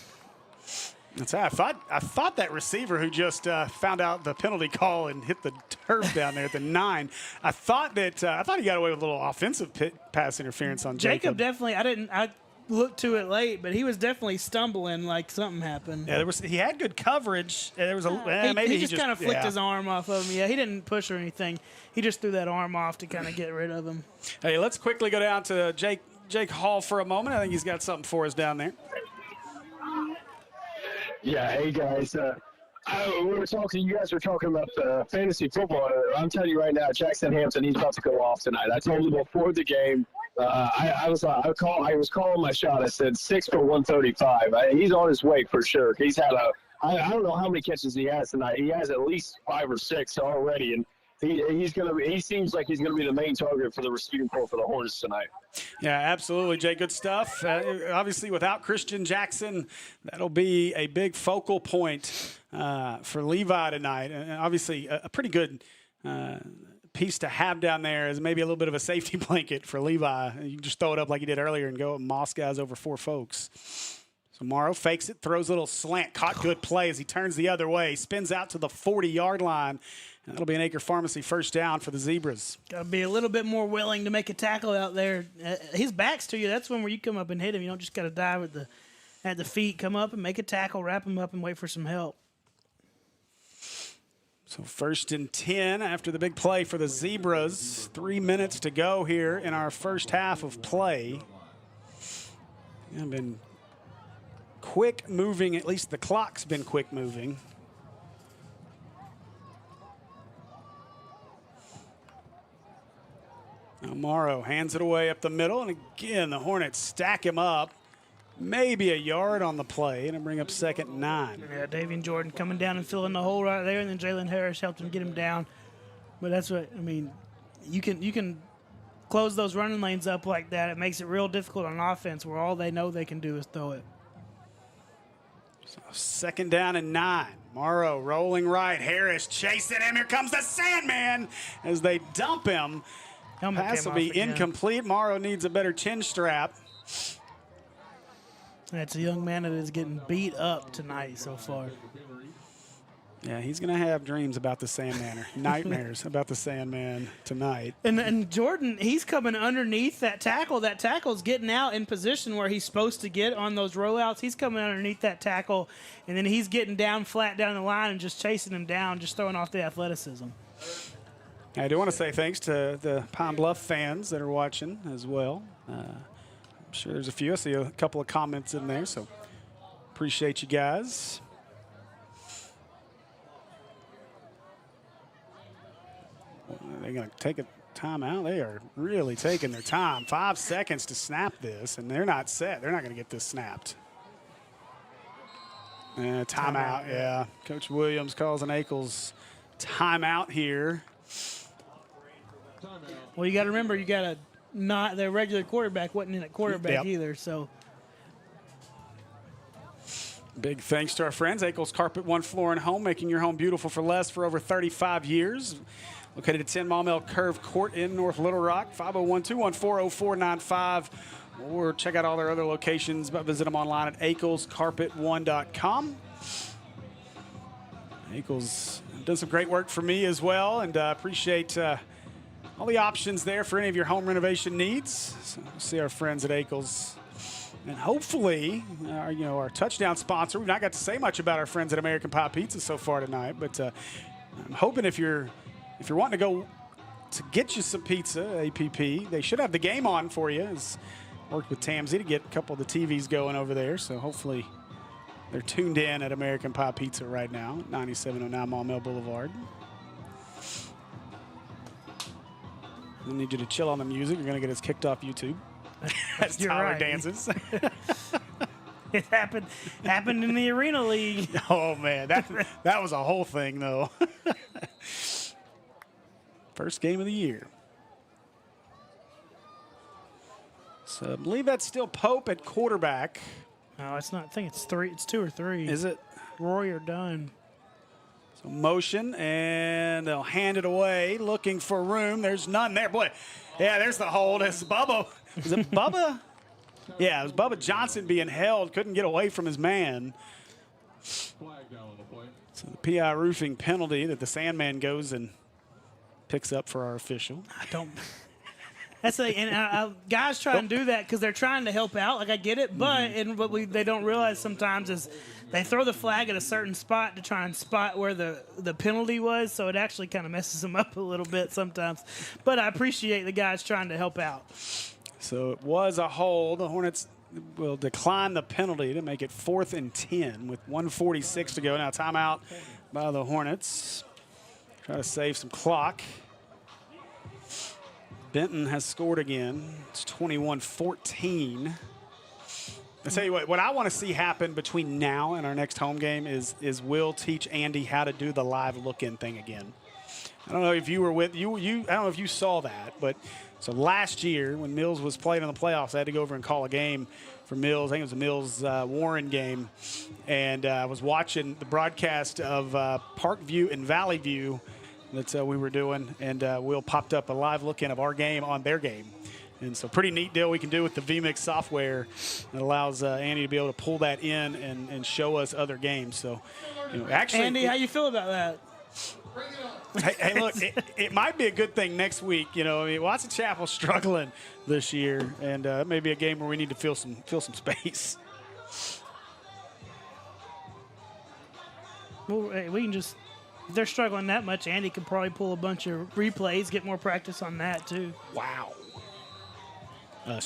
That's how I thought that receiver who just found out the penalty call and hit the turf down there at the 9. I thought he got away with a little offensive pass interference on Jacob. Definitely. I looked to it late, but he was definitely stumbling like something happened. Yeah, he had good coverage. There was He just kind of flicked his arm off of him. Yeah, he didn't push or anything. He just threw that arm off to kind of get rid of him. Hey, let's quickly go down to Jake Hall for a moment. I think he's got something for us down there. Yeah, hey guys. You guys were talking about fantasy football. I'm telling you right now, Jackson Hampton, he's about to go off tonight. I told him before the game. I was calling my shot. I said 6 for 135. He's on his way for sure. He's had I don't know how many catches he has tonight. He has at least 5 or 6 already, and he seems like he's gonna be the main target for the receiving corps for the Hornets tonight. Yeah, absolutely, Jay. Good stuff. Obviously, without Christian Jackson, that'll be a big focal point for Levi tonight. And obviously, a pretty good piece to have down there is maybe a little bit of a safety blanket for Levi. You can just throw it up like you did earlier and go moss guys over 4 folks. So Morrow fakes it, throws a little slant, caught good play as he turns the other way, spins out to the 40-yard line. And that'll be an Acre Pharmacy first down for the Zebras. Got to be a little bit more willing to make a tackle out there. His back's to you. That's when where you come up and hit him. You don't just got to dive at the feet. Come up and make a tackle, wrap him up, and wait for some help. So 1st and 10 after the big play for the Zebras. 3 minutes to go here in our first half of play. And been quick moving, at least the clock's been quick moving. Now Morrow hands it away up the middle, and again the Hornets stack him up. Maybe a yard on the play, and bring up 2nd and 9. Yeah, Davian Jordan coming down and filling the hole right there, and then Jalen Harris helped him get him down. But that's what, I mean, you can close those running lanes up like that. It makes it real difficult on offense where all they know they can do is throw it. So 2nd down and 9. Morrow rolling right. Harris chasing him. Here comes the Sandman as they dump him. Helmet Pass came will be off again. incomplete. Morrow needs a better chin strap. That's a young man that is getting beat up tonight so far. Yeah, he's going to have dreams about the Sandman, or nightmares about the Sandman tonight. And Jordan, he's coming underneath that tackle. That tackle's getting out in position where he's supposed to get on those rollouts. He's coming underneath that tackle, and then he's getting down flat down the line and just chasing him down, just throwing off the athleticism. I do want to say thanks to the Pine Bluff fans that are watching as well. I'm sure there's a few. I see a couple of comments in there, so appreciate you guys. They're going to take a timeout. They are really taking their time. 5 seconds to snap this, and they're not set. They're not going to get this snapped. Timeout, yeah. Coach Williams calls an Ackles timeout here. Well, you got to remember, you got to not their regular quarterback wasn't in at quarterback either, so. Big thanks to our friends, Ackles Carpet One Floor and Home, making your home beautiful for less for over 35 years. Located at 10 Maumelle Curve Court in North Little Rock, 501-214-0495. Or check out all their other locations, but visit them online at AcklesCarpet1.com. Ackles done some great work for me as well, and appreciate all the options there for any of your home renovation needs. So we'll see our friends at Ackles. And hopefully, our touchdown sponsor, we've not got to say much about our friends at American Pie Pizza so far tonight, but I'm hoping if you're wanting to go to get you some pizza, APP, they should have the game on for you. As worked with Tamsy to get a couple of the TVs going over there, so hopefully they're tuned in at American Pie Pizza right now, 9709 Maumelle Boulevard. I need you to chill on the music. You're going to get us kicked off YouTube. As Tyler dances. It happened in the Arena League. Oh, man. That was a whole thing, though. First game of the year. So I believe that's still Pope at quarterback. No, it's not. I think it's 3. It's 2 or 3. Is it? Roy or Dunn. So motion, and they'll hand it away, looking for room. There's none there. Boy, yeah, there's the hold. It's Bubba. Is it Bubba? Yeah, it was Bubba Johnson being held. Couldn't get away from his man. So the PI roofing penalty that the Sandman goes and picks up for our official. I don't. That's guys try and do that because they're trying to help out. Like, I get it, but they don't realize sometimes is they throw the flag at a certain spot to try and spot where the penalty was, so it actually kind of messes them up a little bit sometimes. But I appreciate the guys trying to help out. So it was a hold. The Hornets will decline the penalty to make it 4th and 10 with 1:46 to go. Now timeout by the Hornets. Try to save some clock. Benton has scored again. It's 21-14. I tell you what I want to see happen between now and our next home game is Will teach Andy how to do the live look-in thing again. I don't know if you were with you. I don't know if you saw that, but so last year when Mills was playing in the playoffs, I had to go over and call a game for Mills. I think it was a Mills Warren game, and I was watching the broadcast of Parkview and Valley View that we were doing, and Will popped up a live look-in of our game on their game. And so pretty neat deal we can do with the VMix software that allows Andy to be able to pull that in and show us other games. So, actually, Andy, how you feel about that? Hey, look, it might be a good thing next week. Watson Chapel's struggling this year, and it may be a game where we need to fill some space. Well, hey, we can just If they're struggling that much, Andy could probably pull a bunch of replays, get more practice on that too. Wow. A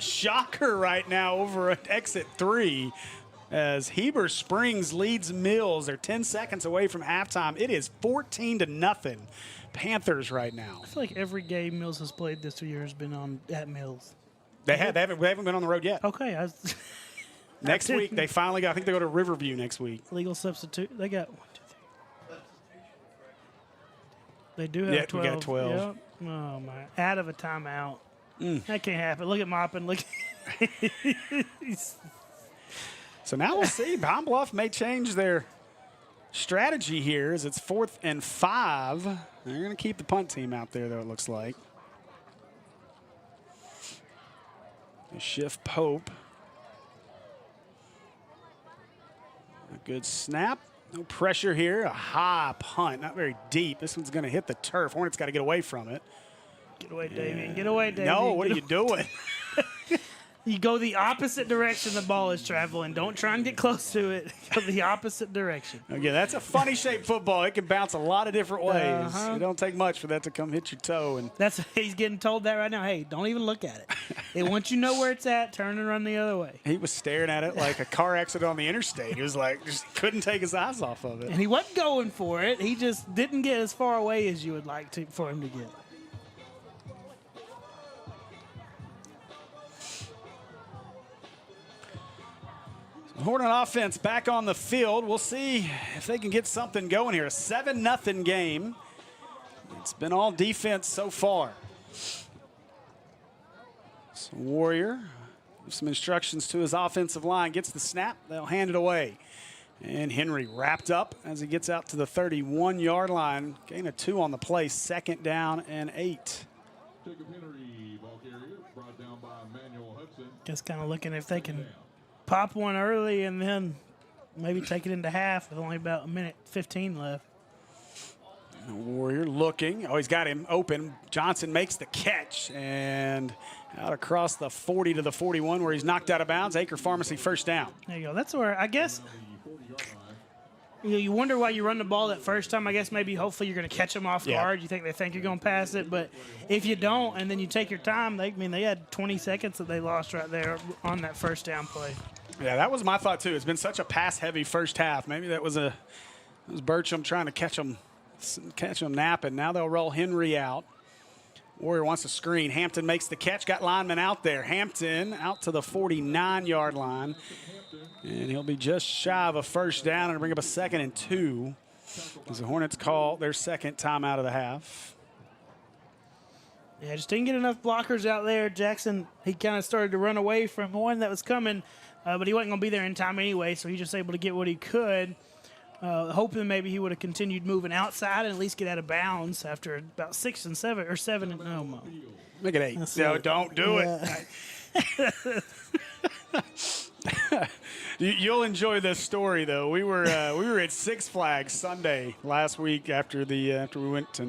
shocker right now over at exit 3 as Heber Springs leads Mills. They're 10 seconds away from halftime. It is 14-0 Panthers right now. I feel like every game Mills has played this year has been at Mills. They haven't been on the road yet. Okay. Next week, they finally got, I think they go to Riverview next week. Legal substitute. They got 1, 2, 3. They do have 12. We got 12. Yep. Oh, my. Out of a timeout. That can't happen. Look at Moppin. Look. So now we'll see. Bluff may change their strategy here as it's 4th and 5. They're going to keep the punt team out there, though, it looks like. They shift Pope. A good snap. No pressure here. A high punt. Not very deep. This one's going to hit the turf. Hornets got to get away from it. Get away, Damien. Get away, Damien. No, what are you doing? You go the opposite direction the ball is traveling. Don't try and get close to it. Go the opposite direction. Okay, that's a funny shaped football. It can bounce a lot of different ways. It don't take much for that to come hit your toe. And he's getting told that right now. Hey, don't even look at it. And once you know where it's at, turn and run the other way. He was staring at it like a car accident on the interstate. He was like, just couldn't take his eyes off of it. And he wasn't going for it. He just didn't get as far away as you would like for him to get. Hornet offense back on the field. We'll see if they can get something going here. A 7-0 game. It's been all defense so far. So Warrior gives some instructions to his offensive line. Gets the snap. They'll hand it away. And Henry wrapped up as he gets out to the 31-yard line. Gain of 2 on the play. 2nd down and 8. Just kind of looking if they can pop one early and then maybe take it into half with only about 1:15 left. Warrior looking. Oh, he's got him open. Johnson makes the catch and out across the 40 to the 41 where he's knocked out of bounds. Acre Pharmacy first down. There you go. That's where I guess you wonder why you run the ball that first time. I guess maybe hopefully you're going to catch them off guard. You think they think you're going to pass it, but if you don't and then you take your time, they had 20 seconds that they lost right there on that first down play. Yeah, that was my thought too. It's been such a pass-heavy first half. Maybe that was Burcham trying to catch them napping. Now they'll roll Henry out. Warrior wants a screen. Hampton makes the catch. Got lineman out there. Hampton out to the 49-yard line. And he'll be just shy of a first down and bring up a 2nd and 2 as the Hornets call their second timeout of the half. Yeah, just didn't get enough blockers out there. Jackson, he kind of started to run away from one that was coming, but he wasn't going to be there in time anyway, so he just able to get what he could. Hoping maybe he would have continued moving outside and at least get out of bounds after about 6 and 7 or 7 and no. Make it 8. No, don't do it. You'll enjoy this story though. We were at Six Flags Sunday last week after we went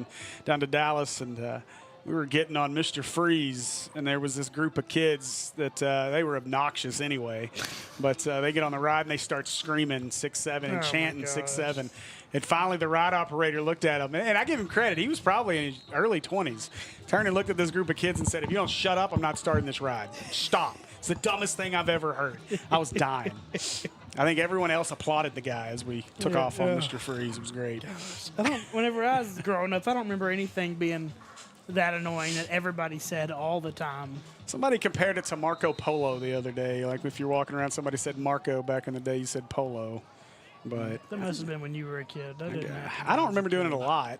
down to Dallas and we were getting on Mr. Freeze, and there was this group of kids that they were obnoxious anyway, but they get on the ride and they start screaming 6-7 and chanting 6-7. And finally the ride operator looked at him, and I give him credit. He was probably in his early 20s. Turned and looked at this group of kids and said, if you don't shut up, I'm not starting this ride. Stop. It's the dumbest thing I've ever heard. I was dying. I think everyone else applauded the guy as we took off on Mr. Freeze. It was great. Whenever I was growing up, I don't remember anything being that annoying that everybody said all the time. Somebody compared it to Marco Polo the other day. Like if you're walking around, somebody said Marco back in the day, you said Polo. But that must have been when you were a kid. I don't remember doing it a lot.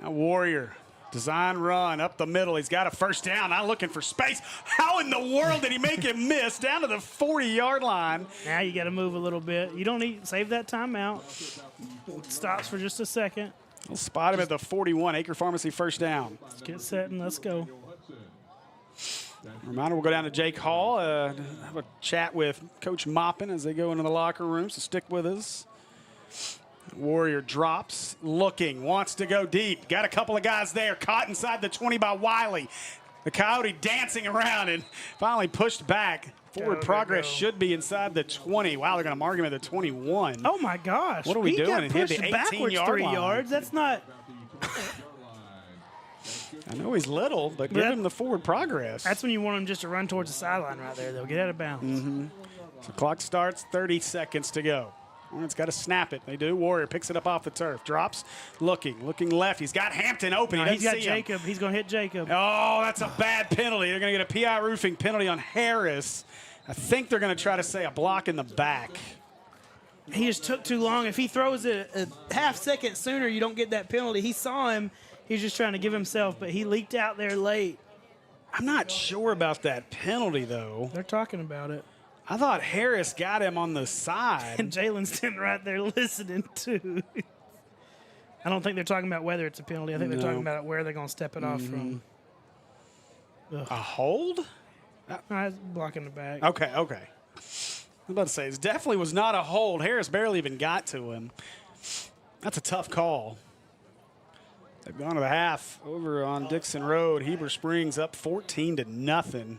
Now Warrior, design run up the middle. He's got a first down. Now looking for space. How in the world did he make him miss down to the 40-yard line? Now you got to move a little bit. You don't need save that timeout. Stops for just a second. We'll spot him at the 41. Acre Pharmacy first down. Let's get set and let's go. Reminder, we'll go down to Jake Hall, have a chat with Coach Moppin as they go into the locker room, so stick with us. Warrior drops, looking, wants to go deep. Got a couple of guys there, caught inside the 20 by Wiley. The Coyote dancing around and finally pushed back. Forward progress should be inside the 20. Wow, they're going to mark him at the 21. Oh, my gosh. What are we doing? He got pushed backwards 3 line. yards. That's not – I know he's little, but give him the forward progress. That's when you want him just to run towards the sideline right there. They'll get out of bounds. Mm-hmm. So clock starts, 30 seconds to go. Hornets got to snap it. They do. Warrior picks it up off the turf. Drops, looking left. He's got Hampton open. He's got Jacob. He's going to hit Jacob. Oh, that's a bad penalty. They're going to get a PI roofing penalty on Harris. I think they're going to try to say a block in the back. He just took too long. If he throws it a half second sooner, you don't get that penalty. He saw him. He's just trying to give himself, but he leaked out there late. I'm not sure about that penalty, though. They're talking about it. I thought Harris got him on the side. And Jalen's standing right there listening, too. I don't think they're talking about whether it's a penalty. I think they're talking about where they're going to step it off from. Ugh. A hold? No, it's blocking the back. Okay. I was about to say, it definitely was not a hold. Harris barely even got to him. That's a tough call. They've gone to the half over on Dixon Road. Heber Springs up 14-0.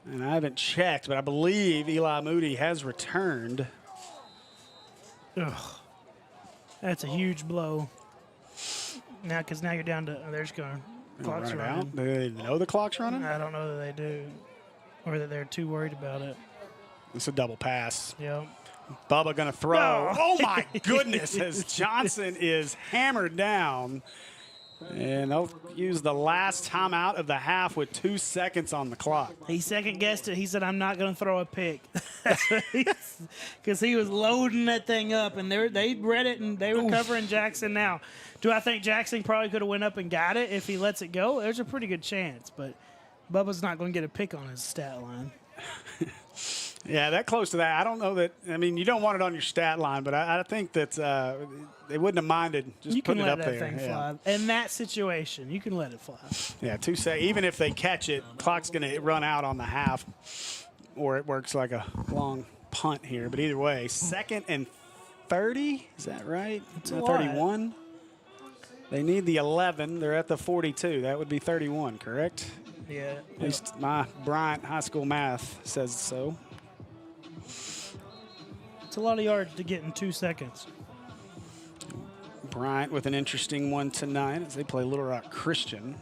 And I haven't checked, but I believe Eli Moody has returned. Ugh. That's a huge blow. Now, because now you're down to, they're just going, clock's running. Do they know the clock's running? I don't know that they do, or that they're too worried about it. It's a double pass. Yep. Bubba going to throw. No. Oh, my goodness, as Johnson is hammered down. And they'll use the last timeout of the half with 2 seconds on the clock. He second-guessed it. He said, I'm not going to throw a pick. Because he was loading that thing up, and they read it, and they were covering Jackson now. Do I think Jackson probably could have went up and got it if he lets it go? There's a pretty good chance, but Bubba's not going to get a pick on his stat line. Yeah, that close to that. I don't know that. I mean, you don't want it on your stat line, but I think that they wouldn't have minded just putting it up there. You can let that thing fly. In that situation, you can let it fly. Yeah, 2 seconds. Even if they catch it, clock's going to run out on the half, or it works like a long punt here. But either way, 2nd and 30. Is that right? It's 31. They need the 11. They're at the 42. That would be 31, correct? Yeah. At least my Bryant High School math says so. It's a lot of yards to get in 2 seconds. Bryant with an interesting one tonight as they play Little Rock Christian.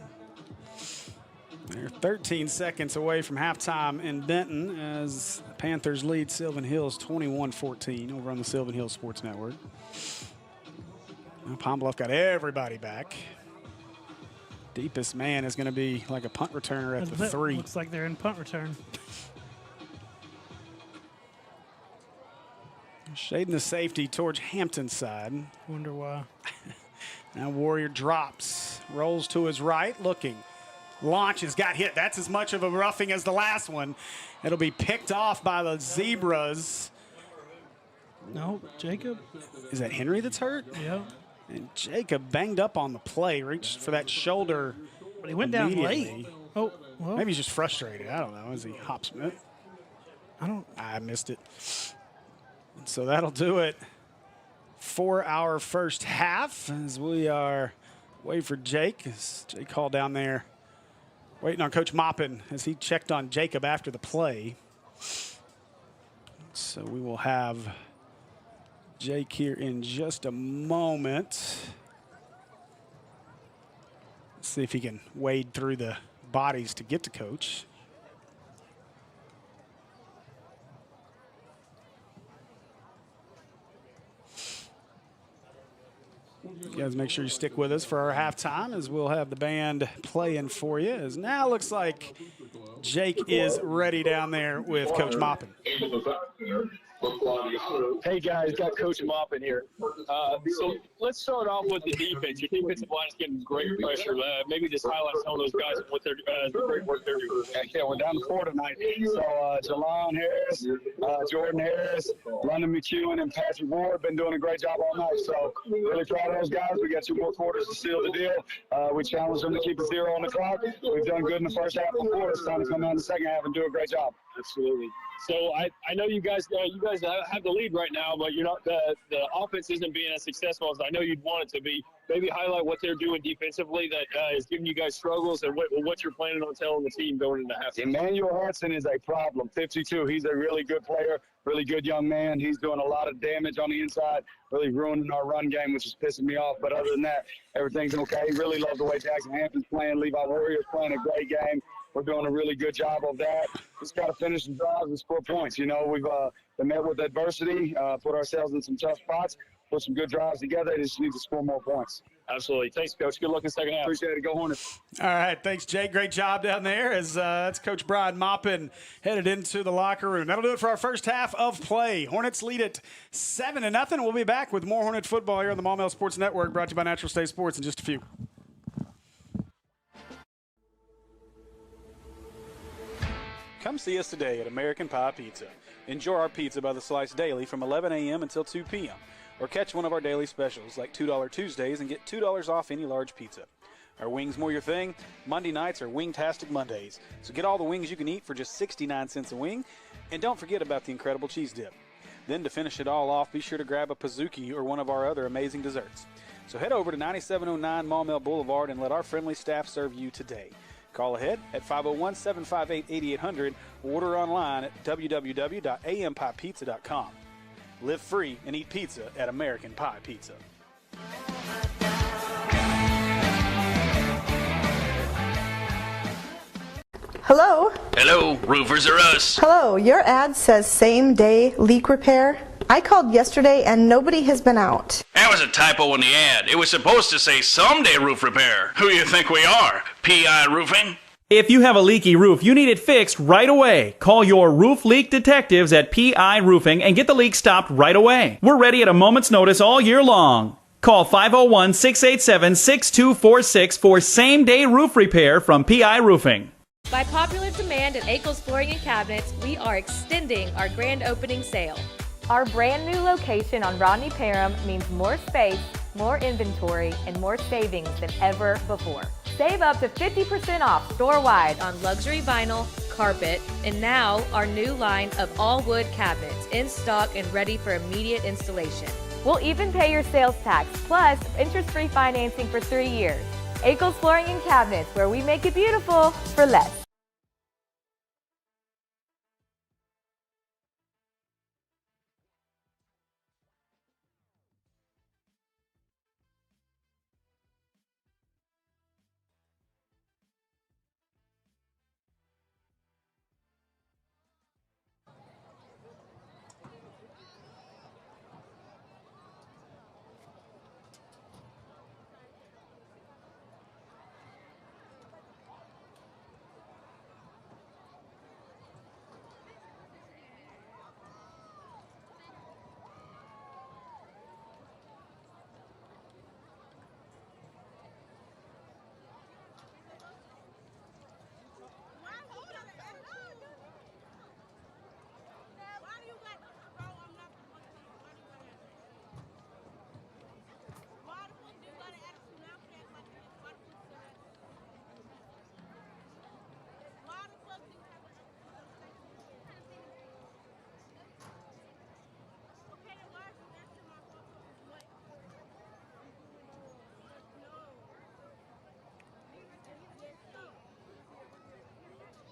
They're 13 seconds away from halftime in Benton as the Panthers lead Sylvan Hills 21-14 over on the Sylvan Hills Sports Network. Now Pine Bluff got everybody back. Deepest man is going to be like a punt returner at the 3. Looks like they're in punt return. Shading the safety towards Hampton's side. Wonder why. Now Warrior drops, rolls to his right, looking. Launches, got hit. That's as much of a roughing as the last one. It'll be picked off by the Zebras. No, Jacob. Is that Henry that's hurt? Yeah. And Jacob banged up on the play, reached for that shoulder. But he went down late. Oh, well. Maybe he's just frustrated. I don't know. As he hops it. I missed it. So that'll do it for our first half as we are waiting for Jake. As Jake called down there, waiting on Coach Moppin as he checked on Jacob after the play. So we will have Jake here in just a moment. Let's see if he can wade through the bodies to get to Coach. You guys make sure you stick with us for our halftime as we'll have the band playing for you. As now looks like Jake is ready down there with Coach Moppin. Hey guys, got Coach Moppin here. So let's start off with the defense. Your defensive line is getting great pressure. Maybe just highlight some of those guys and what they're the great work they're doing. Yeah, we're down to 4 tonight. So Jalon Harris, Jordan Harris, London McEwen, and Patrick Ward been doing a great job all night. So really proud of those guys. We got 2 more quarters to seal the deal. We challenged them to keep it 0 on the clock. We've done good in the first half of the quarter. It's time to come out in the second half and do a great job. Absolutely. So I know you guys have the lead right now, but you're not the offense isn't being as successful as I know you'd want it to be. Maybe highlight what they're doing defensively that is giving you guys struggles, and what you're planning on telling the team going into halftime. Emmanuel Hudson is a problem. 52. He's a really good player, really good young man. He's doing a lot of damage on the inside, really ruining our run game, which is pissing me off. But other than that, everything's okay. Really love the way Jackson Hampton's playing. Levi Warrior's playing a great game. We're doing a really good job of that. Just got to finish the drives and score points. You know, we've been met with adversity, put ourselves in some tough spots, put some good drives together. They just need to score more points. Absolutely. Thanks, Coach. Good luck in the second half. Appreciate it. Go Hornets. All right. Thanks, Jake. Great job down there as that's Coach Brian Maupin headed into the locker room. That'll do it for our first half of play. Hornets lead it 7-0. We'll be back with more Hornet football here on the Maumelle Sports Network, brought to you by Natural State Sports in just a few. Come see us today at American Pie Pizza. Enjoy our pizza by the slice daily from 11 a.m. until 2 p.m. Or catch one of our daily specials like $2 Tuesdays and get $2 off any large pizza. Are wings more your thing? Monday nights are Wingtastic Mondays. So get all the wings you can eat for just 69 cents a wing. And don't forget about the incredible cheese dip. Then to finish it all off, be sure to grab a Pizookie or one of our other amazing desserts. So head over to 9709 Maumelle Boulevard and let our friendly staff serve you today. Call ahead at 501-758-8800 or order online at www.ampiepizza.com. Live free and eat pizza at American Pie Pizza. Hello? Hello, roofers are us. Hello, your ad says same-day leak repair. I called yesterday and nobody has been out. That was a typo in the ad. It was supposed to say someday roof repair. Who you think we are? PI Roofing? If you have a leaky roof, you need it fixed right away. Call your roof leak detectives at PI Roofing and get the leak stopped right away. We're ready at a moment's notice all year long. Call 501-687-6246 for same-day roof repair from PI Roofing. By popular demand at Akel's Flooring and Cabinets, we are extending our grand opening sale. Our brand new location on Rodney Parham means more space, more inventory, and more savings than ever before. Save up to 50% off store-wide on luxury vinyl, carpet, and now our new line of all-wood cabinets in stock and ready for immediate installation. We'll even pay your sales tax, plus interest-free financing for 3 years. Akel's Flooring and Cabinets, where we make it beautiful for less.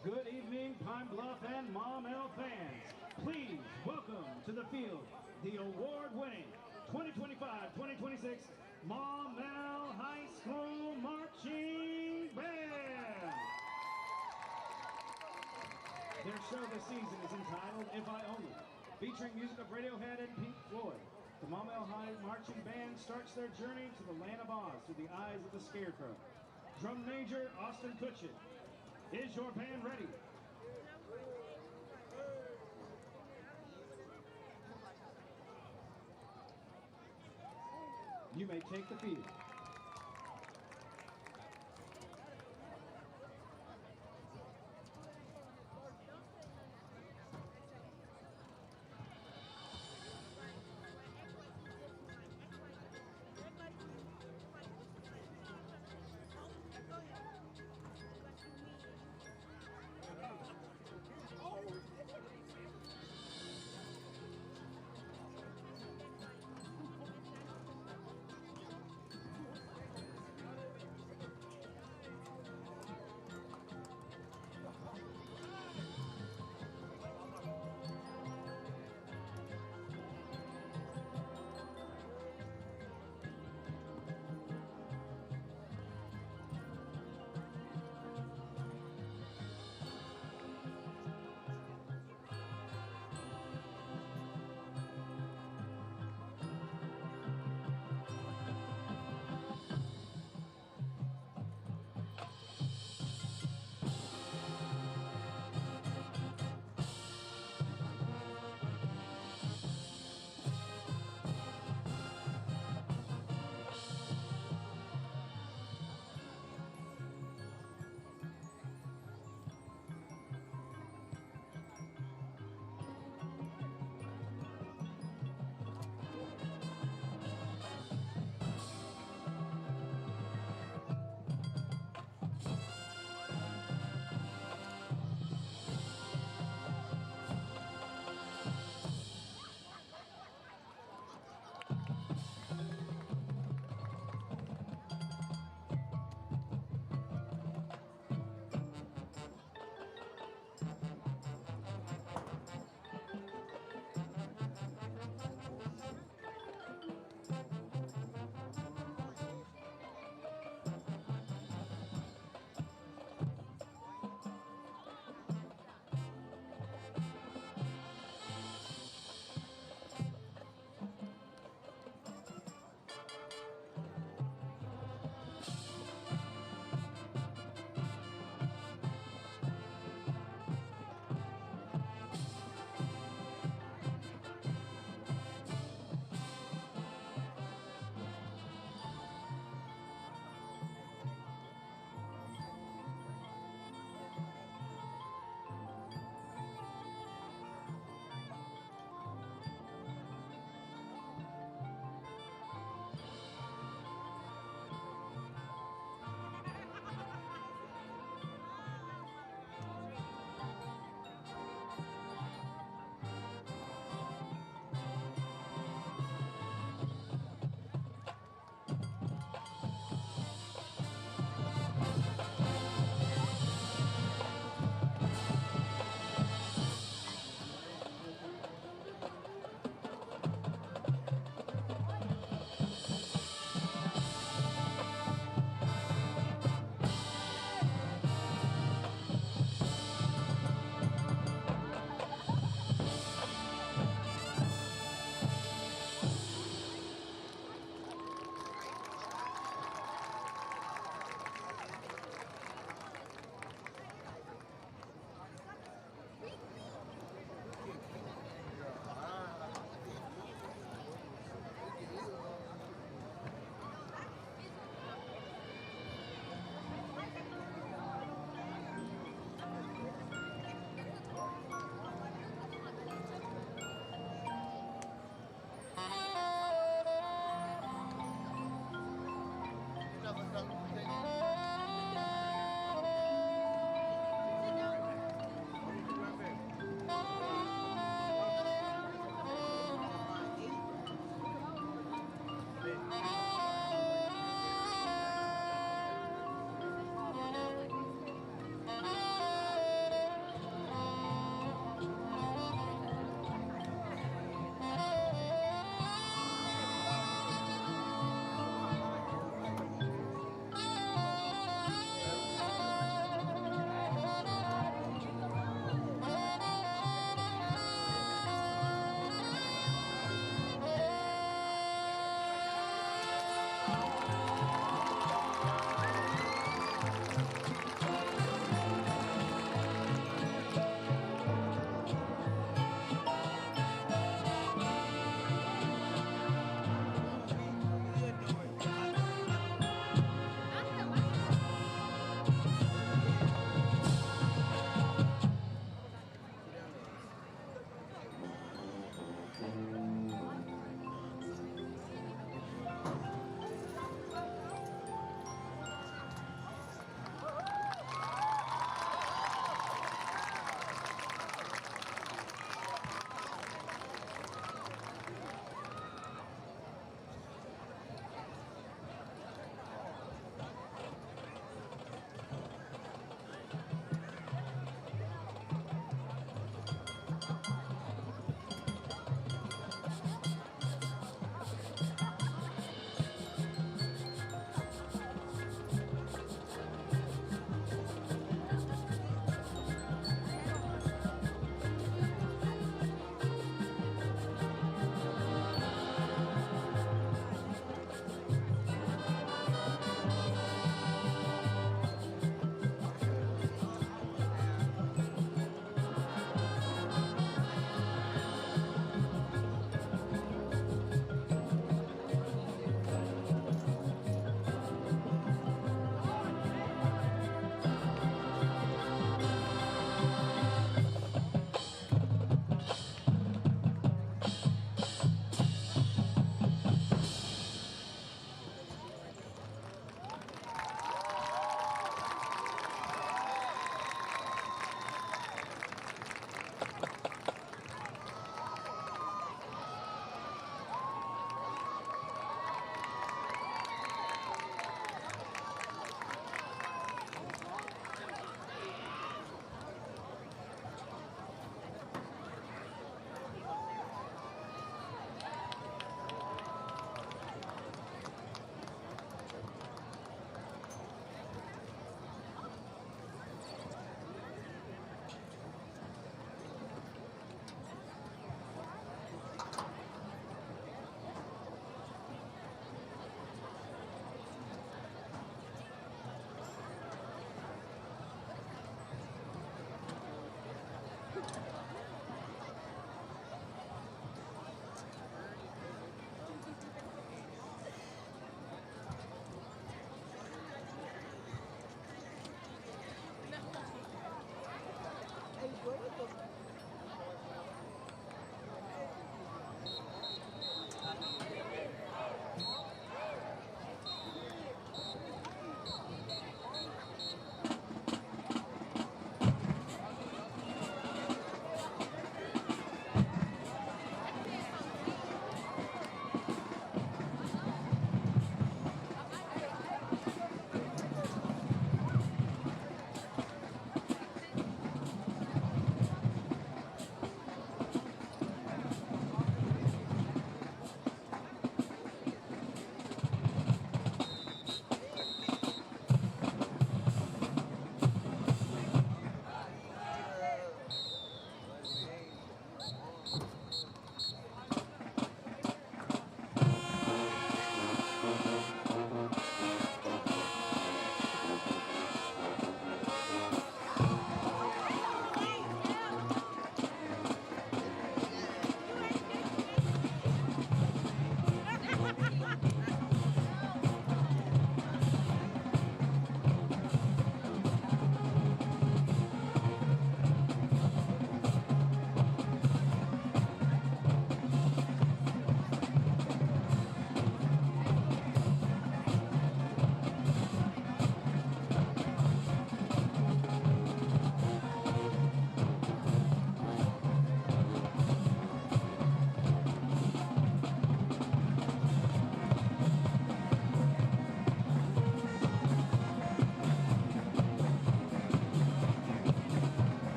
Good evening, Pine Bluff and Maumelle fans. Please welcome to the field the award-winning 2025-2026 Maumelle High School Marching Band. Their show this season is entitled If I Only, featuring music of Radiohead and Pink Floyd. The Maumelle High Marching Band starts their journey to the land of Oz through the eyes of the Scarecrow. Drum Major Austin Kutchin. Is your band ready? You may take the field.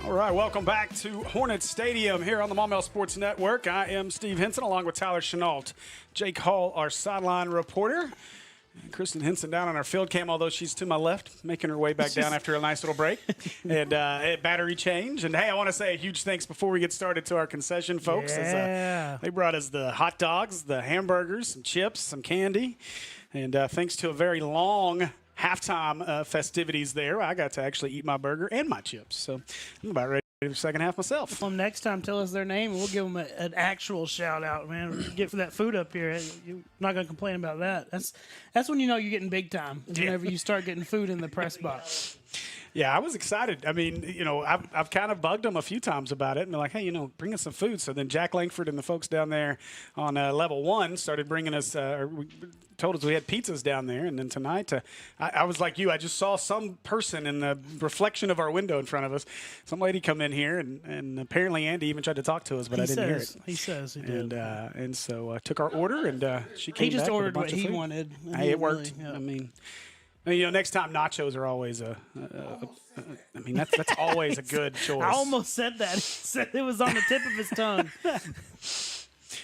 All right, welcome back to Hornets Stadium here on the Maumelle Sports Network. I am Steve Henson along with Tyler Chenault. Jake Hall, our sideline reporter. And Kristen Henson down on our field cam, although she's to my left, making her way back down after a nice little break. And battery change. And, hey, I want to say a huge thanks before we get started to our concession folks. Yeah. As, they brought us the hot dogs, the hamburgers, some chips, some candy. And thanks to a very long halftime festivities there, I got to actually eat my burger and my chips. So I'm about ready for the second half myself. Well, next time, tell us their name, and we'll give them an actual shout-out, man. Get for that food up here. You're not going to complain about that. That's when you know you're getting big time, whenever you start getting food in the press box. Yeah, I was excited. I mean, I've kind of bugged them a few times about it, and they're like, hey, bring us some food. So then Jack Langford and the folks down there on level 1 started bringing us, told us we had pizzas down there. And then tonight, I was like you. I just saw some person in the reflection of our window in front of us. Some lady come in here, and apparently Andy even tried to talk to us, but I didn't hear it. He says he did. And so took our order, and she came back. He just ordered with a bunch what he of food. wanted. Hey, it worked. Really, yeah. I mean, next time nachos are always that's always a good choice. I almost said that. He said it was on the tip of his tongue.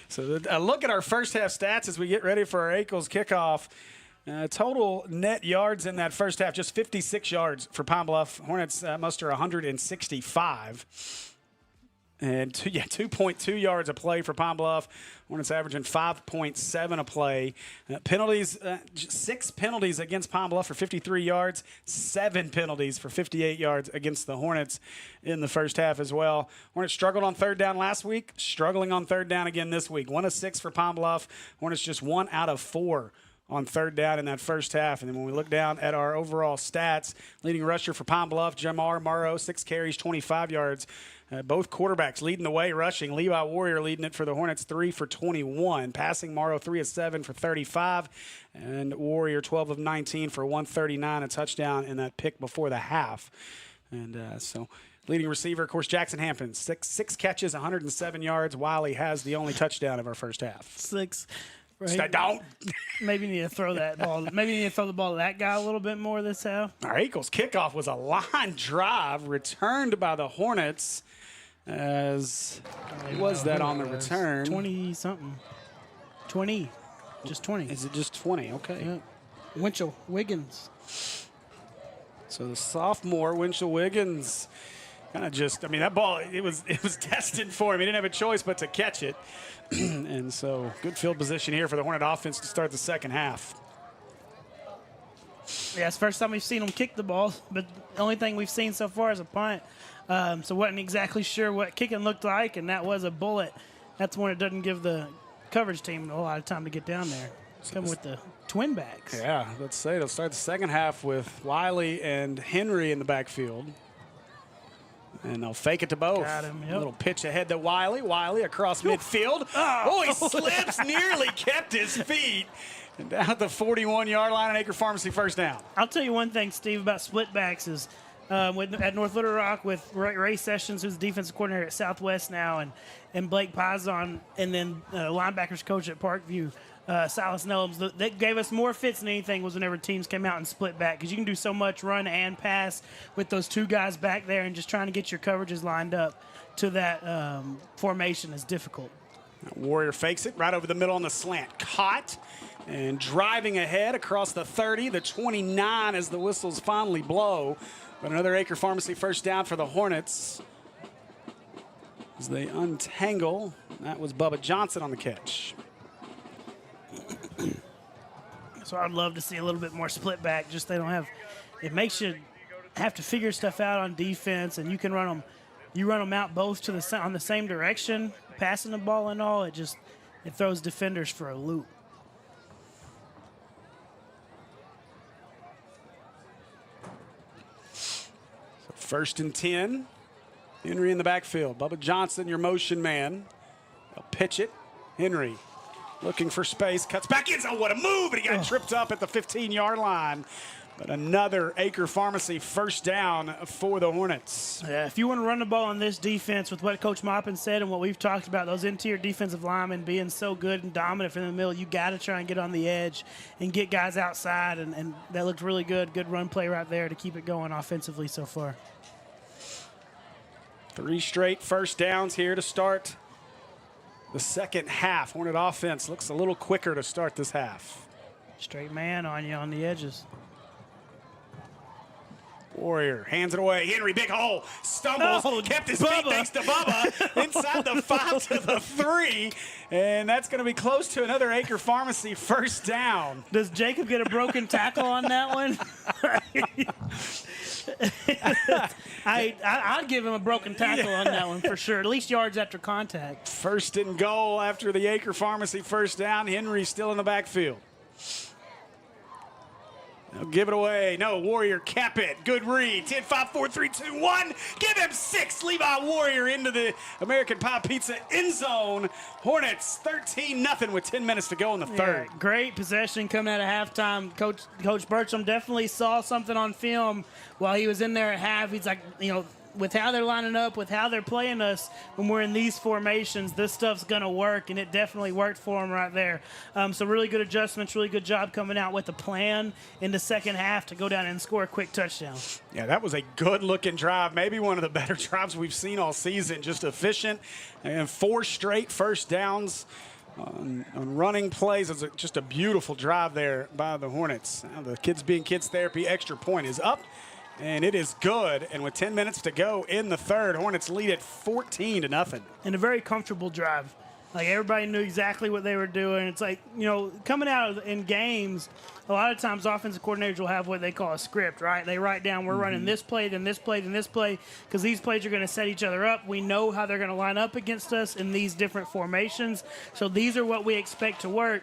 So look at our first half stats as we get ready for our Eccles kickoff. Total net yards in that first half, just 56 yards for Pine Bluff. Hornets muster 165. And 2.2 yards a play for Pine Bluff. Hornets averaging 5.7 a play. Penalties, 6 penalties against Pine Bluff for 53 yards, 7 penalties for 58 yards against the Hornets in the first half as well. Hornets struggled on third down last week, struggling on third down again this week. 1 of 6 for Pine Bluff. Hornets just 1 out of 4 on third down in that first half. And then when we look down at our overall stats, leading rusher for Pine Bluff, Jamar Morrow, 6 carries, 25 yards. Both quarterbacks leading the way rushing. Levi Warrior leading it for the Hornets, 3 for 21. Passing, Morrow 3 of 7 for 35. And Warrior 12 of 19 for 139, a touchdown in that pick before the half. And so leading receiver, of course, Jackson Hampton, six catches, 107 yards. Wiley has the only touchdown of our first half. 6. Right. Don't. Maybe need to throw that ball. Maybe need to throw the ball to that guy a little bit more this half. Our Eccles kickoff was a line drive returned by the Hornets. As was that on the return? 20-something. 20. Just 20. Is it just 20? Okay. Yeah. Winchell Wiggins. So the sophomore, Winchell Wiggins, kind of just, that ball, it was destined for him. He didn't have a choice but to catch it. And so good field position here for the Hornet offense to start the second half. Yeah, it's the first time we've seen them kick the ball, but the only thing we've seen so far is a punt. So wasn't exactly sure what kicking looked like, and that was a bullet. That's when it doesn't give the coverage team a lot of time to get down there. It's coming with the twin backs. Yeah, let's say they'll start the second half with Wiley and Henry in the backfield. And they'll fake it to both. Got him, yep. A little pitch ahead to Wiley. Wiley across midfield. Oh, he slips, nearly kept his feet. And down at the 41-yard line, an Acre Pharmacy first down. I'll tell you one thing, Steve, about split backs is at North Little Rock with Ray Sessions, who's the defensive coordinator at Southwest now, and Blake Pazon, and then linebackers coach at Parkview, Silas Nellums. That gave us more fits than anything was whenever teams came out and split back, because you can do so much run and pass with those two guys back there, and just trying to get your coverages lined up to that formation is difficult. Warrior fakes it right over the middle on the slant. Caught and driving ahead across the 30, the 29 as the whistles finally blow. But another Acre Pharmacy first down for the Hornets as they untangle. That was Bubba Johnson on the catch. So I'd love to see a little bit more split back. Just they don't have. It makes you have to figure stuff out on defense, and you can run them. You run them out both to on the same direction, passing the ball and all. It throws defenders for a loop. So 1st and 10. Henry in the backfield. Bubba Johnson, your motion man. They'll pitch it. Henry looking for space, cuts back in. Oh, what a move! And he got tripped up at the 15-yard line. But another Acre Pharmacy first down for the Hornets. Yeah, if you want to run the ball on this defense with what Coach Maupin said and what we've talked about, those interior defensive linemen being so good and dominant in the middle, you got to try and get on the edge and get guys outside. And that looked really good. Good run play right there to keep it going offensively so far. 3 straight first downs here to start the second half. Hornet offense looks a little quicker to start this half. Straight man on you on the edges. Warrior hands it away. Henry, big hole, stumbles, kept his feet thanks to Bubba. Inside the 5 to the 3. And that's going to be close to another Acre Pharmacy first down. Does Jacob get a broken tackle on that one? I'd give him a broken tackle on that one for sure. At least yards after contact. First and goal after the Acre Pharmacy first down. Henry still in the backfield. They'll give it away. No, Warrior cap it. Good read. 10, 5, 4, 3, 2, 1. Give him 6. Levi Warrior into the American Pie Pizza end zone. Hornets 13-0 with 10 minutes to go in the third. Yeah, great possession coming out of halftime. Coach Bertram definitely saw something on film while he was in there at half. He's like, with how they're lining up, with how they're playing us, when we're in these formations, this stuff's going to work, and it definitely worked for them right there. So really good adjustments, really good job coming out with a plan in the second half to go down and score a quick touchdown. Yeah, that was a good-looking drive, maybe one of the better drives we've seen all season, just efficient, and 4 straight first downs on running plays. It's just a beautiful drive there by the Hornets. Now the Kids Being Kids Therapy extra point is up. And it is good. And with 10 minutes to go in the third, Hornets lead at 14-0. And a very comfortable drive. Like, everybody knew exactly what they were doing. It's like, coming out in games, a lot of times offensive coordinators will have what they call a script, right? They write down, we're running this play, then this play, then this play, because these plays are going to set each other up. We know how they're going to line up against us in these different formations. So these are what we expect to work.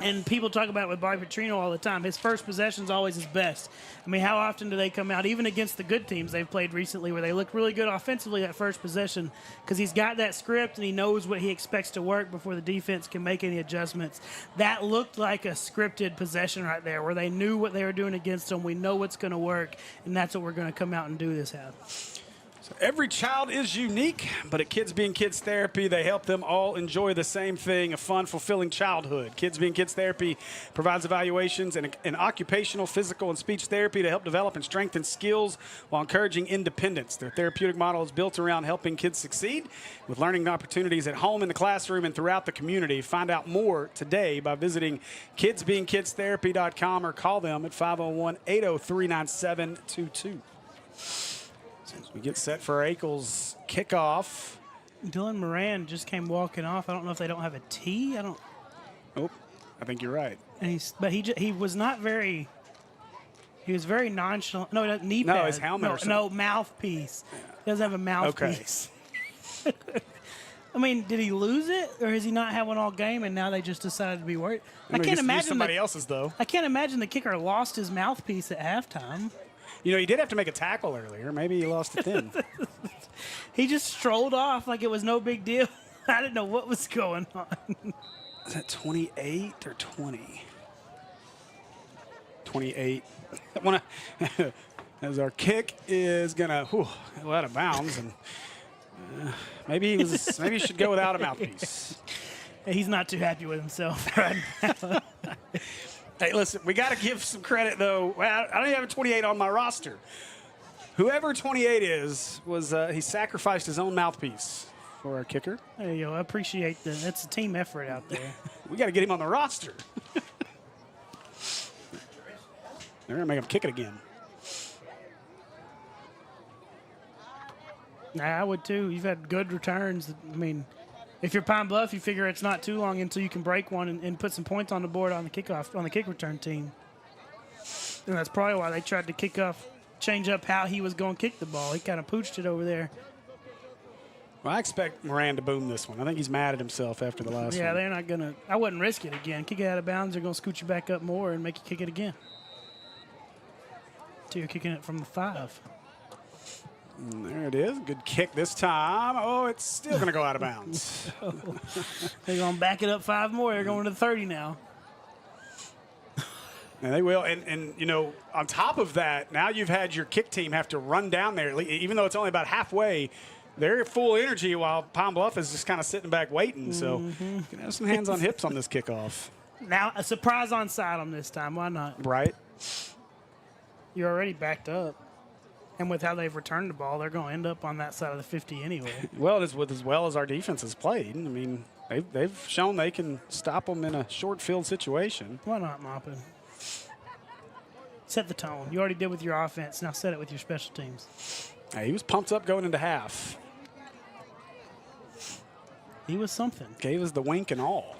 And people talk about it with Bobby Petrino all the time. His first possession is always his best. I mean, how often do they come out, even against the good teams they've played recently, where they look really good offensively that first possession? Because he's got that script and he knows what he expects to work before the defense can make any adjustments. That looked like a scripted possession right there, where they knew what they were doing against them. We know what's going to work, and that's what we're going to come out and do this half. So every child is unique, but at Kids Being Kids Therapy, they help them all enjoy the same thing, a fun, fulfilling childhood. Kids Being Kids Therapy provides evaluations and occupational, physical, and speech therapy to help develop and strengthen skills while encouraging independence. Their therapeutic model is built around helping kids succeed with learning opportunities at home, in the classroom, and throughout the community. Find out more today by visiting kidsbeingkidstherapy.com or call them at 501-803-9722. As we get set for Akel's kickoff. Dylan Moran just came walking off. I don't know if they don't have a tee. Oh, I think you're right. And he was not very. He was very nonchalant. No, knee pad. No, his helmet or something. No, mouthpiece. He doesn't have a mouthpiece. Okay. I mean, did he lose it, or has he not had one all game, and now they just decided to be worried? I can't imagine somebody else's though. I can't imagine the kicker lost his mouthpiece at halftime. He did have to make a tackle earlier. Maybe he lost it then. He just strolled off like it was no big deal. I didn't know what was going on. Is that 28 or 20? 28. As our kick is going to go out of bounds. And maybe he should go without a mouthpiece. He's not too happy with himself right now. Hey, listen, we got to give some credit, though. I don't even have a 28 on my roster. Whoever 28 he sacrificed his own mouthpiece for our kicker. There you go. I appreciate that. That's a team effort out there. We got to get him on the roster. They're going to make him kick it again. I would, too. You've had good returns. I mean, if you're Pine Bluff, you figure it's not too long until you can break one and put some points on the board on the kickoff, on the kick return team. And that's probably why they tried to change up how he was going to kick the ball. He kind of pooched it over there. Well, I expect Moran to boom this one. I think he's mad at himself after the last one. Yeah, they're not going to – I wouldn't risk it again. Kick it out of bounds, they're going to scoot you back up more and make you kick it again. So you're kicking it from the 5. And there it is. Good kick this time. Oh, it's still going to go out of bounds. They're going to back it up 5 more. They're going to the 30 now. And they will. And on top of that, now you've had your kick team have to run down there. Even though it's only about halfway, they're full energy while Pine Bluff is just kind of sitting back waiting. So you can have some hands on hips on this kickoff. Now, a surprise onside on this time. Why not? Right. You're already backed up. And with how they've returned the ball, they're going to end up on that side of the 50 anyway. Well, as well as our defense has played. I mean, they've shown they can stop them in a short field situation. Why not, Maupin? Set the tone. You already did with your offense. Now set it with your special teams. Hey, he was pumped up going into half. He was something. Gave us the wink and all.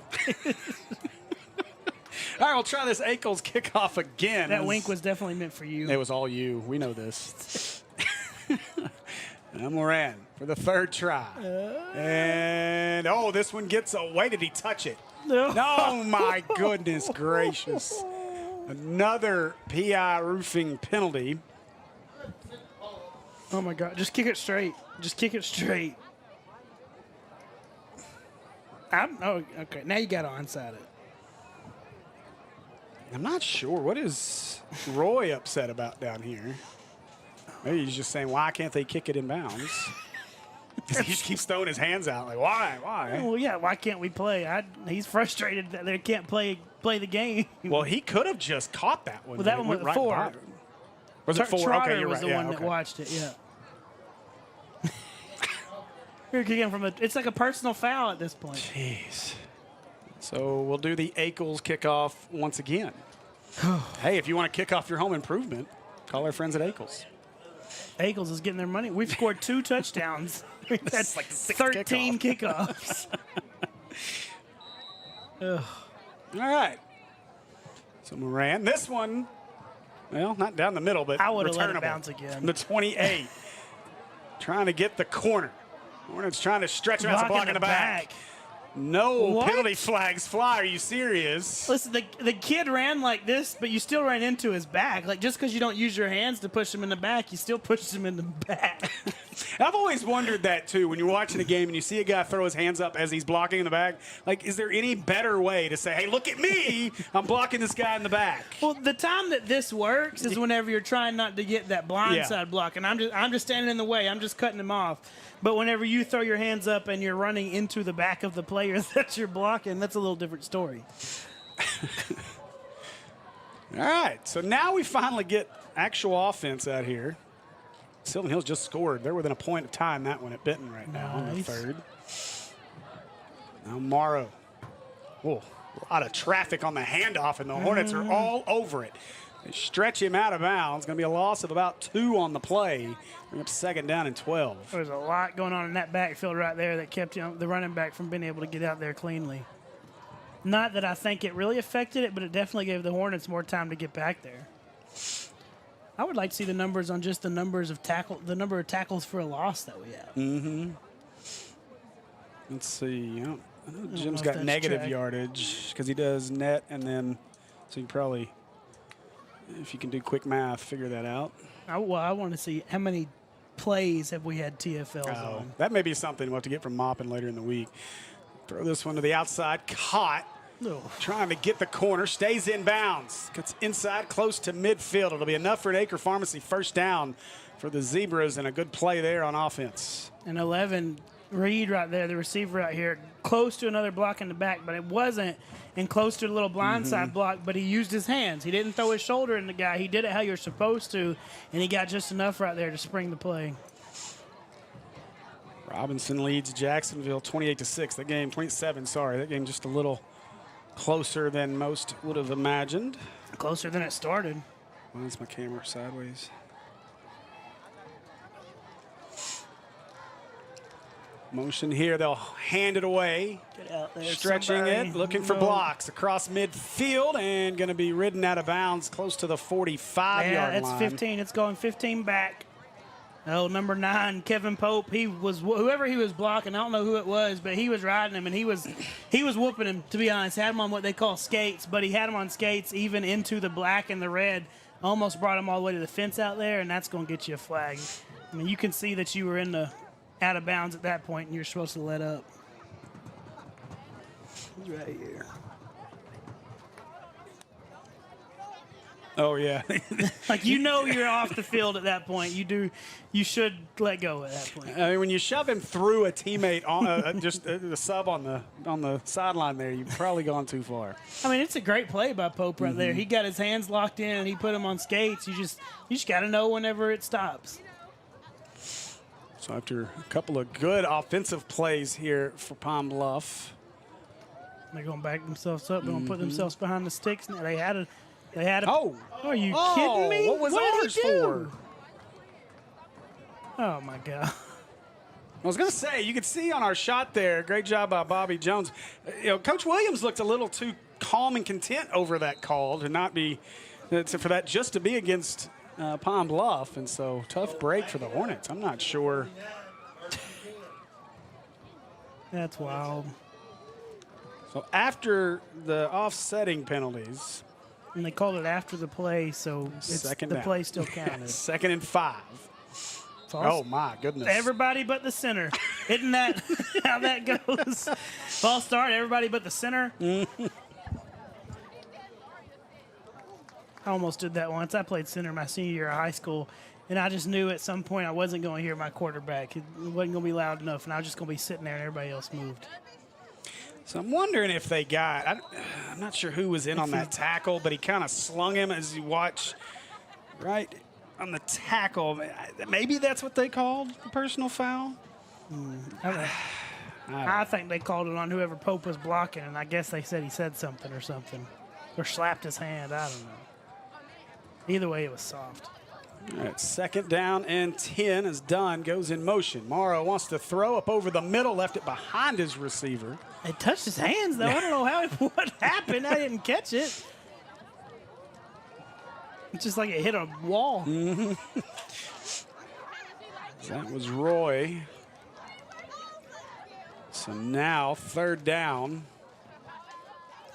All right, we'll try this Ackles kickoff again. That wink was definitely meant for you. It was all you. We know this. And Moran for the third try. And, this one gets away. Did he touch it? No. Oh, my goodness gracious. Another PI roofing penalty. Oh, my God. Just kick it straight. Just kick it straight. Okay. Now you got to onside it. I'm not sure. What is Roy upset about down here? Maybe he's just saying, why can't they kick it in bounds? He just keeps throwing his hands out. Like, why? Well, yeah, why can't we play? He's frustrated that they can't play the game. Well, he could have just caught that one. Well, that one was right 4. Was it 4? Trotter Okay, you're was right. the one that watched it, yeah. You're kicking from it's like a personal foul at this point. Jeez. So we'll do the Ackles kickoff once again. Hey, if you want to kick off your home improvement, call our friends at Ackles. Ackles is getting their money. We've scored 2 touchdowns. That's like 13 kickoffs. All right. So Moran, this one, well, not down the middle, but I would have let it returnable. bounce again. The 28, trying to get the corner. Hornets trying to stretch him out, block in the back. No penalty flags fly. Are you serious? Listen, the kid ran like this, but you still ran into his back. Like, just because you don't use your hands to push him in the back, you still push him in the back. I've always wondered that, too, when you're watching a game and you see a guy throw his hands up as he's blocking in the back. Like, is there any better way to say, hey, look at me, I'm blocking this guy in the back? Well, the time that this works is whenever you're trying not to get that blindside block. And I'm just standing in the way. I'm just cutting him off. But whenever you throw your hands up and you're running into the back of the player that you're blocking, that's a little different story. All right, so now we finally get actual offense out here. Sylvan Hills just scored. They're within a point of time, that one at Benton right now in the third. Now Morrow. Oh, a lot of traffic on the handoff, and the Hornets are all over it. They stretch him out of bounds. Going to be a loss of about 2 on the play. Bring up 2nd down and 12. There's a lot going on in that backfield right there that kept the running back from being able to get out there cleanly. Not that I think it really affected it, but it definitely gave the Hornets more time to get back there. I would like to see the numbers on just the number of tackles for a loss that we have. Mm-hmm. Let's see. I know Jim's got negative yardage because he does net, and then so you probably, if you can do quick math, figure that out. I want to see how many plays have we had TFLs on. That may be something we'll have to get from Maupin later in the week. Throw this one to the outside. Caught. Trying to get the corner. Stays in bounds. Gets inside close to midfield. It'll be enough for an Acre Pharmacy first down for the Zebras, and a good play there on offense. And 11, Reed right there, the receiver right here, close to another block in the back, but it wasn't, and close to a little blindside block, but he used his hands. He didn't throw his shoulder in the guy. He did it how you're supposed to, and he got just enough right there to spring the play. Robinson leads Jacksonville 28-6. That game, 27, sorry. That game just a little closer than most would have imagined. Closer than it started. Why is my camera sideways? Motion here. They'll hand it away. Get out there, stretching it, looking for blocks across midfield, and going to be ridden out of bounds close to the 45-yard line. Yeah, it's 15. It's going 15 back. Oh, number 9, Kevin Pope. He was whoever he was blocking. I don't know who it was, but he was riding him, and he was whooping him. To be honest, had him on what they call skates, but he had him on skates even into the black and the red. Almost brought him all the way to the fence out there, and that's going to get you a flag. I mean, you can see that you were in the out of bounds at that point, and you're supposed to let up. He's right here. Oh, yeah. Like, you're off the field at that point. You should let go at that point. I mean, when you shove him through a teammate, on just the sub on the sideline there, you've probably gone too far. I mean, it's a great play by Pope right there. He got his hands locked in, and he put them on skates. You just got to know whenever it stops. So after a couple of good offensive plays here for Palm Bluff. They're going to back themselves up. They're going to put themselves behind the sticks. Now they had a. Oh, are you kidding me? What was ours for? Oh my God! I was going to say, you could see on our shot there, great job by Bobby Jones. Coach Williams looked a little too calm and content over that call to not be, for that just to be against Palm Bluff, and so tough break for the Hornets. I'm not sure. That's wild. So after the offsetting penalties. And they called it after the play, so the play still counted. 2nd and 5. Oh, my goodness. Everybody but the center. Isn't that how that goes? False start, everybody but the center. I almost did that once. I played center my senior year of high school, and I just knew at some point I wasn't going to hear my quarterback. It wasn't going to be loud enough, and I was just going to be sitting there, and everybody else moved. So I'm wondering if they got, I'm not sure who was in on that tackle, but he kind of slung him as you watch right on the tackle. Maybe that's what they called the personal foul. I think they called it on whoever Pope was blocking, and I guess they said he said something or slapped his hand. I don't know. Either way, it was soft. All right, 2nd down and 10 is done, goes in motion. Morrow wants to throw up over the middle, left it behind his receiver. It touched his hands, though. I don't know what happened. I didn't catch it. It's just like it hit a wall. That was Roy. So now 3rd down.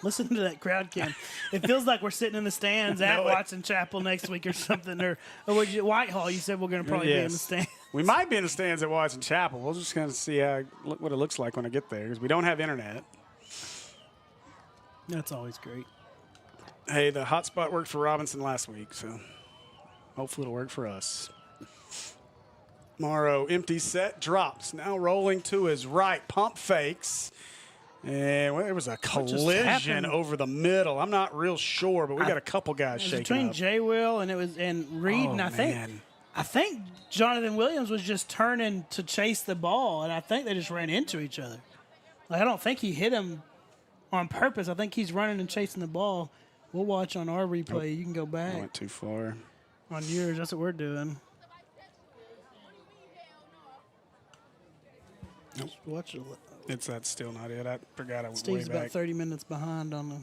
Listen to that crowd, Ken. It feels like we're sitting in the stands at Watson Chapel next week or something. Or Whitehall, you said we're going to probably be in the stands. We might be in the stands at Watson Chapel. We'll just kind of see what it looks like when I get there because we don't have internet. That's always great. Hey, the hotspot worked for Robinson last week, so hopefully it'll work for us. Morrow, empty set, drops. Now rolling to his right. Pump fakes. And there was a collision over the middle. I'm not real sure, but we got a couple guys shaking between up. Jay Will and Reed, and I think Jonathan Williams was just turning to chase the ball, and I think they just ran into each other. Like, I don't think he hit him on purpose. I think he's running and chasing the ball. We'll watch on our replay. You can go back. I went too far. On yours, that's what we're doing. Nope. Watch it. That's still not it. I forgot I went Steve's way back. about 30 minutes behind on the.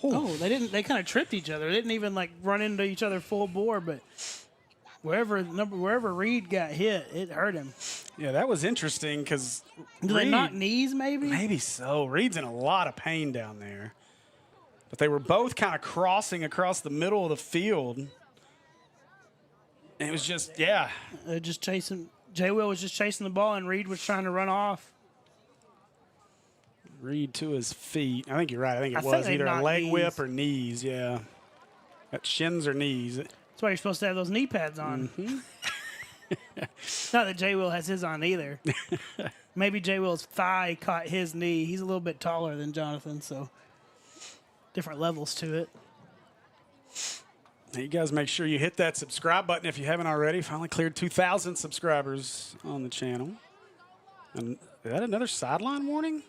Oh, they didn't. They kind of tripped each other. They didn't even like run into each other full bore, but wherever Reed got hit, it hurt him. Yeah, that was interesting because did they knock knees? Maybe so. Reed's in a lot of pain down there, but they were both kind of crossing across the middle of the field. And it was just just chasing. Jay Will was just chasing the ball, and Reed was trying to run off. Reed to his feet. I think you're right. I think it was either a leg whip or knees. Yeah. That's shins or knees. That's why you're supposed to have those knee pads on. Not that Jay Will has his on either. Maybe Jay Will's thigh caught his knee. He's a little bit taller than Jonathan, so different levels to it. You guys make sure you hit that subscribe button if you haven't already. Finally cleared 2,000 subscribers on the channel. And is that another sideline warning?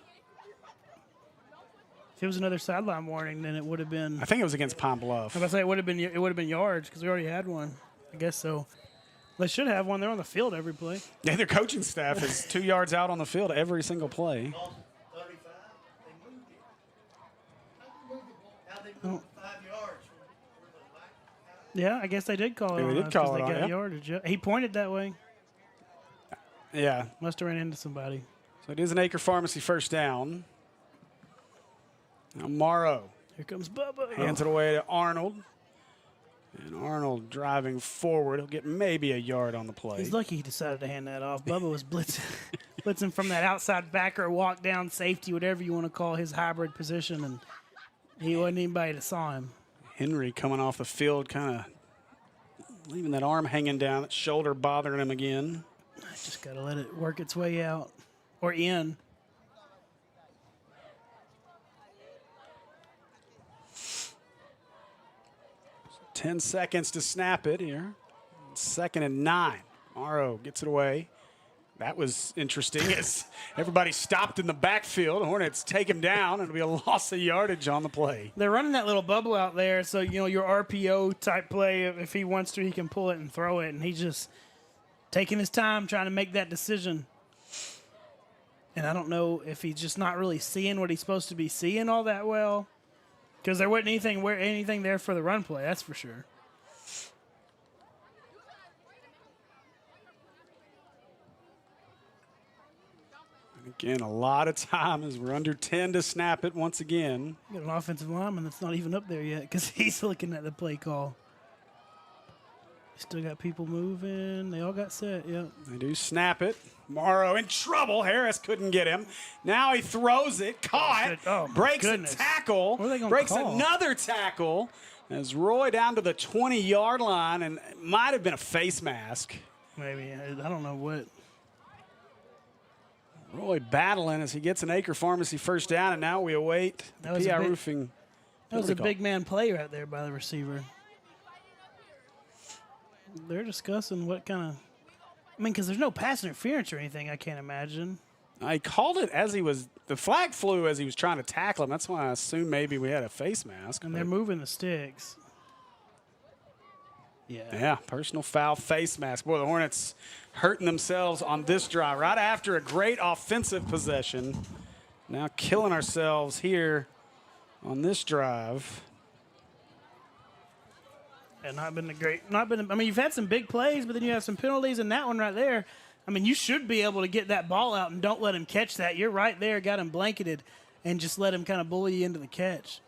If it was another sideline warning, then it would have been. I think it was against Palm Bluff. I was gonna say it would have been yards because we already had one. I guess so. They should have one. They're on the field every play. Yeah, their coaching staff is 2 yards out on the field every single play. Oh. Yeah, I guess they did call it. They did call it on. Got yardage. He pointed that way. Yeah. Must have ran into somebody. So it is an Acre Pharmacy first down. Now Morrow. Here comes Bubba. Hands it away to Arnold. And Arnold driving forward. He'll get maybe a yard on the play. He's lucky he decided to hand that off. Bubba was blitzing from that outside backer, walk down safety, whatever you want to call his hybrid position, and He wasn't anybody that saw him. Henry coming off the field, kind of leaving that arm hanging down, that shoulder bothering him again. Just got to let it work its way out or in. So 10 seconds to snap it here. 2nd and 9. Morrow gets it away. That was interesting as everybody stopped in the backfield. Hornets take him down. It'll be a loss of yardage on the play. They're running that little bubble out there, so, you know, your RPO type play, if he wants to, he can pull it and throw it, and he's just taking his time trying to make that decision. And I don't know if he's just not really seeing what he's supposed to be seeing all that well, because there wasn't anything there for the run play, that's for sure. Again, a lot of time as we're under 10 to snap it once again. Got an offensive lineman that's not even up there yet because he's looking at the play call. Still got people moving. They all got set, yep. They do snap it. Morrow in trouble. Harris couldn't get him. Now he throws it. Caught. Breaks a tackle. Breaks another tackle. As Roy down to the 20-yard line, and it might have been a face mask. Maybe. I don't know what. Roy battling as he gets an Acre Pharmacy first down, and now we await the PI Roofing. That was a big man play right there by the receiver. They're discussing what kind of, I mean, because there's no pass interference or anything, I can't imagine. I called it as he was, the flag flew as he was trying to tackle him. That's why I assumed maybe we had a face mask. And they're moving the sticks. Yeah, personal foul, face mask. Boy, the Hornets hurting themselves on this drive right after a great offensive possession. Now killing ourselves here on this drive. And I mean, you've had some big plays, but then you have some penalties, and that one right there, I mean, you should be able to get that ball out and don't let him catch that. You're right there, got him blanketed, and just let him kind of bully you into the catch.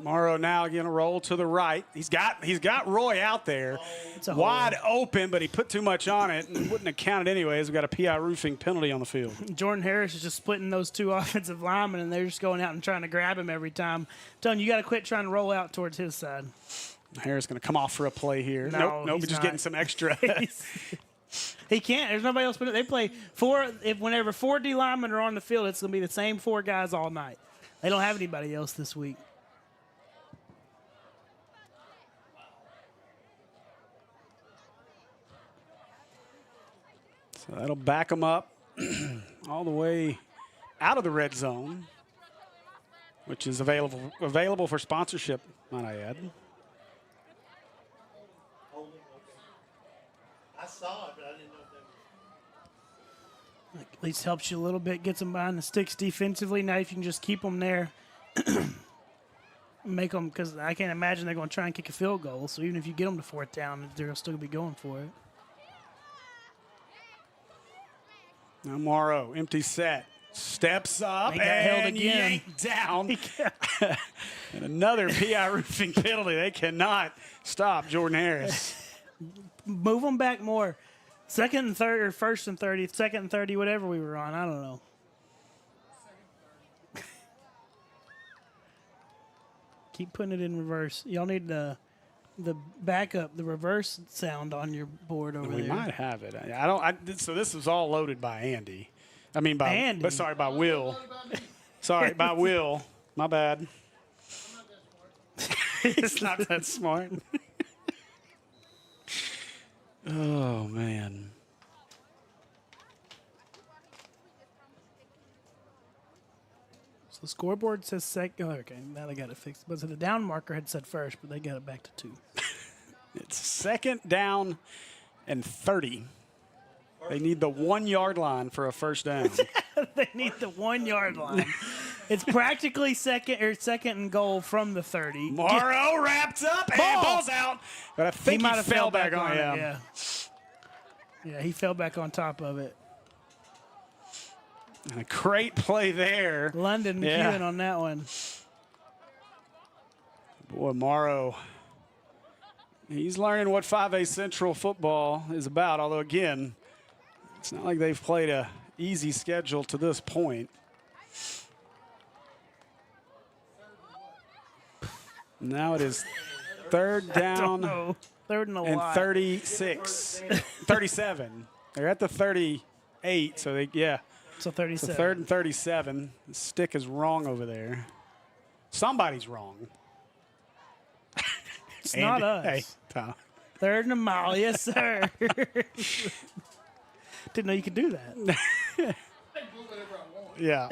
Morrow now going to roll to the right. He's got Roy out there, wide open, but he put too much on it and wouldn't have counted anyways. We've got a PI Roofing penalty on the field. Jordan Harris is just splitting those two offensive linemen, and they're just going out and trying to grab him every time. I'm telling you, you got to quit trying to roll out towards his side. Harris going to come off for a play here. Nope, he's just getting some extra. He can't. There's nobody else. They play whenever 4 D linemen are on the field, it's going to be the same 4 guys all night. They don't have anybody else this week. So that'll back them up all the way out of the red zone, which is available for sponsorship, might I add. I saw it, but I didn't know if At least helps you a little bit, gets them behind the sticks defensively. Now if you can just keep them there, make them, because I can't imagine they're going to try and kick a field goal. So even if you get them to 4th down, they're still going to be going for it. Now Morrow, empty set, steps up They got held and again. yanked down. And another PI Roofing penalty. They cannot stop Jordan Harris. Move them back more. 2nd and 3rd, or 1st and 30, 2nd and 30, whatever we were on. I don't know. Keep putting it in reverse. Y'all need the backup, the reverse sound on your board over there. We might have it. So this was all loaded by Andy. I mean by Andy. But sorry, by Will. Sorry, by Will. My bad. It's not that smart. Oh man. So the scoreboard says second. Oh, okay, now they got it fixed. But so the down marker had said first, but they got it back to 2. It's 2nd down and 30. They need the 1-yard line for a first down. They need the 1-yard line. It's practically second and goal from the 30. Morrow wrapped up and ball's out. But I think he fell back on it. him. Yeah, he fell back on top of it. And a great play there. London McEwen on that one. Boy, Morrow, he's learning what 5A Central football is about. Although, again, It's not like they've played a easy schedule to this point. Now it is third down. Third and a and lot. 36, 37. They're at the 38, so So 37. So third and 37. The stick is wrong over there. Somebody's wrong. It's not us. Hey, Tom. Third and a mile, yes, sir. Didn't know you could do that. Yeah.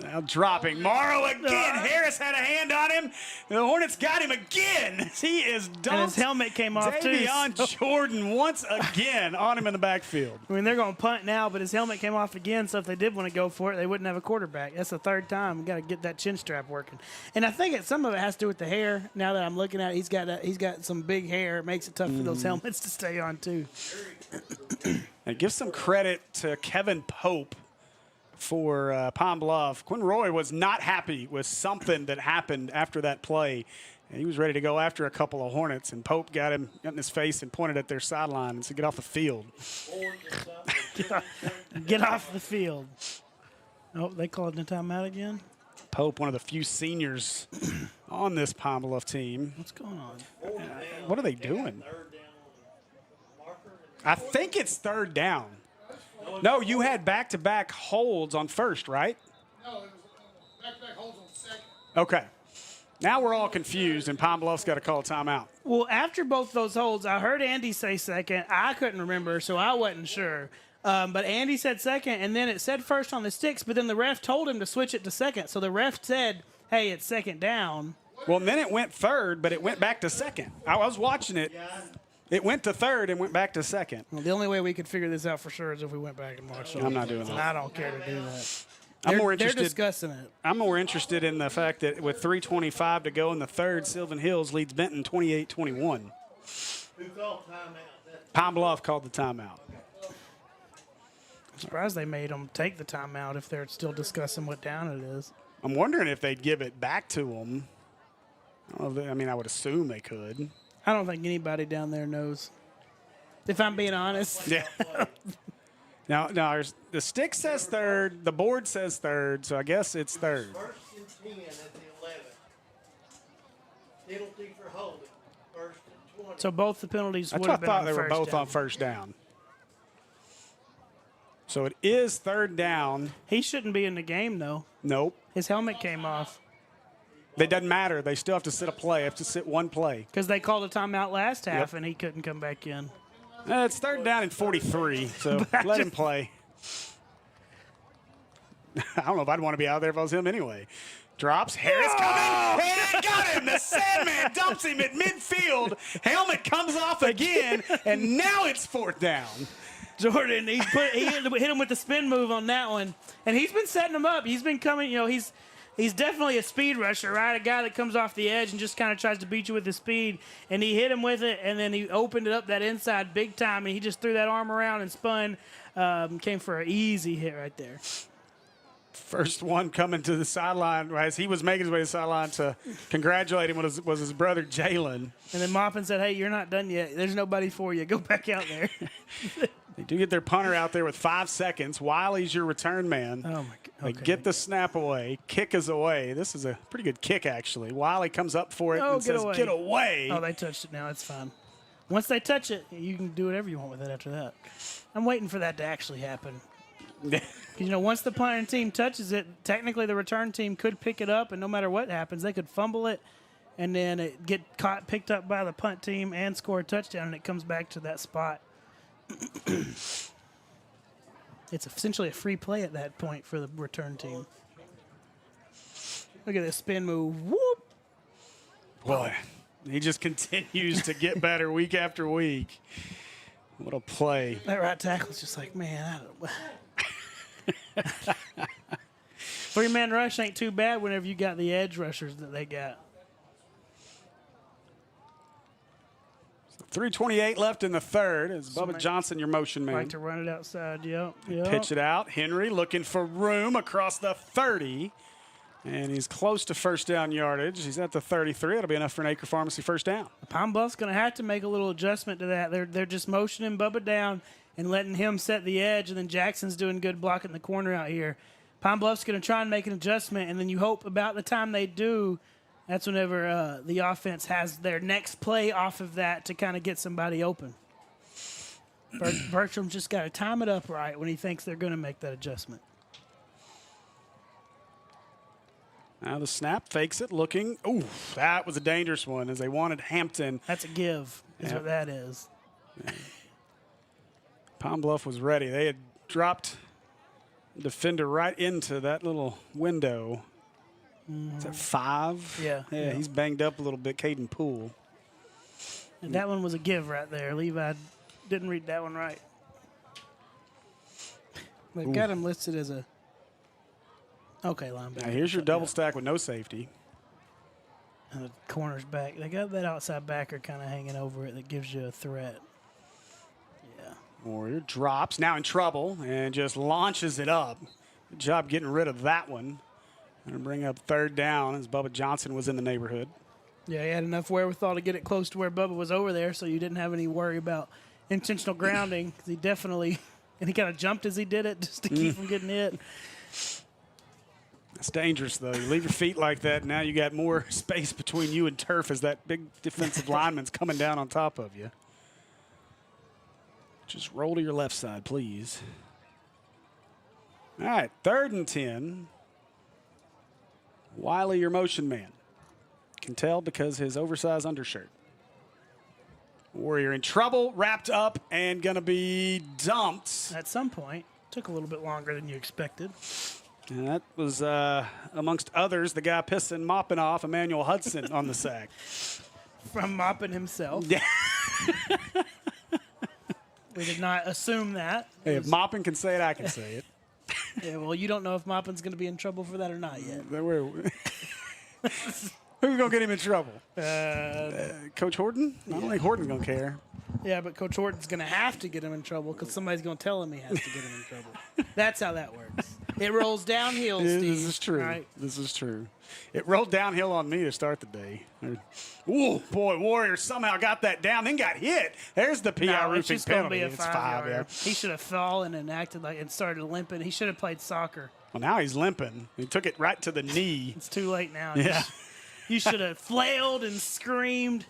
Now dropping. Morrow again. Harris had a hand on him. The Hornets got him again. He is dumped. And his helmet came off, too. Davion Jordan once again on him in the backfield. I mean, they're going to punt now, but his helmet came off again, so if they did want to go for it, they wouldn't have a quarterback. That's the third time. We've got to get that chin strap working. And I think some of it has to do with the hair. Now that I'm looking at it, he's got some big hair. It makes it tough for those helmets to stay on, too. And give some credit to Kevin Pope for Palm Bluff. Quinn Roy was not happy with something that happened after that play. And he was ready to go after a couple of Hornets, and Pope got him in his face and pointed at their sideline and said, get off the field. Get off the field. Oh, they called the timeout again? Pope, one of the few seniors on this Palm Bluff team. What's going on? What are they doing? I think it's third down. No, you had back-to-back holds on first, right? No, it was back-to-back holds on second. Okay. Now we're all confused, and Palm Bluff's got to call a timeout. Well, after both those holds, I heard Andy say second. I couldn't remember, so I wasn't sure. But Andy said second, and then it said first on the sticks, but then the ref told him to switch it to second. So the ref said, hey, it's second down. Well, then it went third, but it went back to second. I was watching it. It went to third and went back to second. Well, the only way we could figure this out for sure is if we went back and watched it. I'm not doing that. And I don't care to do that. They're discussing it. I'm more interested in the fact that with 3:25 to go in the third, Sylvan Hills leads Benton 28-21. Who called timeout? Palm Bluff called the timeout. I'm surprised they made them take the timeout if they're still discussing what down it is. I'm wondering if they'd give it back to them. I would assume they could. I don't think anybody down there knows, if I'm being honest. Yeah. Now, the stick says third, the board says third, so I guess it's third. First and 10 at the 11. Penalty for holding. First and 20. So both the penalties That's would what have I been on thought they were first both down. on first down. So it is third down. He shouldn't be in the game, though. Nope. His helmet came off. It doesn't matter. They still have to sit a play. They have to sit one play. Because they called a timeout last half, and he couldn't come back in. It's third down and 43, so let him play. I don't know if I'd want to be out there if I was him anyway. Drops. Harris coming. And it got him. The Sandman dumps him at midfield. Helmet comes off again, and now it's fourth down. Jordan, he hit him with the spin move on that one. And he's been setting him up. He's been coming, he's definitely a speed rusher, right? A guy that comes off the edge and just kind of tries to beat you with his speed. And he hit him with it, and then he opened it up that inside big time, and he just threw that arm around and spun. Came for an easy hit right there. First one coming to the sideline as he was making his way to the sideline to congratulate him was his brother Jalen. And then Maupin said, hey, you're not done yet. There's nobody for you. Go back out there. They do get their punter out there with 5 seconds. Wiley's your return man. Oh, my God. They get the snap away. Kick is away. This is a pretty good kick, actually. Wiley comes up for it and says, get away. Oh, they touched it now. It's fine. Once they touch it, you can do whatever you want with it after that. I'm waiting for that to actually happen. Once the punter team touches it, technically the return team could pick it up, and no matter what happens, they could fumble it, and then it get picked up by the punt team and score a touchdown, and it comes back to that spot. It's essentially a free play at that point for the return team. Look at this spin move. Whoop! Boy, he just continues to get better week after week. What a play. That right tackle's just like, man, I don't know. Three-man rush ain't too bad whenever you got the edge rushers that they got. 3:28 left in the third. Is Bubba Johnson your motion man? Like to run it outside, yep. Pitch it out. Henry looking for room across the 30. And he's close to first down yardage. He's at the 33. That'll be enough for an Acre Pharmacy first down. Palm Bluff's going to have to make a little adjustment to that. They're just motioning Bubba down. and letting him set the edge, and then Jackson's doing good blocking the corner out here. Pine Bluff's going to try and make an adjustment, and then you hope about the time they do, that's whenever the offense has their next play off of that to kind of get somebody open. Bertram's just got to time it up right when he thinks they're going to make that adjustment. Now the snap fakes it, looking. Ooh, that was a dangerous one as they wanted Hampton. That's a give, is what that is. Yeah. Pine Bluff was ready. They had dropped the defender right into that little window. Is that 5? Yeah. He's banged up a little bit, Caden Poole. And that one was a give right there. Levi didn't read that one right. They've got him listed as a linebacker. Now here's your double stack with no safety. And the corner's back. They got that outside backer kind of hanging over it that gives you a threat. Yeah. Warrior drops, now in trouble, and just launches it up. Good job getting rid of that one. Going to bring up 3rd down as Bubba Johnson was in the neighborhood. Yeah, he had enough wherewithal to get it close to where Bubba was over there, so you didn't have any worry about intentional grounding, because he definitely, and he kind of jumped as he did it just to keep from getting hit. That's dangerous, though. You leave your feet like that, now you got more space between you and turf as that big defensive lineman's coming down on top of you. Just roll to your left side, please. All right, 3rd and 10. Wiley, your motion man. Can tell because his oversized undershirt. Warrior in trouble, wrapped up, and going to be dumped. At some point. Took a little bit longer than you expected. And that was, amongst others, the guy pissing, mopping off Emmanuel Hudson on the sack. From mopping himself. Yeah. We did not assume that. Hey, if Moppin can say it, I can say it. Yeah, well, you don't know if Moppin's going to be in trouble for that or not yet. Who's going to get him in trouble? Coach Horton? I don't think Horton's going to care. Yeah, but Coach Horton's going to have to get him in trouble because somebody's going to tell him he has to get him in trouble. That's how that works. It rolls downhill, Steve. This is true. Right? This is true. It rolled downhill on me to start the day. Ooh, boy, Warrior somehow got that down, then got hit. There's the PI roofing penalty. It's 5, yeah. He should have fallen and acted like and started limping. He should have played soccer. Well, now he's limping. He took it right to the knee. It's too late now. Yeah. You should have flailed and screamed.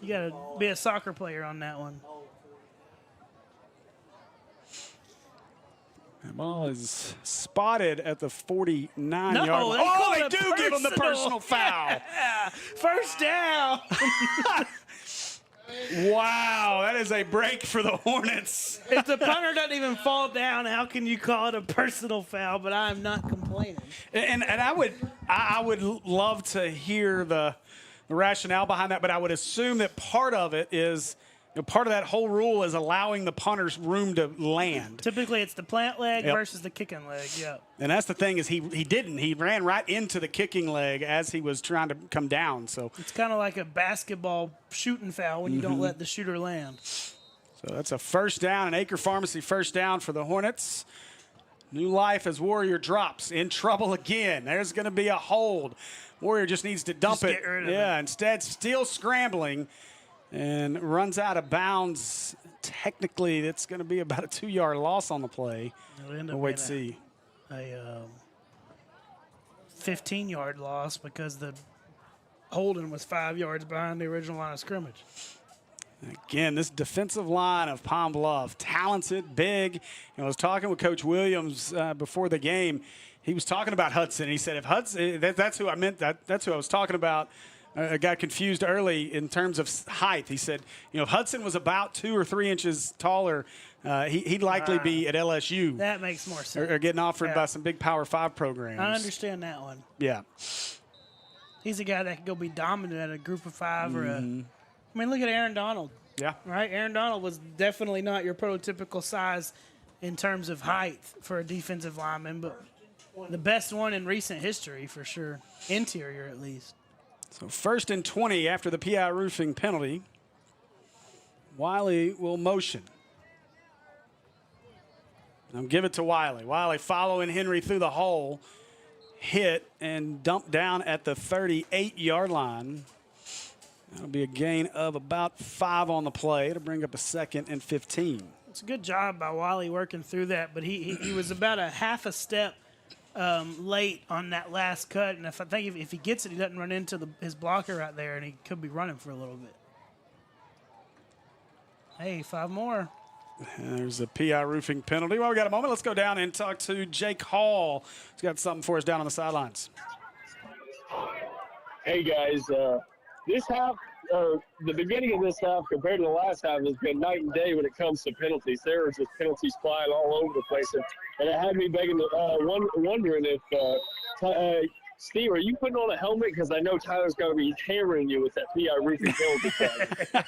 You got to be a soccer player on that one. The ball is spotted at the 49-yard line. Oh, they do give him the personal foul. Yeah. First down. Wow, that is a break for the Hornets. If the punter doesn't even fall down, how can you call it a personal foul? But I'm not complaining. And I would love to hear the rationale behind that, but I would assume that part of it is, part of that whole rule is allowing the punter's room to land. Typically, it's the plant leg versus the kicking leg. Yeah. And that's the thing is he didn't. He ran right into the kicking leg as he was trying to come down. So it's kind of like a basketball shooting foul when you don't let the shooter land. So that's a first down, an Acre Pharmacy first down for the Hornets. New life as Warrior drops in trouble again. There's going to be a hold. Warrior just needs to dump it. Get rid of it. Instead, still scrambling. And runs out of bounds. Technically, that's going to be about a 2-yard loss on the play. We'll wait to see. A 15-yard loss because the holding was 5 yards behind the original line of scrimmage. Again, this defensive line of Pine Bluff, talented, big. I was talking with Coach Williams before the game. He was talking about Hudson. He said, if Hudson, that's who I meant. That's who I was talking about. I got confused early in terms of height. He said, if Hudson was about 2 or 3 inches taller, he'd likely be at LSU. That makes more sense. Or getting offered by some big Power 5 programs. I understand that one. Yeah. He's a guy that could go be dominant at a group of 5 or a. I mean, look at Aaron Donald. Yeah. Right? Aaron Donald was definitely not your prototypical size in terms of height for a defensive lineman, but the best one in recent history for sure. Interior, at least. So 1st and 20 after the PI roofing penalty. Wiley will motion. Now give it to Wiley. Wiley following Henry through the hole. Hit and dumped down at the 38-yard line. That'll be a gain of about 5 on the play to bring up a 2nd and 15. It's a good job by Wally working through that, but he was about a half a step late on that last cut, and I think if he gets it, he doesn't run into his blocker right there, and he could be running for a little bit. Hey, 5 more. There's a PI roofing penalty. Well, we got a moment. Let's go down and talk to Jake Hall. He's got something for us down on the sidelines. Hey, guys. This half, the beginning of this half compared to the last half has been night and day when it comes to penalties. There are just penalties flying all over the place. And it had me wondering if, Steve, are you putting on a helmet? Because I know Tyler's going to be hammering you with that PI roofing penalty tag.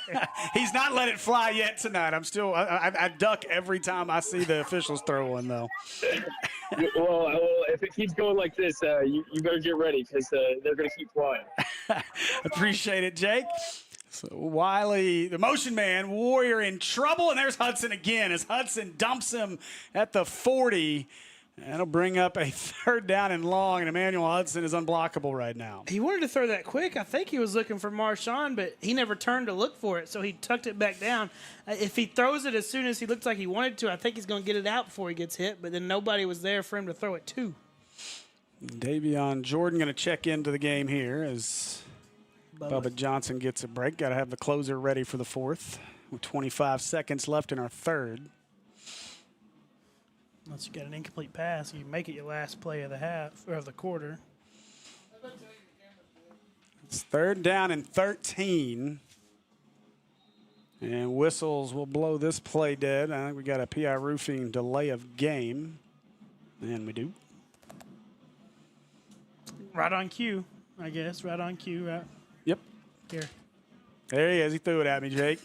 He's not let it fly yet tonight. I duck every time I see the officials throw one, though. well, if it keeps going like this, you better get ready because they're going to keep flying. Appreciate it, Jake. So Wiley, the motion man, Warrior in trouble, and there's Hudson again as Hudson dumps him at the 40. That'll bring up a 3rd down and long, and Emmanuel Hudson is unblockable right now. He wanted to throw that quick. I think he was looking for Marshawn, but he never turned to look for it, so he tucked it back down. If he throws it as soon as he looks like he wanted to, I think he's going to get it out before he gets hit, but then nobody was there for him to throw it to. Davion Jordan going to check into the game here as Bubba Johnson gets a break. Got to have the closer ready for the 4th with 25 seconds left in our 3rd. Unless you got an incomplete pass, you make it your last play of the half or of the quarter. It's 3rd down and 13. And whistles will blow this play dead. I think we got a PI roofing delay of game. And we do. Right on cue, I guess. Right on cue. Right. Yep. Here. There he is. He threw it at me, Jake.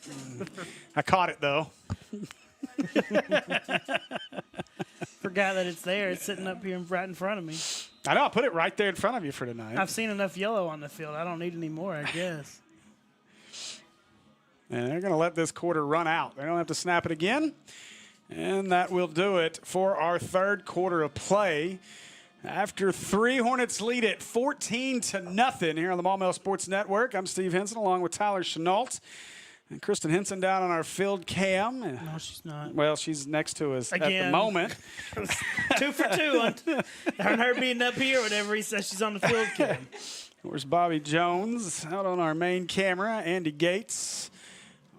I caught it, though. Forgot that it's there. It's sitting up here right in front of me. I know. I put it right there in front of you for tonight. I've seen enough yellow on the field. I don't need any more, I guess. And they're going to let this quarter run out. They don't have to snap it again. And that will do it for our 3rd quarter of play. After 3, Hornets lead it 14-0 here on the Maumelle Sports Network. I'm Steve Henson along with Tyler Chenault. And Kristen Henson down on our field cam. No, she's not. Well, she's next to us again. At the moment. 2 for 2 on her being up here whenever he says she's on the field cam. Where's Bobby Jones out on our main camera? Andy Gates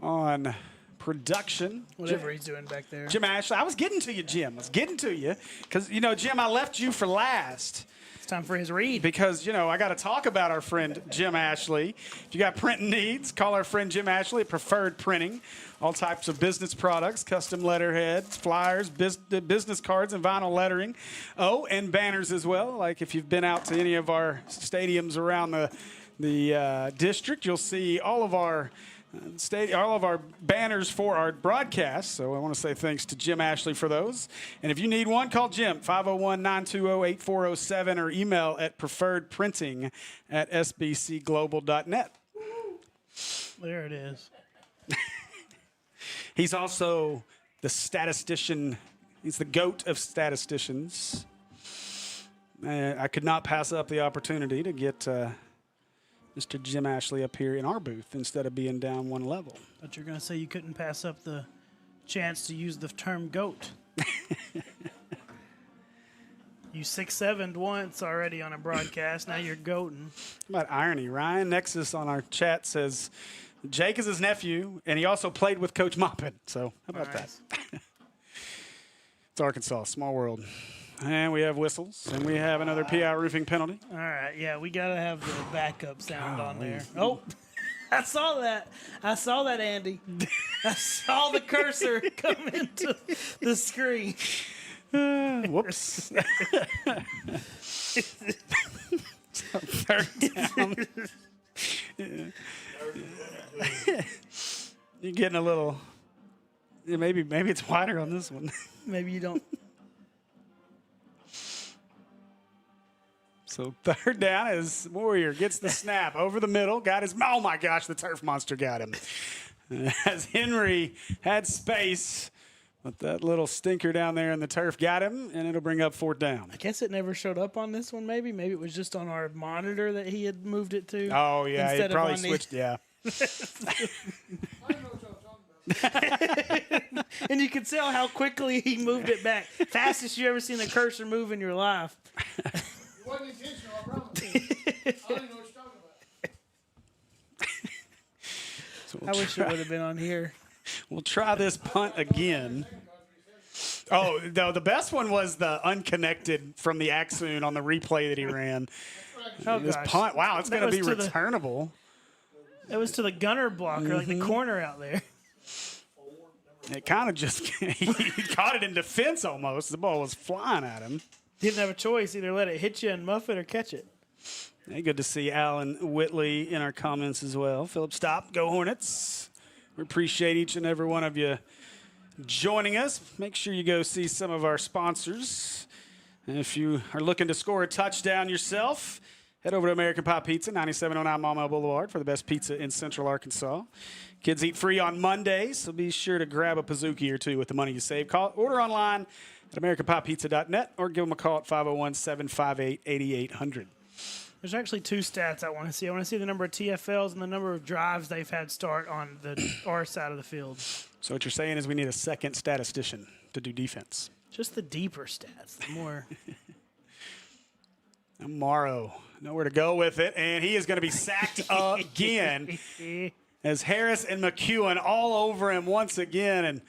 on production. Whatever he's doing back there. Jim Ashley. I was getting to you, Jim. I was getting to you. Because, Jim, I left you for last. It's time for his read. Because, I got to talk about our friend Jim Ashley. If you got printing needs, call our friend Jim Ashley at Preferred Printing. All types of business products, custom letterheads, flyers, business cards, and vinyl lettering. Oh, and banners as well. Like if you've been out to any of our stadiums around the district, you'll see all of our banners for our broadcast. So I want to say thanks to Jim Ashley for those. And if you need one, call Jim, 501-920-8407, or email at preferredprinting@sbcglobal.net. There it is. He's also the statistician. He's the GOAT of statisticians. I could not pass up the opportunity to get Mr. Jim Ashley up here in our booth instead of being down one level. But you're going to say you couldn't pass up the chance to use the term GOAT. You 6'7"'d once already on a broadcast. Now you're goating. How about irony? Ryan Nexus on our chat says Jake is his nephew, and he also played with Coach Moppin. So how about that? It's Arkansas, small world. And we have whistles, and we have another PI roofing penalty. All right, yeah, we got to have the backup sound on there. Oh, I saw that. I saw that, Andy. I saw the cursor come into the screen. Whoops. So 3rd down. You're getting a little. Maybe it's wider on this one. Maybe you don't. So 3rd down as Warrior gets the snap over the middle. Got his. Oh my gosh, the turf monster got him. As Henry had space, but that little stinker down there in the turf got him, and it'll bring up 4th down. I guess it never showed up on this one. Maybe it was just on our monitor that he had moved it to. Oh yeah, he probably switched. Yeah. And you could tell how quickly he moved it back. Fastest you ever seen a cursor move in your life. It wasn't intentional, I promise. I don't even know what you're talking about. I wish it would have been on here. We'll try this punt again. Oh, no, the best one was the unconnected from the Axoon on the replay that he ran. Oh, this gosh. punt, wow, it's going to be to returnable. It was to the gunner blocker, like the corner out there. It kind of just, he caught it in defense almost. The ball was flying at him. Didn't have a choice. Either let it hit you and muff it or catch it. Hey, good to see Alan Whitley in our comments as well. Philip Stop, go Hornets. We appreciate each and every one of you joining us. Make sure you go see some of our sponsors. And if you are looking to score a touchdown yourself, head over to American Pie Pizza, 9709 Maumelle Boulevard, for the best pizza in Central Arkansas. Kids eat free on Mondays, so be sure to grab a Pizookie or two with the money you save. Order online at AmericanPiePizza.net or give them a call at 501-758-8800. There's actually two stats I want to see. I want to see the number of TFLs and the number of drives they've had start on our side of the field. So what you're saying is we need a second statistician to do defense. Just the deeper stats, the more. Morrow, nowhere to go with it, and he is going to be sacked again as Harris and McEwen all over him once again. And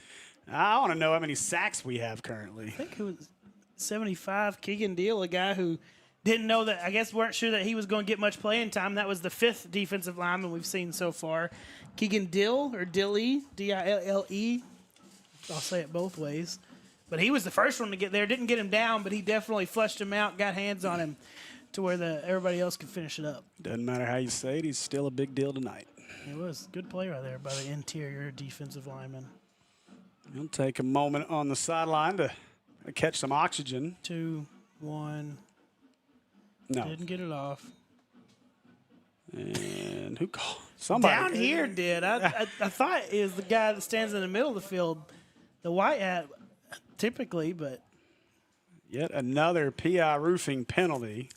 I want to know how many sacks we have currently. I think it was 75. Keegan Deal, a guy who didn't know that, I guess weren't sure that he was going to get much playing time. That was the 5th defensive lineman we've seen so far. Keegan Dill, or Dilly, D-I-L-L-E. I'll say it both ways. But he was the first one to get there. Didn't get him down, but he definitely flushed him out, got hands on him to where everybody else could finish it up. Doesn't matter how you say it, he's still a big deal tonight. It was. Good play right there by the interior defensive lineman. He'll take a moment on the sideline to catch some oxygen. 2, 1. No. Didn't get it off. And who called? Somebody. Down here did. I thought it was the guy that stands in the middle of the field, the white hat, typically, but. Yet another PI roofing penalty.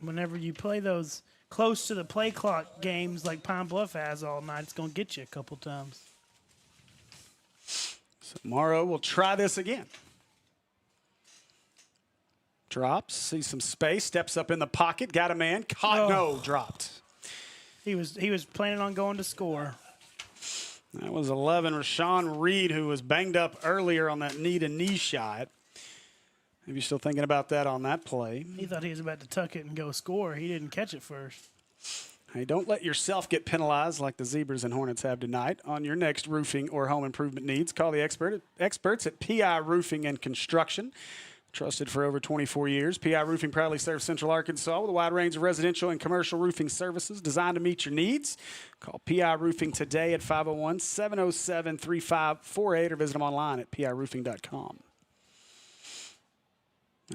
Whenever you play those close to the play clock games like Pine Bluff has all night, it's going to get you a couple times. So Morrow will try this again. Drops, sees some space, steps up in the pocket, got a man, caught, no, dropped. He was planning on going to score. That was 11, Rashawn Reed, who was banged up earlier on that knee-to-knee shot. Maybe you're still thinking about that on that play. He thought he was about to tuck it and go score. He didn't catch it first. Hey, don't let yourself get penalized like the Zebras and Hornets have tonight. On your next roofing or home improvement needs, call the experts at PI Roofing and Construction. Trusted for over 24 years, PI Roofing proudly serves Central Arkansas with a wide range of residential and commercial roofing services designed to meet your needs. Call PI Roofing today at 501-707-3548 or visit them online at piroofing.com.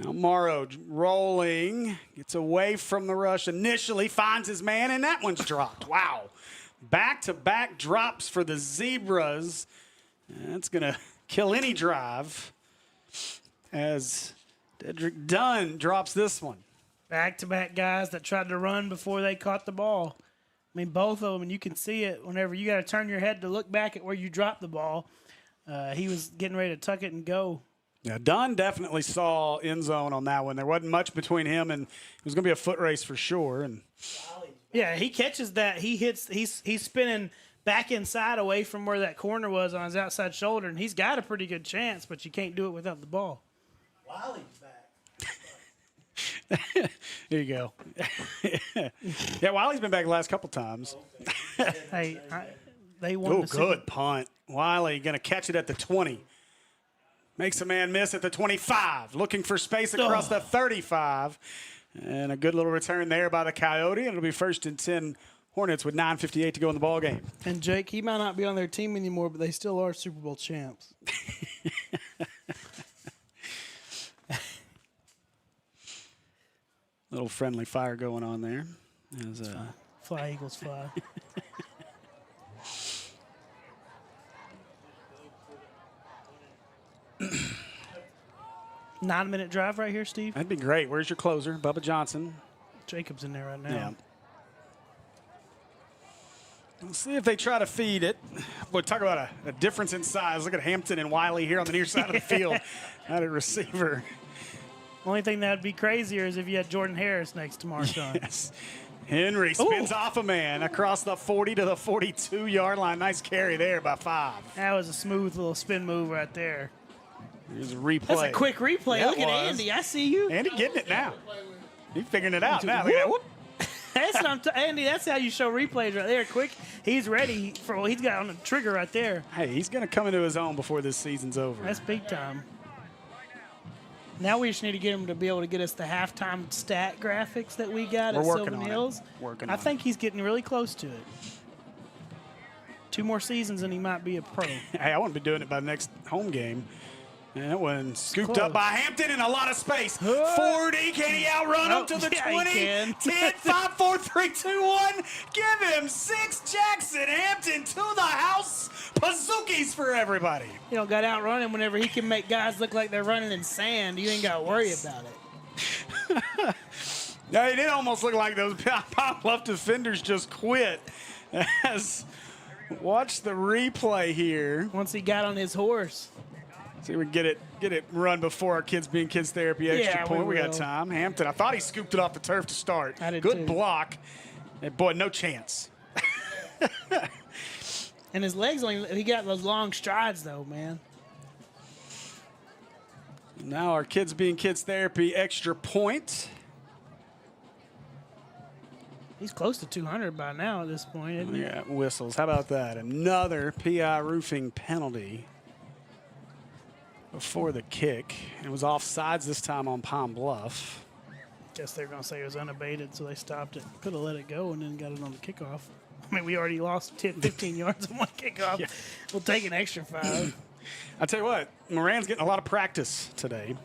Now Morrow rolling, gets away from the rush initially, finds his man, and that one's dropped. Wow. Back-to-back drops for the Zebras. That's going to kill any drive as Dedrick Dunn drops this one. Back-to-back guys that tried to run before they caught the ball. I mean, both of them, and you can see it whenever you got to turn your head to look back at where you dropped the ball. He was getting ready to tuck it and go. Yeah, Dunn definitely saw end zone on that one. There wasn't much between him, and it was going to be a foot race for sure. And yeah, he catches that. He's spinning back inside away from where that corner was on his outside shoulder, and he's got a pretty good chance, but you can't do it without the ball. Wiley's back. Here you go. Yeah, Wiley's been back the last couple times. Hey, they won. Oh, good punt. Wiley going to catch it at the 20. Makes a man miss at the 25. Looking for space across the 35. And a good little return there by the Coyote. And it'll be 1st and 10 Hornets with 9:58 to go in the ball game. And Jake, he might not be on their team anymore, but they still are Super Bowl champs. Little friendly fire going on there. As, fly, Eagles, fly. 9-minute drive right here, Steve. That'd be great. Where's your closer? Bubba Johnson. Jacob's in there right now. We'll see if they try to feed it. Boy, talk about a difference in size. Look at Hampton and Wiley here on the near side of the field at a receiver. Only thing that would be crazier is if you had Jordan Harris next to Marshawn. Yes. Henry spins off a man across the 40 to the 42-yard line. Nice carry there by 5. That was a smooth little spin move right there. Here's a replay. That's a quick replay. Yeah, look at Andy. I see you. Andy getting it now. He's figuring it out now. Look at that. Whoop. That's what Andy, that's how you show replays right there. Quick. He's ready for what he's got on the trigger right there. Hey, he's going to come into his own before this season's over. That's big time. Now we just need to get him to be able to get us the halftime stat graphics that we got at Sylvan Hills. I think he's getting really close to it. 2 more seasons and he might be a pro. Hey, I want to be doing it by the next home game. And that one scooped up by Hampton in a lot of space. 40, can he outrun him to the 20? 10, 5, 4, 3, 2, 1. Give him 6. Jackson Hampton to the house. Pazookies for everybody. You know, got to outrun him whenever he can make guys look like they're running in sand. You ain't got to worry about it. Yeah, it did almost look like those Bluff defenders just quit. Watch the replay here. Once he got on his horse. See if we can get it run before our kids being kids therapy extra point. We got time. Hampton, I thought he scooped it off the turf to start. I did Good too. block. And boy, no chance. And his legs he got those long strides though, man. Now our kids being kids therapy extra point. He's close to 200 by now at this point, isn't he? Yeah, whistles. How about that? Another PI roofing penalty before the kick. It was offsides this time on Palm Bluff. Guess they're going to say it was unabated, so they stopped it. Could have let it go and then got it on the kickoff. I mean, we already lost 10, 15 yards on one kickoff. Yeah. We'll take an extra 5. I tell you what, Moran's getting a lot of practice today.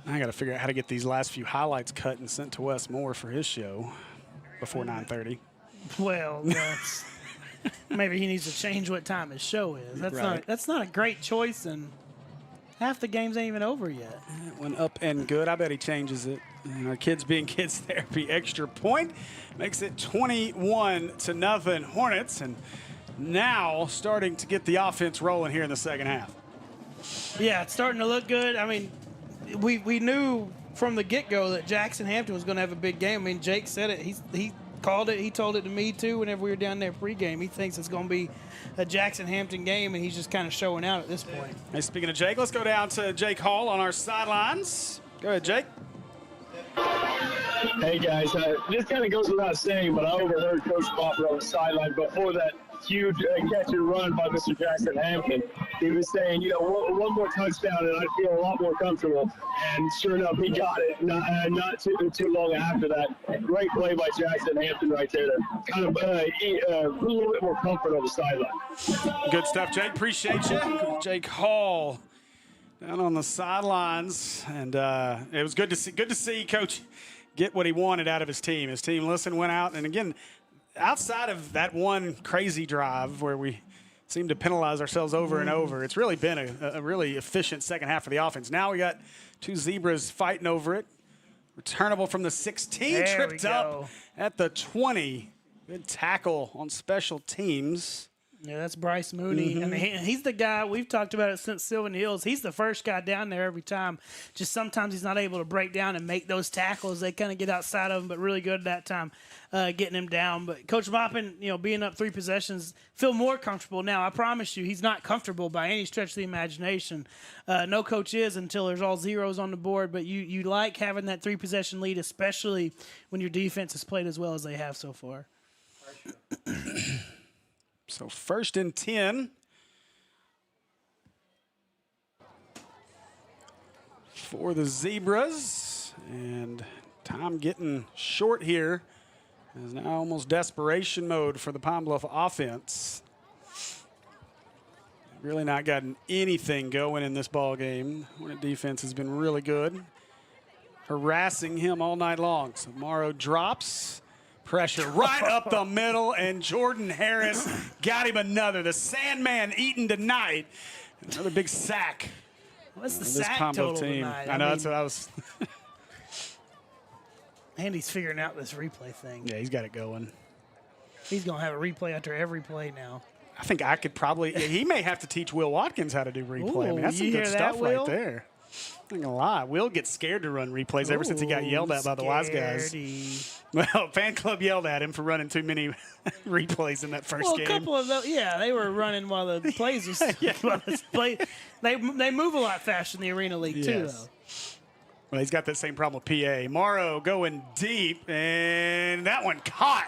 I got to figure out how to get these last few highlights cut and sent to Wes Moore for his show before 9:30. Well, that's maybe he needs to change what time his show is. That's not a great choice, and half the games ain't even over yet. That went up and good. I bet he changes it. And our kids being kids therapy extra point makes it 21-0 Hornets, and now starting to get the offense rolling here in the second half. Yeah, it's starting to look good. I mean, we knew from the get-go that Jackson Hampton was going to have a big game. I mean, Jake said it. He called it. He told it to me, too, whenever we were down there pregame. He thinks it's going to be a Jackson Hampton game, and he's just kind of showing out at this point. Hey, speaking of Jake, let's go down to Jake Hall on our sidelines. Go ahead, Jake. Hey, guys. This kind of goes without saying, but I overheard Coach Bopper on the sideline before that huge catch and run by Mr. Jackson Hampton. He was saying, you know, one more touchdown and I'd feel a lot more comfortable. And sure enough, he got it not too long after that. Great play by Jackson Hampton right there to kind of put a little bit more comfort on the sideline. Good stuff, Jake. Appreciate you. Jake Hall down on the sidelines. And it was good to see Coach get what he wanted out of his team. His team listened, went out, and again, outside of that one crazy drive where we seem to penalize ourselves over and over, it's really been a really efficient second half for the offense. Now we got 2 Zebras fighting over it. Returnable from the 16, there tripped up at the 20. Good tackle on special teams. Yeah, that's Bryce Mooney. And he's the guy, we've talked about it since Sylvan Hills. He's the first guy down there every time. Just sometimes he's not able to break down and make those tackles. They kind of get outside of him, but really good that time getting him down. But Coach Boppin, you know, being up 3 possessions, feel more comfortable now. I promise you, he's not comfortable by any stretch of the imagination. No coach is until there's all zeros on the board. But you like having that 3-possession lead, especially when your defense has played as well as they have so far. So 1st and 10 for the Zebras, and time getting short here. Is now almost desperation mode for the Palm Bluff offense. Really not gotten anything going in this ball game. Hornet defense has been really good, harassing him all night long. So Morrow drops. Pressure right up the middle, and Jordan Harris got him another. The Sandman eating tonight. Another big sack. What's the sack total tonight? I know, that's what I was. Andy's figuring out this replay thing. Yeah, he's got it going. He's going to have a replay after every play now. I think I could probably – he may have to teach Will Watkins how to do replay. I mean, that's some good stuff right there. I'm not going to lie. Will gets scared to run replays ever since he got yelled at by the wise guys. Well, fan club yelled at him for running too many replays in that first game. A couple of those, yeah, they were running while the plays was They move a lot faster in the Arena League too, though. Well, he's got that same problem with PA. Morrow going deep, and that one caught.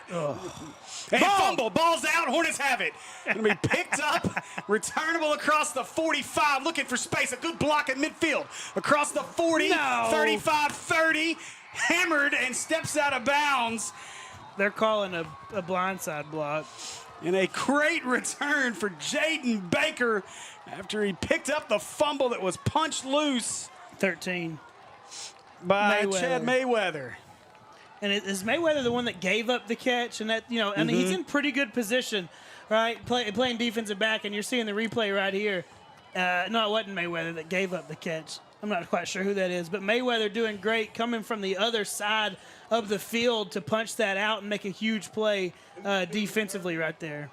And fumble, ball's out, Hornets have it. Going to be picked up, returnable across the 45, looking for space, a good block in midfield. Across the 40, 35-30, hammered and steps out of bounds. They're calling a blindside block. And a great return for Jaden Baker after he picked up the fumble that was punched loose. 13. By Chad Mayweather. And is Mayweather the one that gave up the catch? And that, and he's in pretty good position, right? Playing defensive back, and you're seeing the replay right here. No, it wasn't Mayweather that gave up the catch. I'm not quite sure who that is, but Mayweather doing great coming from the other side of the field to punch that out and make a huge play defensively right there.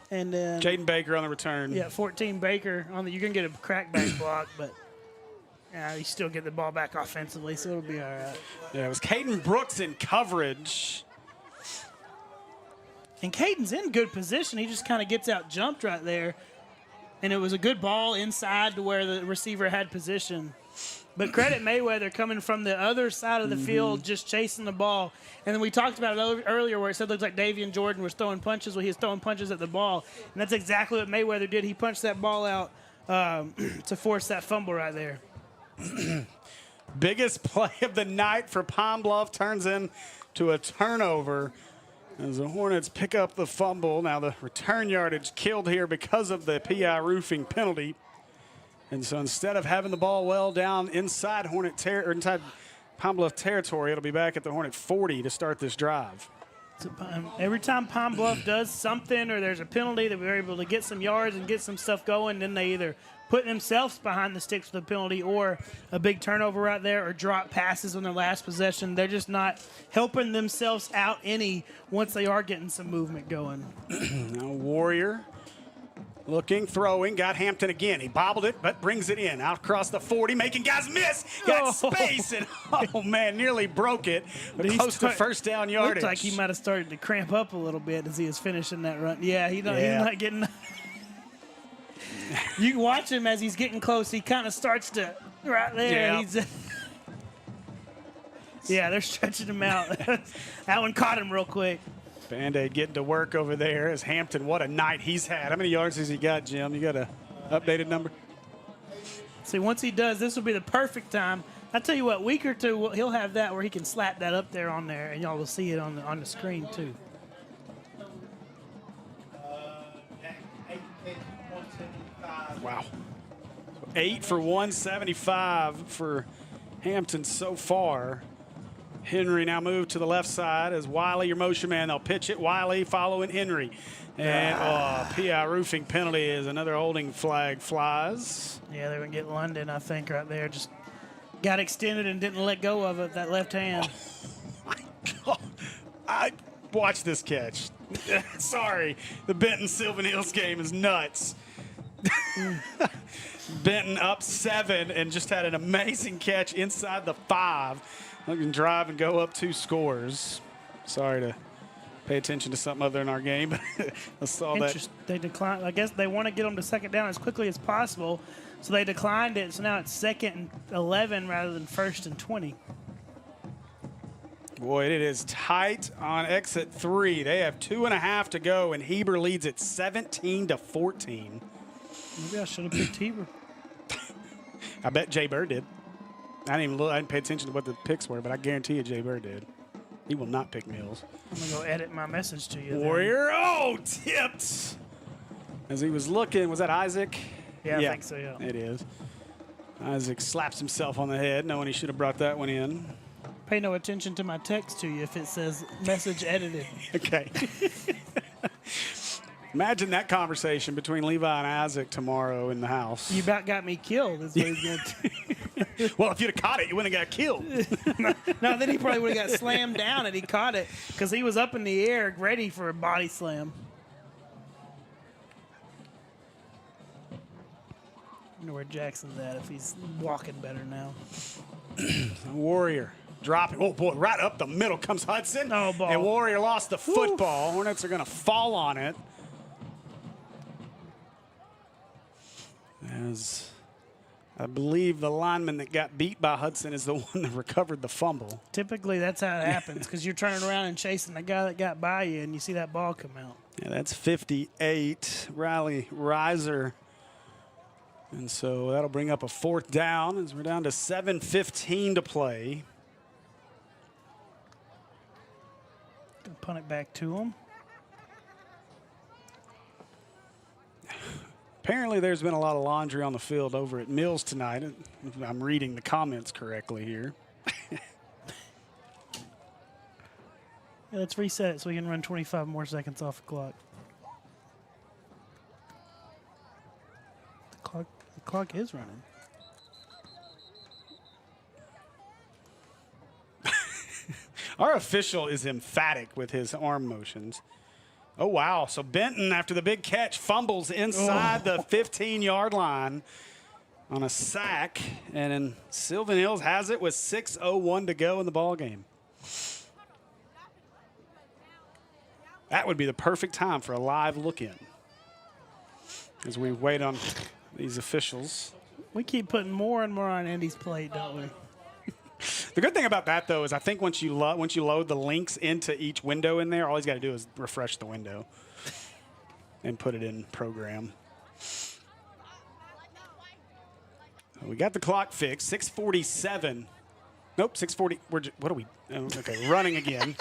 And Jaden Baker on the return. Yeah, 14 Baker on the. You can get a crackback block, but. Yeah, you still get the ball back offensively, so it'll be all right. Yeah, it was Caden Brooks in coverage. And Caden's in good position. He just kind of gets out jumped right there. And it was a good ball inside to where the receiver had position. But credit Mayweather coming from the other side of the field, just chasing the ball. And then we talked about it earlier where it said it looked like Davian Jordan was throwing punches. Well, he was throwing punches at the ball. And that's exactly what Mayweather did. He punched that ball out to force that fumble right there. Biggest play of the night for Pine Bluff turns into a turnover as the Hornets pick up the fumble. Now the return yardage killed here because of the PI roofing penalty. And so instead of having the ball well down inside inside Pine Bluff territory, it'll be back at the Hornet 40 to start this drive. So, every time Pine Bluff does something or there's a penalty that we're able to get some yards and get some stuff going, then they either put themselves behind the sticks with a penalty or a big turnover right there or drop passes on their last possession. They're just not helping themselves out any once they are getting some movement going. Now Warrior looking, throwing, got Hampton again. He bobbled it, but brings it in. Out across the 40, making guys miss. Got space, and oh, man, nearly broke it. But close to first down yardage. Looked like he might have started to cramp up a little bit as he was finishing that run. Yeah, he's not getting – you watch him as he's getting close. He kind of starts to right there. Yeah, they're stretching him out. That one caught him real quick. Band-Aid getting to work over there as Hampton. What a night he's had. How many yards has he got, Jim? You got an updated number? See, once he does, this will be the perfect time. I tell you what, week or two, he'll have that where he can slap that up there on there, and y'all will see it on the screen too. Wow. 8 for 175 for Hampton so far. Henry now moved to the left side as Wiley, your motion man. They'll pitch it. Wiley following Henry. And PI roofing penalty as another holding flag flies. Yeah, they're going to get London, I think, right there. Just got extended and didn't let go of it, that left hand. Oh, my God. I watched this catch. Sorry. The Benton-Sylvan Hills game is nuts. Benton up 7 and just had an amazing catch inside the 5. Looking to drive and go up 2 scores. Sorry to pay attention to something other than our game, but I saw that. They declined. I guess they want to get them to second down as quickly as possible, so they declined it. So now it's 2nd and 11 rather than 1st and 20. Boy, it is tight on exit 3. They have 2.5 to go, and Heber leads it 17-14. Maybe I should have picked Heber. I bet Jay Bird did. I didn't pay attention to what the picks were, but I guarantee you Jay Bird did. He will not pick Mills. I'm going to go edit my message to you. Warrior, tipped. As he was looking, was that Isaac? Yeah, I think so, yeah. It is. Isaac slaps himself on the head, knowing he should have brought that one in. Pay no attention to my text to you if it says message edited. Okay. Imagine that conversation between Levi and Isaac tomorrow in the house. You about got me killed. Is what he's going to Well, if you'd have caught it, you wouldn't have got killed. No, then he probably would have got slammed down and he caught it because he was up in the air ready for a body slam. I wonder where Jackson's at if he's walking better now. Warrior dropping. Oh, boy, right up the middle comes Hudson. Oh, ball. And Warrior lost the football. Hornets are going to fall on it. As I believe the lineman that got beat by Hudson is the one that recovered the fumble. Typically, that's how it happens because you're turning around and chasing the guy that got by you and you see that ball come out. Yeah, that's 58. Riley Reiser. And so that'll bring up a 4th down as we're down to 7:15 to play. Gonna punt it back to him. Apparently there's been a lot of laundry on the field over at Mills tonight. If I'm reading the comments correctly here. Yeah, let's reset it so we can run 25 more seconds off the clock. The clock is running. Our official is emphatic with his arm motions. Oh, wow. So Benton, after the big catch, fumbles inside the 15-yard line on a sack. And then Sylvan Hills has it with 6:01 to go in the ball game. That would be the perfect time for a live look-in as we wait on these officials. We keep putting more and more on Andy's plate, don't we? The good thing about that, though, is I think once you load the links into each window in there, all he's got to do is refresh the window and put it in program. We got the clock fixed. 6:47. Nope, 6:40. What are we? Oh, okay, running again.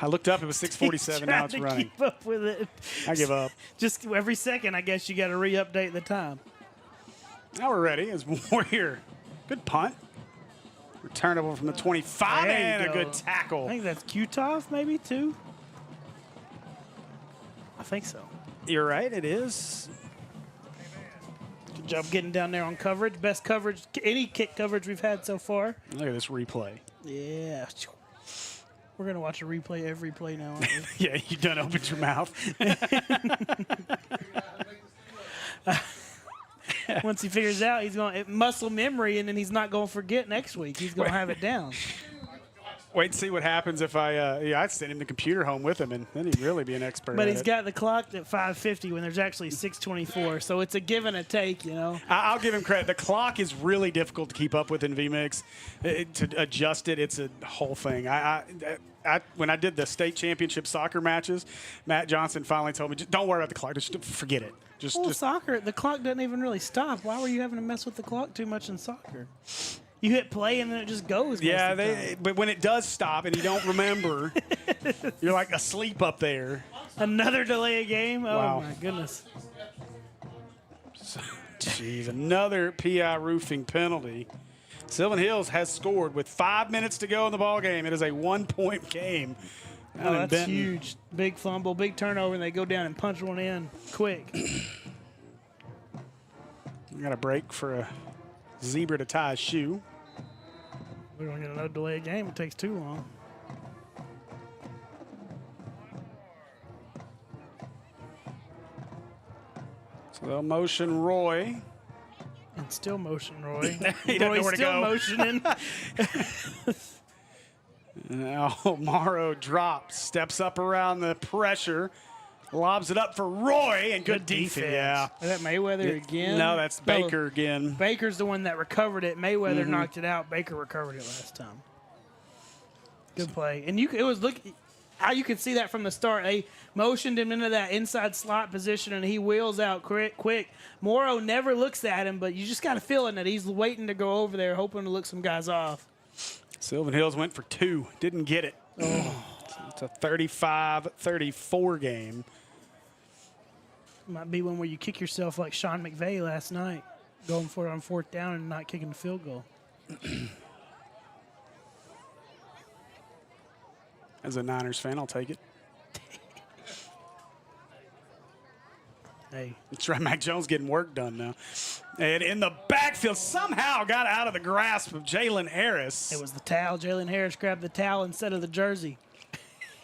I looked up. It was 6:47. Now it's running. Keep up with it. I give up. Just every second, I guess you got to re-update the time. Now we're ready as Warrior. Good punt. Returnable from the 25 and a good tackle. I think that's Q-Toff maybe too. I think so. You're right. It is. Good job getting down there on coverage. Best coverage, any kick coverage we've had so far. Look at this replay. Yeah. We're going to watch a replay every play now, aren't we? Yeah, you done opened your mouth. Once he figures out, he's going to muscle memory, and then he's not going to forget next week. He's going to have it down. Wait and see what happens if I'd send him the computer home with him, and then he'd really be an expert. But he's got the clock at 5:50 when there's actually 6:24, so it's a give and a take, you know. I'll give him credit. The clock is really difficult to keep up with in VMix. To adjust it, it's a whole thing. When I did the state championship soccer matches, Matt Johnson finally told me, "Don't worry about the clock. Just forget it." Just soccer, the clock doesn't even really stop. Why were you having to mess with the clock too much in soccer? You hit play and then it just goes. Yeah, but when it does stop and you don't remember, you're like asleep up there. Another delay of game? Wow. Oh, my goodness. Jeez, another PI roofing penalty. Sylvan Hills has scored with 5 minutes to go in the ball game. It is a 1-point game. Oh, that's huge. Big fumble, big turnover, and they go down and punch one in quick. We got a break for a zebra to tie his shoe. We don't get another delay game. It takes too long. So they'll motion Roy. And still motion Roy. He doesn't know where to go. Motioning. Now Morrow drops, steps up around the pressure, lobs it up for Roy, and good defense. Yeah. Is that Mayweather again? No, that's Baker again. Baker's the one that recovered it. Mayweather knocked it out. Baker recovered it last time. Good play. And it was how you could see that from the start. They motioned him into that inside slot position, and he wheels out quick. Morrow never looks at him, but you just got a feeling that he's waiting to go over there, hoping to look some guys off. Sylvan Hills went for 2. Didn't get it. Oh. It's a 35-34 game. Might be one where you kick yourself like Sean McVay last night, going for it on 4th down and not kicking the field goal. As a Niners fan, I'll take it. Hey. That's right. Mac Jones getting work done now. And in the backfield, somehow got out of the grasp of Jalen Harris. It was the towel. Jalen Harris grabbed the towel instead of the jersey.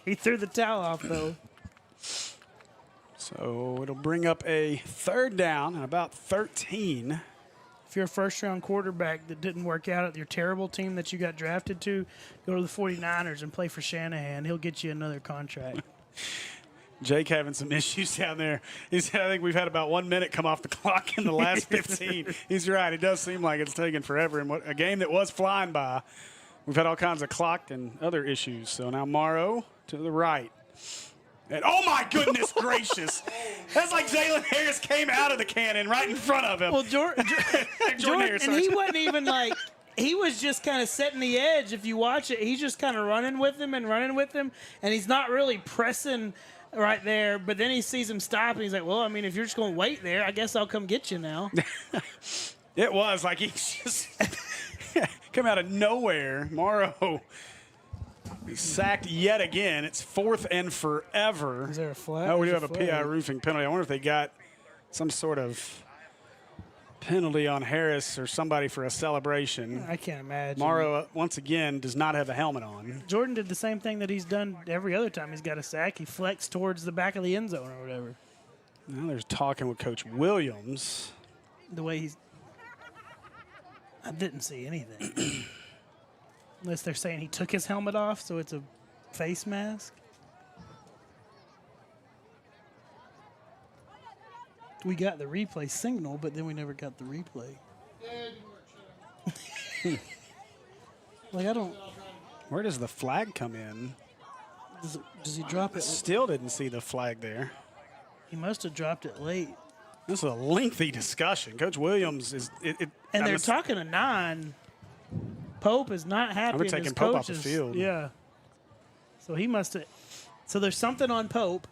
He threw the towel off, though. So it'll bring up a 3rd down and about 13. If you're a first-round quarterback that didn't work out at your terrible team that you got drafted to, go to the 49ers and play for Shanahan. He'll get you another contract. Jake having some issues down there. He said, I think we've had about 1 minute come off the clock in the last 15. He's right. It does seem like it's taking forever. And a game that was flying by, we've had all kinds of clock and other issues. So now Morrow to the right. And oh, my goodness gracious. That's like Jalen Harris came out of the cannon right in front of him. Well, Jordan Harris, and he wasn't even like – he was just kind of setting the edge. If you watch it, he's just kind of running with him, and he's not really pressing right there. But then he sees him stop, and he's like, well, I mean, if you're just going to wait there, I guess I'll come get you now. It was like he just come out of nowhere. Morrow sacked yet again. It's 4th and forever. Is there a flag? Oh, we do have a PI roofing penalty. I wonder if they got some sort of penalty on Harris or somebody for a celebration. I can't imagine. Morrow, once again, does not have a helmet on. Jordan did the same thing that he's done every other time he's got a sack. He flexed towards the back of the end zone or whatever. Now there's talking with Coach Williams. The way he's... I didn't see anything. Unless they're saying he took his helmet off, so it's a face mask. We got the replay signal, but then we never got the replay. Like, I don't... Where does the flag come in? Does he drop it? Still didn't see the flag there. He must have dropped it late. This is a lengthy discussion. Coach Williams is... And they're talking to 9. Pope is not happy. We're taking Pope off the field. Yeah. So he must have... So there's something on Pope.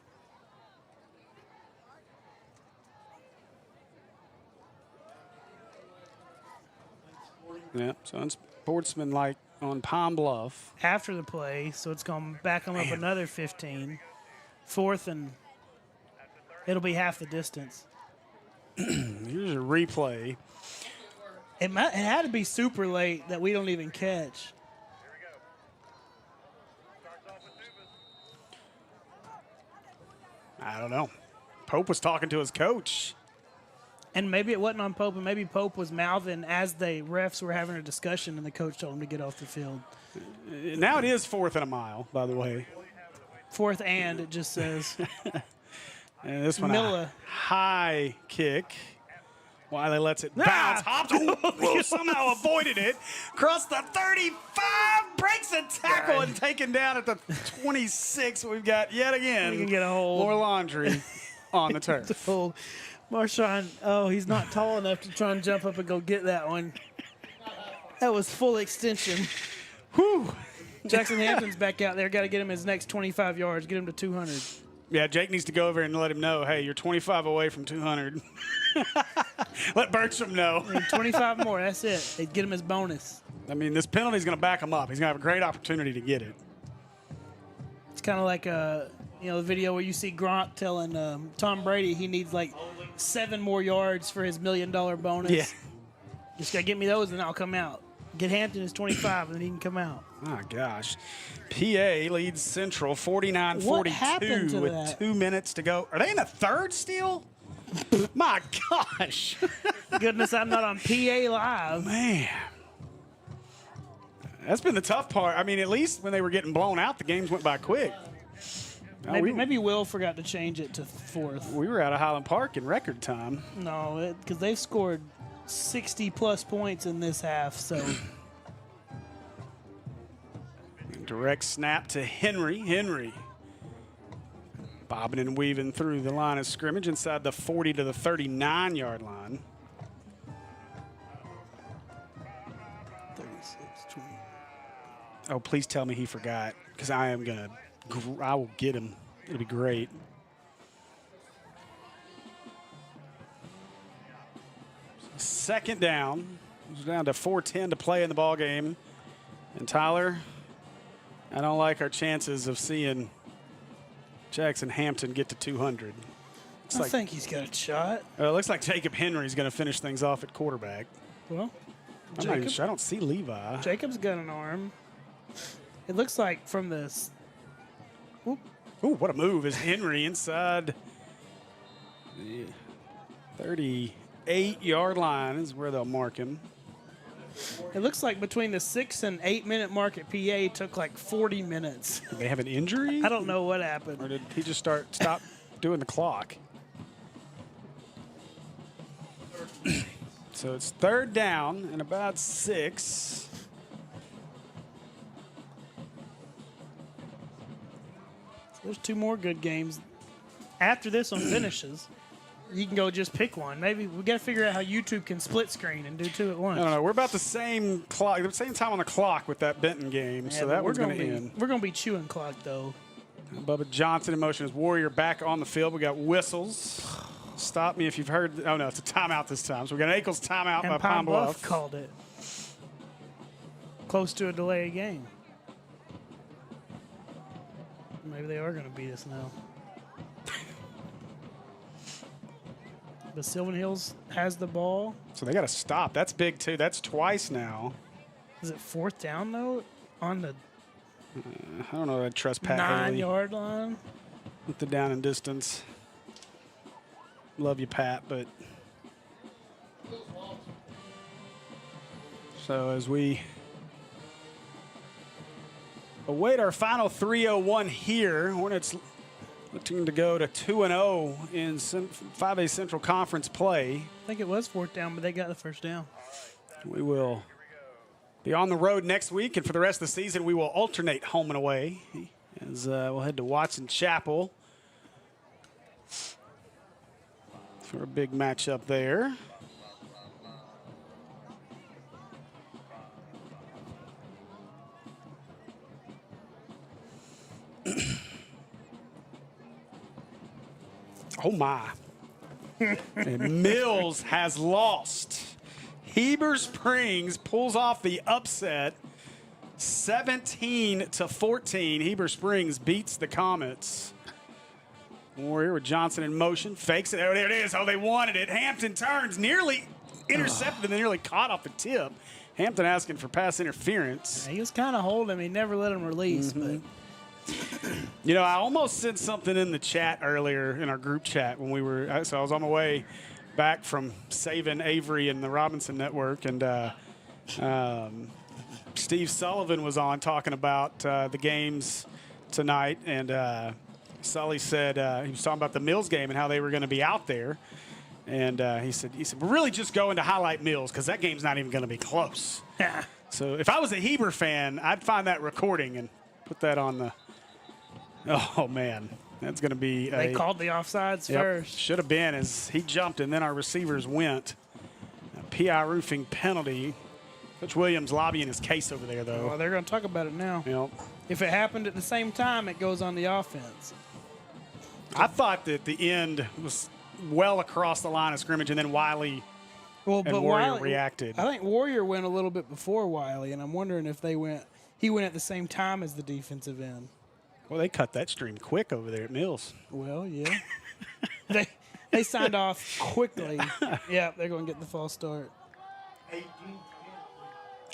Yeah, so it's sportsmanlike on Palm Bluff. After the play, so it's going to back them up another 15. 4th, and it'll be half the distance. Here's a replay. It had to be super late that we don't even catch. I don't know. Pope was talking to his coach. And maybe it wasn't on Pope, and maybe Pope was mouthing as the refs were having a discussion, and the coach told him to get off the field. Now it is 4th and a mile, by the way. 4th and, it just says. And this one, Milla. a high kick. Wiley lets it bounce. Hops. Ooh, somehow avoided it. Across the 35. Breaks the tackle and taken down at the 26. We've got yet again We can get a hold. more laundry on the turf. Marshawn, he's not tall enough to try and jump up and go get that one. That was full extension. Whew. Jackson Hampton's back out there. Got to get him his next 25 yards. Get him to 200. Yeah, Jake needs to go over and let him know, hey, you're 25 away from 200. Let Bertram know. 25 more, that's it. They get him his bonus. I mean, this penalty's going to back him up. He's going to have a great opportunity to get it. It's kind of like the video where you see Gronk telling Tom Brady he needs like 7 more yards for his $1 million bonus. Yeah. Just got to get me those and I'll come out. Get Hampton his 25 and then he can come out. Oh, gosh. PA leads Central 49-42 with 2 minutes to go. Are they in the 3rd still? My gosh. Goodness, I'm not on PA Live. Man. That's been the tough part. I mean, at least when they were getting blown out, the games went by quick. Maybe Will forgot to change it to 4th. We were out of Highland Park in record time. No, because they've scored 60-plus points in this half, so... Direct snap to Henry. Henry bobbing and weaving through the line of scrimmage inside the 40 to the 39-yard line. 36, 20. Oh, please tell me he forgot, because I will get him. It'll be great. Second down. It's down to 4:10 to play in the ball game. And Tyler, I don't like our chances of seeing Jackson Hampton get to 200. I think he's got a shot. It looks like Jacob Henry's going to finish things off at quarterback. Well, I'm not even sure. I don't see Levi. Jacob's got an arm. It looks like from this. Ooh, what a move. Is Henry inside the 38-yard line is where they'll mark him. It looks like between the 6 and 8 minute mark at PA, it took like 40 minutes. Did they have an injury? I don't know what happened. Or did he just stop doing the clock? So it's 3rd down and about 6. There's 2 more good games. After this one finishes, you can go just pick one. Maybe we got to figure out how YouTube can split screen and do 2 at once. I don't know. We're about the same clock, the same time on the clock with that Benton game, Yeah, so that one's going to end. We're going to be chewing clock, though. Bubba Johnson in motion as Warrior back on the field. We got whistles. Stop me if you've heard. Oh, no, it's a timeout this time. So we got an Ankles timeout by Pine Bluff. Called it. Close to a delay of game. Maybe they are going to beat us now. But Sylvan Hills has the ball. So they got to stop. That's big, too. That's twice now. Is it 4th down, though? On the I don't know. I trust Pat 9-yard line. With the down and distance. Love you, Pat, but. So as we await our final 3:01 here, Hornets looking to go to 2-0 in 5A Central Conference play. I think it was 4th down, but they got the 1st down. We will be on the road next week, and for the rest of the season, we will alternate home and away as we'll head to Watson Chapel for a big matchup there. Oh, my. And Mills has lost. Heber Springs pulls off the upset, 17-14. Heber Springs beats the Comets. Warrior with Johnson in motion, fakes it. Oh, there it is. Oh, they wanted it. Hampton turns, nearly intercepted, and then nearly caught off the tip. Hampton asking for pass interference. Yeah, he was kind of holding him. He never let him release, but. You know, I almost sent something in the chat earlier in our group chat when we were. So I was on my way back from saving Avery and the Robinson Network, and Steve Sullivan was on talking about the games tonight, and Sully said he was talking about the Mills game and how they were going to be out there, and he said we're really just going to highlight Mills because that game's not even going to be close. So if I was a Heber fan, I'd find that recording and put that on the. Oh man, that's going to be. They called the offsides first. Should have been as he jumped and then our receivers went. A PI roofing penalty. Coach Williams lobbying his case over there though. Well, they're going to talk about it now. Yep. If it happened at the same time, it goes on the offense. I thought that the end was well across the line of scrimmage, and then Wiley and Warrior reacted. I think Warrior went a little bit before Wiley, and I'm wondering if he went at the same time as the defensive end. Well, they cut that stream quick over there at Mills. Well, yeah. they signed off quickly. Yeah, they're going to get the false start.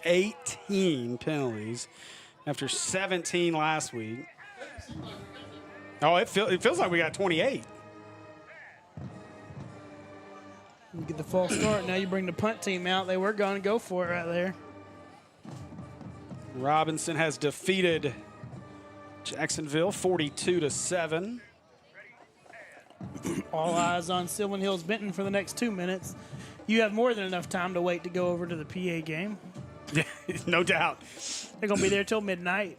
18 penalties after 17 last week. Oh, it feels like we got 28. You get the false start. Now you bring the punt team out. They were going to go for it right there. Robinson has defeated Jacksonville 42-7. All eyes on Sylvan Hills Benton for the next 2 minutes. You have more than enough time to wait to go over to the PA game. Yeah, no doubt. They're going to be there till midnight.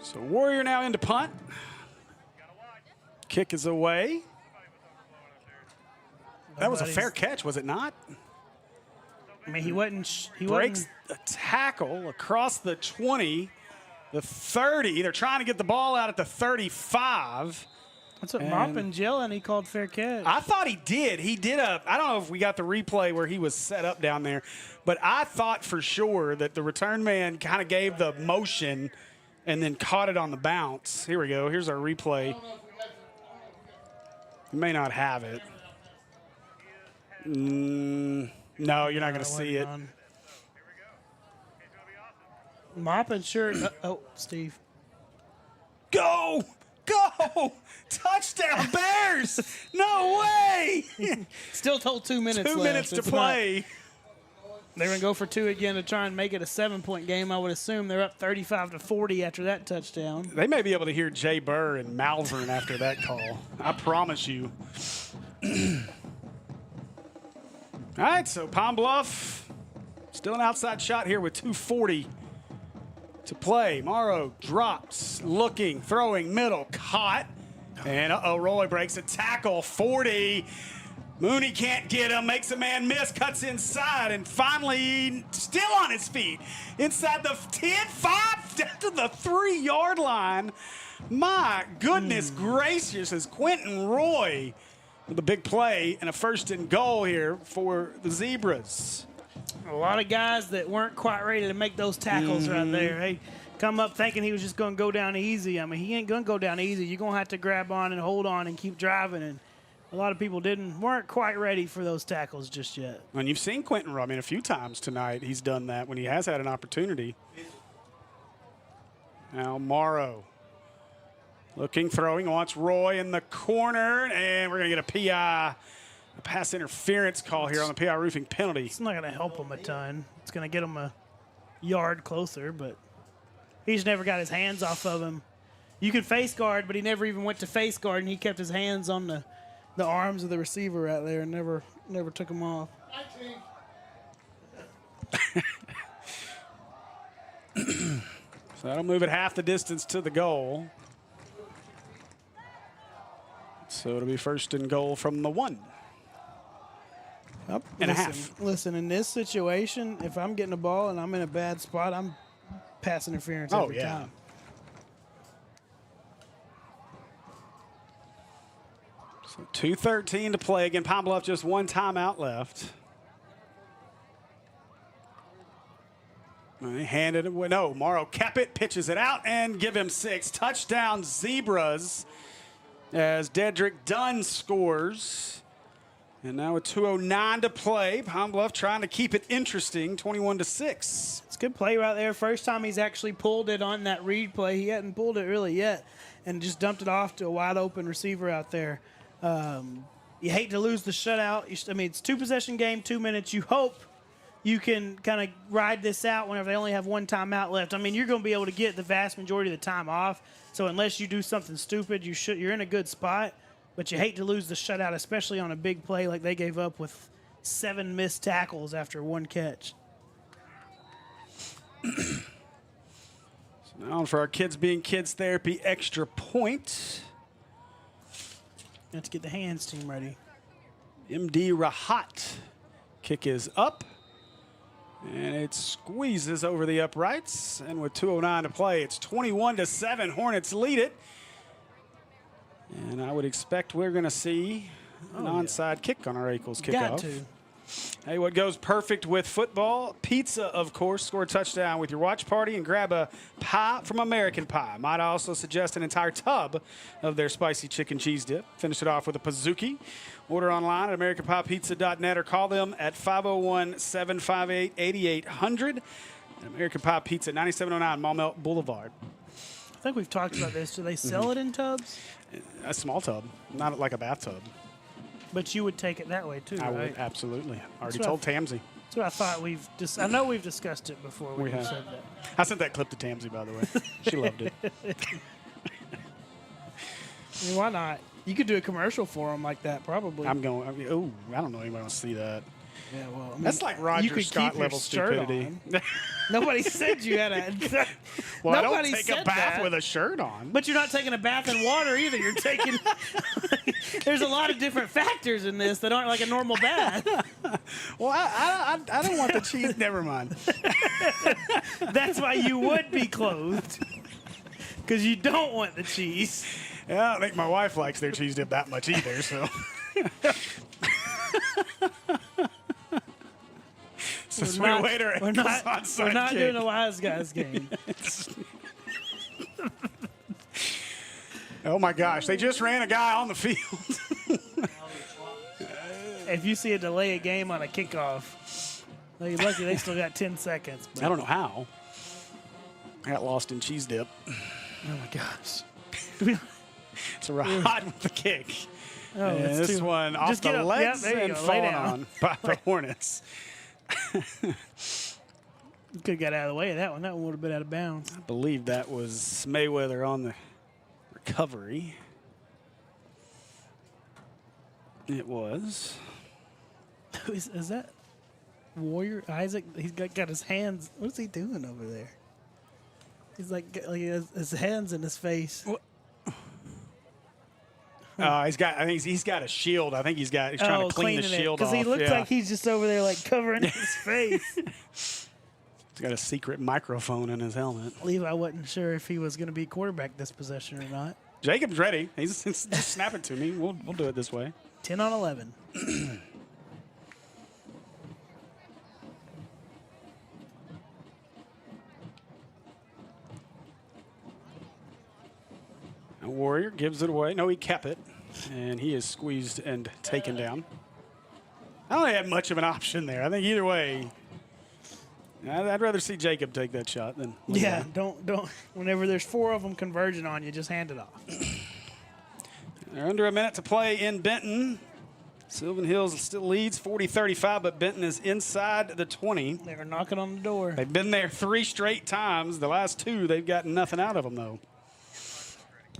So Warrior now into punt. Kick is away. That was a fair catch, was it not? I mean, he breaks the tackle across the 20, the 30. They're trying to get the ball out at the 35. That's what Maupin yelling. He called fair catch. I thought he did. He did I don't know if we got the replay where he was set up down there, but I thought for sure that the return man kind of gave the motion and then caught it on the bounce. Here we go. Here's our replay. You may not have it. No, you're not going to see it. Mopping shirt. Oh, Steve. Go! Go! Touchdown, Bears! No way! Still told 2 minutes left. 2 minutes to play. They're going to go for 2 again to try and make it a 7-point game. I would assume they're up 35-40 after that touchdown. They may be able to hear Jay Burr and Malvern after that call. I promise you. All right, so Palm Bluff still an outside shot here with 2:40 to play. Morrow drops, looking, throwing, middle, caught. And Roy breaks a tackle, 40. Mooney can't get him, makes a man miss, cuts inside, and finally still on his feet. Inside the 10-5 down to the 3-yard line. My goodness gracious, is Quentin Roy with a big play and a 1st and goal here for the Zebras. A lot of guys that weren't quite ready to make those tackles right there. They come up thinking he was just going to go down easy. I mean, he ain't going to go down easy. You're going to have to grab on and hold on and keep driving. And a lot of people weren't quite ready for those tackles just yet. And you've seen Quentin Roy, I mean, a few times tonight he's done that when he has had an opportunity. Now Morrow looking, throwing, wants Roy in the corner, and we're going to get a PI, a pass interference call here on the PI roofing penalty. It's not going to help him a ton. It's going to get him a yard closer, but he's never got his hands off of him. You could face guard, but he never even went to face guard, and he kept his hands on the arms of the receiver right there and never took them off. So that'll move it half the distance to the goal. So it'll be 1st and goal from the 1. Up and a half. Listen, in this situation, if I'm getting the ball and I'm in a bad spot, I'm pass interference every time. So 2:13 to play. Again, Palm Bluff just 1 timeout left. He handed it. No, Morrow kept it, pitches it out, and give him 6. Touchdown, Zebras, as Dedrick Dunn scores. And now with 2:09 to play, Palm Bluff trying to keep it interesting, 21-6. It's a good play right there. First time he's actually pulled it on that read play. He hadn't pulled it really yet, and just dumped it off to a wide open receiver out there. You hate to lose the shutout. I mean, it's 2-possession game, 2 minutes. You hope you can kind of ride this out whenever they only have 1 timeout left. I mean, you're going to be able to get the vast majority of the time off. So unless you do something stupid, you're in a good spot. But you hate to lose the shutout, especially on a big play like they gave up with 7 missed tackles after 1 catch. So now for our Kids Being Kids Therapy extra point. Let's get the hands team ready. MD Rahat. Kick is up. And it squeezes over the uprights. And with 2:09 to play, it's 21-7. Hornets lead it. And I would expect we're going to see an onside kick on our Eagles kickoff. Got to. Hey, what goes perfect with football? Pizza, of course. Score a touchdown with your watch party and grab a pie from American Pie. Might also suggest an entire tub of their spicy chicken cheese dip. Finish it off with a Pizookie. Order online at AmericanPiePizza.net or call them at 501-758-8800. American Pie Pizza, 9709 Maumelle Boulevard. I think we've talked about this. Do they sell it in tubs? A small tub, not like a bathtub. But you would take it that way too, I right? would, absolutely. Already told Tamsy. That's what I thought. I know we've discussed it before. We have. Said that. I sent that clip to Tamsy, by the way. She loved it. I mean, why not? You could do a commercial for them like that, probably. I don't know anybody wants to see that. Yeah, well, I mean, that's like Roger Scott level stupidity. Nobody said you had a. Well, I don't take a bath with a shirt on. But you're not taking a bath in water either. You're taking. There's a lot of different factors in this that aren't like a normal bath. Well, I don't want the cheese. Never mind. That's why you would be clothed. Because you don't want the cheese. Yeah, I don't think my wife likes their cheese dip that much either, so. We're not doing a wise guys game. Oh my gosh, they just ran a guy on the field. if you see a delay a game on a kickoff, you're lucky they still got 10 seconds. I don't know how. I got lost in cheese dip. Oh, my gosh. It's a rod with the kick. Oh, and this one off the legs and falling on by the Hornets. You could have got out of the way of that one. That one would have been out of bounds. I believe that was Mayweather on the recovery. It was. Is that Warrior Isaac? He's got his hands. What's he doing over there? He's like he has his hands in his face. I think he's got a shield. I think he's trying to clean the shield off. Because he looks like he's just over there like covering his face. He's got a secret microphone in his helmet. Levi wasn't sure if he was going to be quarterback this possession or not. Jacob's ready. He's just snap it to me. We'll do it this way. 10 on 11. Warrior gives it away. No, he kept it. And he is squeezed and taken down. I don't have much of an option there. I think either way, I'd rather see Jacob take that shot than Levi. Yeah, don't. Whenever there's 4 of them converging on you, just hand it off. They're under a minute to play in Benton. Sylvan Hills still leads 40-35, but Benton is inside the 20. They're knocking on the door. They've been there 3 straight times. The last 2, they've gotten nothing out of them, though.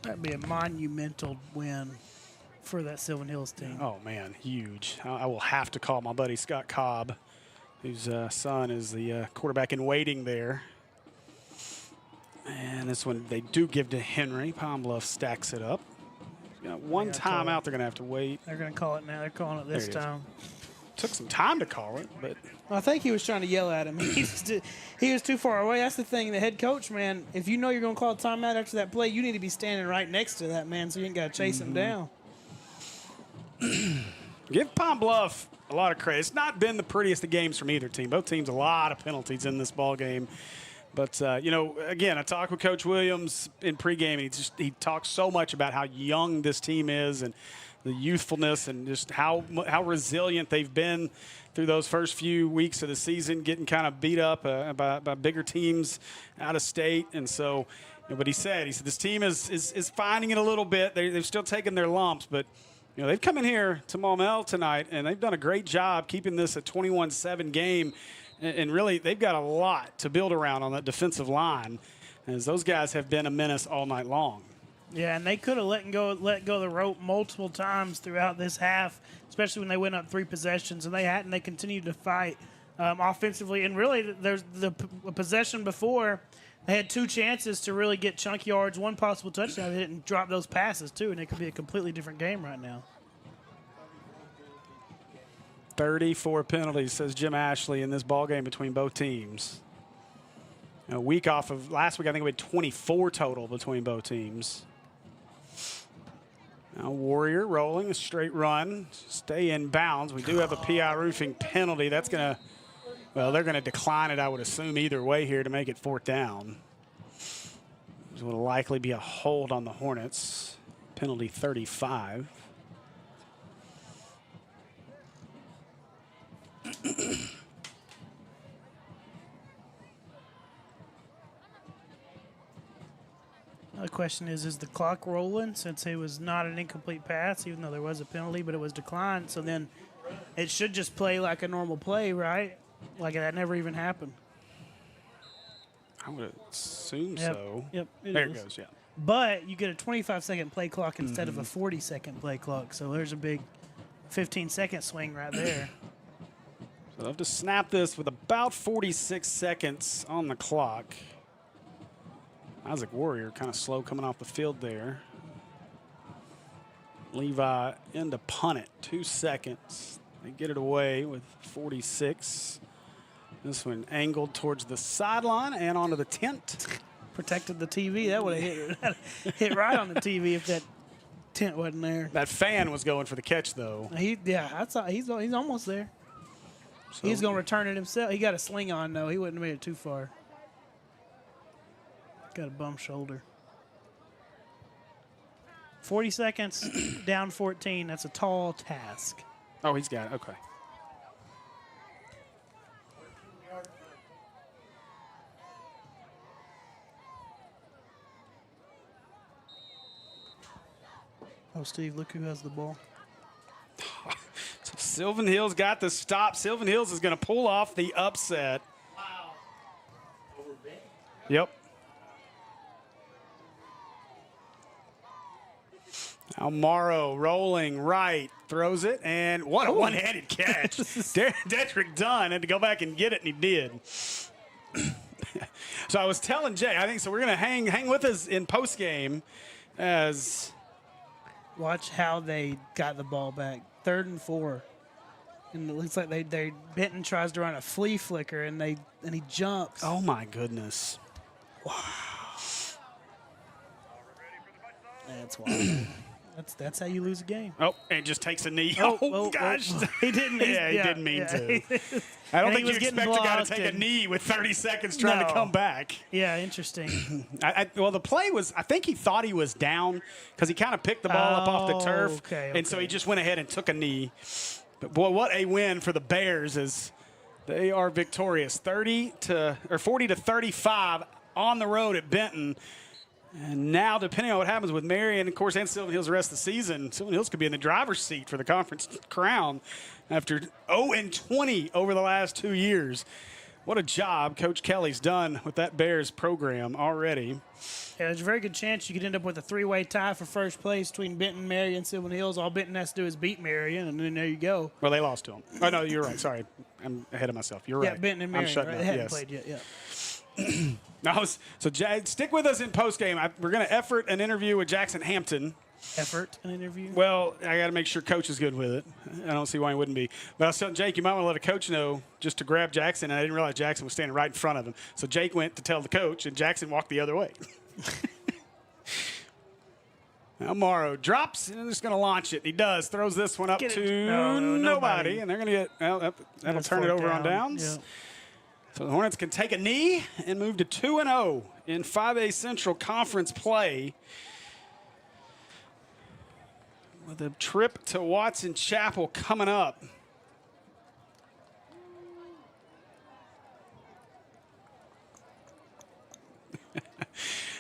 That'd be a monumental win for that Sylvan Hills team. Oh, man, huge. I will have to call my buddy Scott Cobb, whose son is the quarterback in waiting there. And this one they do give to Henry. Palm Bluff stacks it up. Got one timeout they're going to have to wait. They're going to call it now. They're calling it this time. Took some time to call it, but I think he was trying to yell at him. He was too far away. That's the thing. The head coach, man, if you know you're going to call a timeout after that play, you need to be standing right next to that man so you ain't got to chase him down. Give Palm Bluff a lot of credit. It's not been the prettiest of games from either team. Both teams a lot of penalties in this ball game. But, again, I talked with Coach Williams in pregame, and he talks so much about how young this team is and the youthfulness and just how resilient they've been through those first few weeks of the season, getting kind of beat up by bigger teams out of state. And so, but he said this team is finding it a little bit. They've still taken their lumps, but they've come in here to Maumelle tonight, and they've done a great job keeping this a 21-7 game. And really, they've got a lot to build around on that defensive line, as those guys have been a menace all night long. Yeah, and they could have let go of the rope multiple times throughout this half, especially when they went up 3 possessions, and they hadn't. They continued to fight offensively. And really, there's the possession before, they had 2 chances to really get chunk yards, 1 possible touchdown. They didn't drop those passes, too, and it could be a completely different game right now. 34 penalties, says Jim Ashley, in this ball game between both teams. A week off of last week, I think we had 24 total between both teams. Now Warrior rolling a straight run, stay in bounds. We do have a PI roofing penalty. That's going to, they're going to decline it, I would assume, either way here to make it 4th down. This will likely be a hold on the Hornets. Penalty 35. The question is the clock rolling since it was not an incomplete pass, even though there was a penalty, but it was declined? So then it should just play like a normal play, right? Like that never even happened. I would assume so. Yep. There it goes, yeah. But you get a 25-second play clock instead of a 40-second play clock. So there's a big 15-second swing right there. So they'll have to snap this with about 46 seconds on the clock. Isaac Warrior kind of slow coming off the field there. Levi in to punt it, 2 seconds. They get it away with 46. This one angled towards the sideline and onto the tent. Protected the TV. That would have hit right on the TV if that tent wasn't there. That fan was going for the catch, though. He's almost there. So he's going to return it himself. He got a sling on, though. He wouldn't have made it too far. Got a bum shoulder. 40 seconds, down 14. That's a tall task. Oh, he's got it. Okay. Oh, Steve, look who has the ball. So Sylvan Hills got the stop. Sylvan Hills is going to pull off the upset. Wow. Yep. Now Morrow rolling right, throws it, and what a one-handed catch. Dedrick Dunn had to go back and get it, and he did. So I was telling Jay, I think so. We're going to hang with us in postgame as watch how they got the ball back. 3rd and 4, and it looks like they Benton tries to run a flea flicker, and he jumps. Oh my goodness! Wow, that's wild. That's how you lose a game. Oh, and just takes a knee. Oh, gosh. He didn't. He didn't mean to. I don't think you expect a guy to take a knee with 30 seconds trying to come back. Yeah, interesting. Well, the play was, I think he thought he was down because he kind of picked the ball up off the turf. And so he just went ahead and took a knee. But, boy, what a win for the Bears as they are victorious. 40 to 35 on the road at Benton. And now, depending on what happens with Marion, of course, and Sylvan Hills the rest of the season, Sylvan Hills could be in the driver's seat for the conference crown after 0-20 over the last 2 years. What a job Coach Kelly's done with that Bears program already. Yeah, there's a very good chance you could end up with a 3-way tie for first place between Benton, Marion, and Sylvan Hills. All Benton has to do is beat Marion, and then there you go. Well, they lost to them. Oh, no, you're right. Sorry. I'm ahead of myself. You're right. Yeah, Benton and Marion. I'm shutting Right? up. They hadn't played yet, yeah. So Jay, stick with us in postgame. We're going to effort an interview with Jackson Hampton. Effort an interview? Well, I got to make sure Coach is good with it. I don't see why he wouldn't be. But I was telling Jake, you might want to let a coach know just to grab Jackson. And I didn't realize Jackson was standing right in front of him. So Jake went to tell the coach, and Jackson walked the other way. Now Morrow drops, and they're just going to launch it. He does. Throws this one up to nobody. And they're going to get, well, that'll turn it over on downs. Yeah. So the Hornets can take a knee and move to 2-0 in 5A Central Conference play. With a trip to Watson Chapel coming up.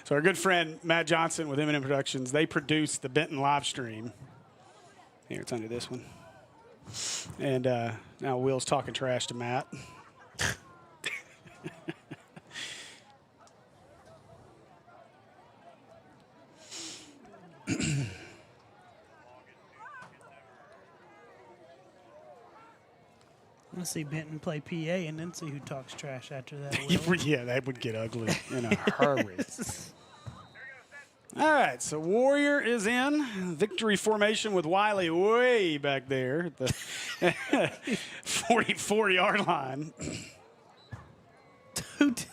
So our good friend Matt Johnson with M&M Productions, they produced the Benton live stream. Here, it's under this one. And now Will's talking trash to Matt. I want to see Benton play PA and then see who talks trash after that. Yeah, that would get ugly in a hurry. All right, so Warrior is in victory formation with Wiley way back there at the 44-yard line. Dude,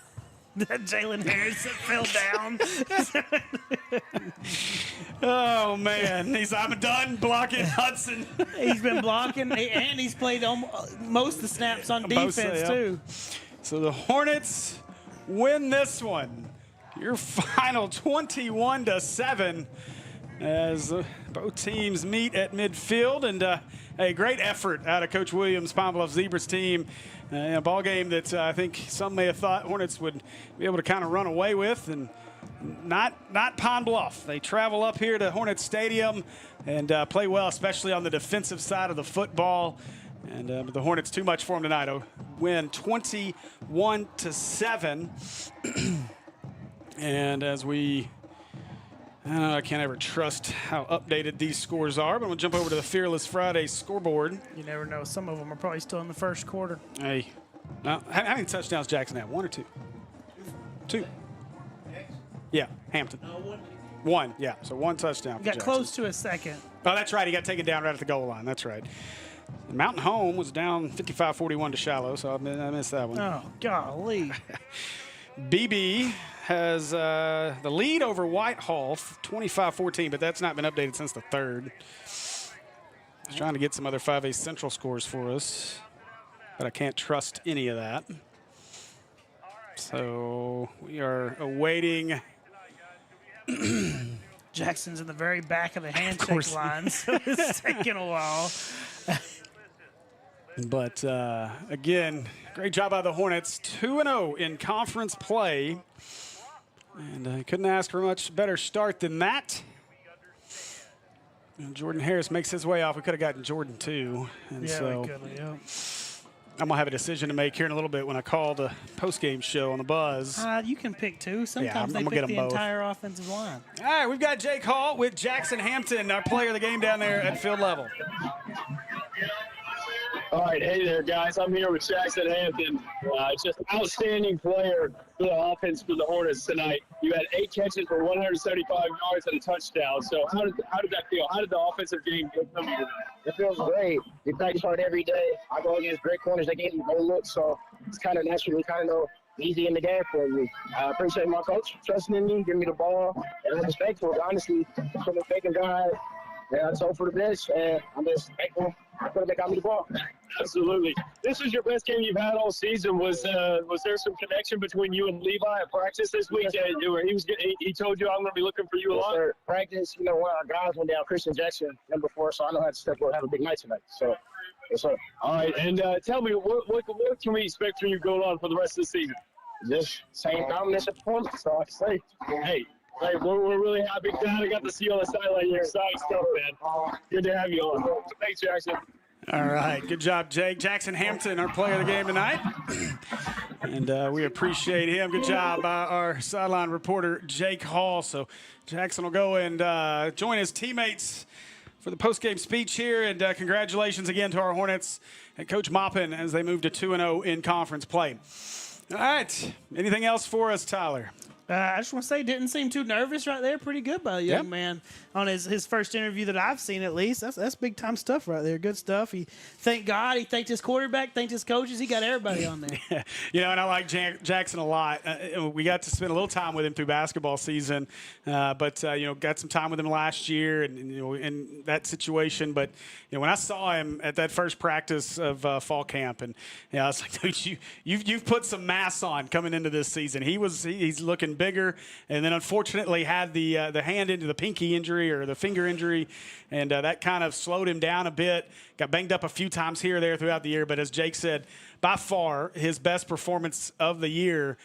that Jalen Harris that fell down. Oh, man. I'm done blocking Hudson. He's been blocking, and he's played most of the snaps on defense, too. So the Hornets win this one. Your final 21-7 as both teams meet at midfield. And a great effort out of Coach Williams' Pine Bluff Zebras team. A ball game that I think some may have thought Hornets would be able to kind of run away with, and not Pine Bluff. They travel up here to Hornets Stadium and play well, especially on the defensive side of the football. And the Hornets too much for them tonight. A win 21-7. And as I can't ever trust how updated these scores are, but we'll jump over to the Fearless Friday scoreboard. You never know. Some of them are probably still in the first quarter. Hey, now, how many touchdowns Jackson have? 1 or 2? 2. Yeah, Hampton. One, yeah. So 1 touchdown. Got close to a second. Oh, that's right. He got taken down right at the goal line. That's right. Mountain Home was down 55-41 to Shallow, so I missed that one. Oh, golly. BB has the lead over Whitehall, 25-14, but that's not been updated since the 3rd. Just trying to get some other 5A Central scores for us, but I can't trust any of that. So we are awaiting. Jackson's in the very back of the handshake line, so it's taking a while. But, again, great job by the Hornets. 2-0 in conference play. And I couldn't ask for a much better start than that. And Jordan Harris makes his way off. We could have gotten Jordan, too. And yeah, so we could have, yeah. I'm going to have a decision to make here in a little bit when I call the postgame show on the Buzz. You can pick two. Sometimes I'm they pick the both. entire offensive line. All right, we've got Jake Hall with Jackson Hampton, our player of the game down there at field level. All right, hey there, guys. I'm here with Jackson Hampton. Just outstanding player for the offense for the Hornets tonight. You had 8 catches for 175 yards and a touchdown. So how did that feel? How did the offensive game come to you? It feels great. We practice hard every day. I go against great corners. They give me no looks, so it's kind of naturally kind of easy in the game for me. I appreciate my coach trusting in me, giving me the ball, and I'm respectful. Honestly, from a faking guy, I told for the bench, and I'm just thankful for they got me the ball. Absolutely. This was your best game you've had all season. Was there some connection between you and Levi at practice this week? He told you I'm going to be looking for you a lot. Practice, one of our guys went down, Christian Jackson, number 4, so I know how to step up and have a big night tonight. So, yes, sir. All right, and tell me, what can we expect from you going on for the rest of the season? Just same dominance of performance, so I can say. Hey, we're really happy. Glad I got to see you on the sideline. You're exciting stuff, man. Good to have you on. Thanks, Jackson. All right, good job, Jake. Jackson Hampton, our player of the game tonight. And we appreciate him. Good job by our sideline reporter, Jake Hall. So Jackson will go and join his teammates for the postgame speech here. And congratulations again to our Hornets and Coach Maupin as they move to 2-0 in conference play. All right, anything else for us, Tyler? I just want to say, didn't seem too nervous right there. Pretty good by the young man on his first interview that I've seen, at least. That's big time stuff right there. Good stuff. He thanked God. He thanked his quarterback. Thanked his coaches. He got everybody on there. And I like Jackson a lot. We got to spend a little time with him through basketball season, but got some time with him last year, and in that situation. But when I saw him at that first practice of fall camp, and I was like, dude, you've put some mass on coming into this season. He's looking bigger, and then unfortunately had the hand into the pinky injury or the finger injury, and that kind of slowed him down a bit. Got banged up a few times here or there throughout the year, but as Jake said, by far his best performance of the year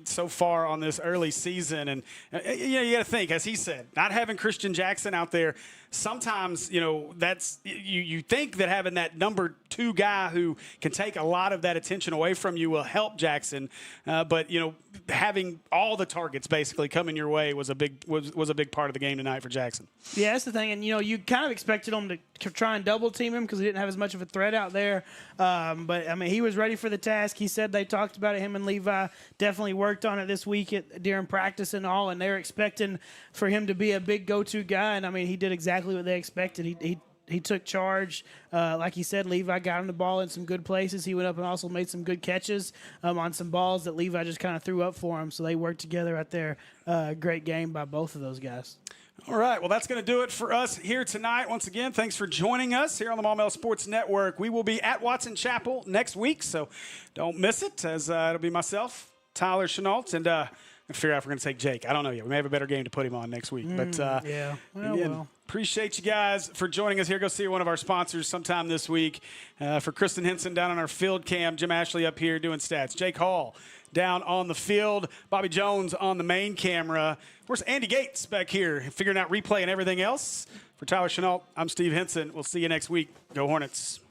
so far on this early season. And you got to think, as he said, not having Christian Jackson out there, sometimes that's you think that having that number 2 guy who can take a lot of that attention away from you will help Jackson, but having all the targets basically coming your way was a big part of the game tonight for Jackson. Yeah, that's the thing, and you kind of expected him to try and double team him because he didn't have as much of a threat out there, but I mean he was ready for the task. He said they talked about it. Him and Levi definitely worked on it this week during practice and all, and they're expecting for him to be a big go-to guy, and I mean he did exactly what they expected. He took charge. Like he said, Levi got him the ball in some good places. He went up and also made some good catches on some balls that Levi just kind of threw up for him. So they worked together out there. Great game by both of those guys. All right, well, that's going to do it for us here tonight. Once again, thanks for joining us here on the Maumelle Sports Network. We will be at Watson Chapel next week, so don't miss it, as it'll be myself, Tyler Chenault, and figure out if we're going to take Jake. I don't know yet. We may have a better game to put him on next week. But again, appreciate you guys for joining us here. Go see one of our sponsors sometime this week. For Kristen Henson down on our field cam, Jim Ashley up here doing stats, Jake Hall down on the field, Bobby Jones on the main camera. Where's Andy Gates back here figuring out replay and everything else? For Tyler Chenault, I'm Steve Henson. We'll see you next week. Go Hornets.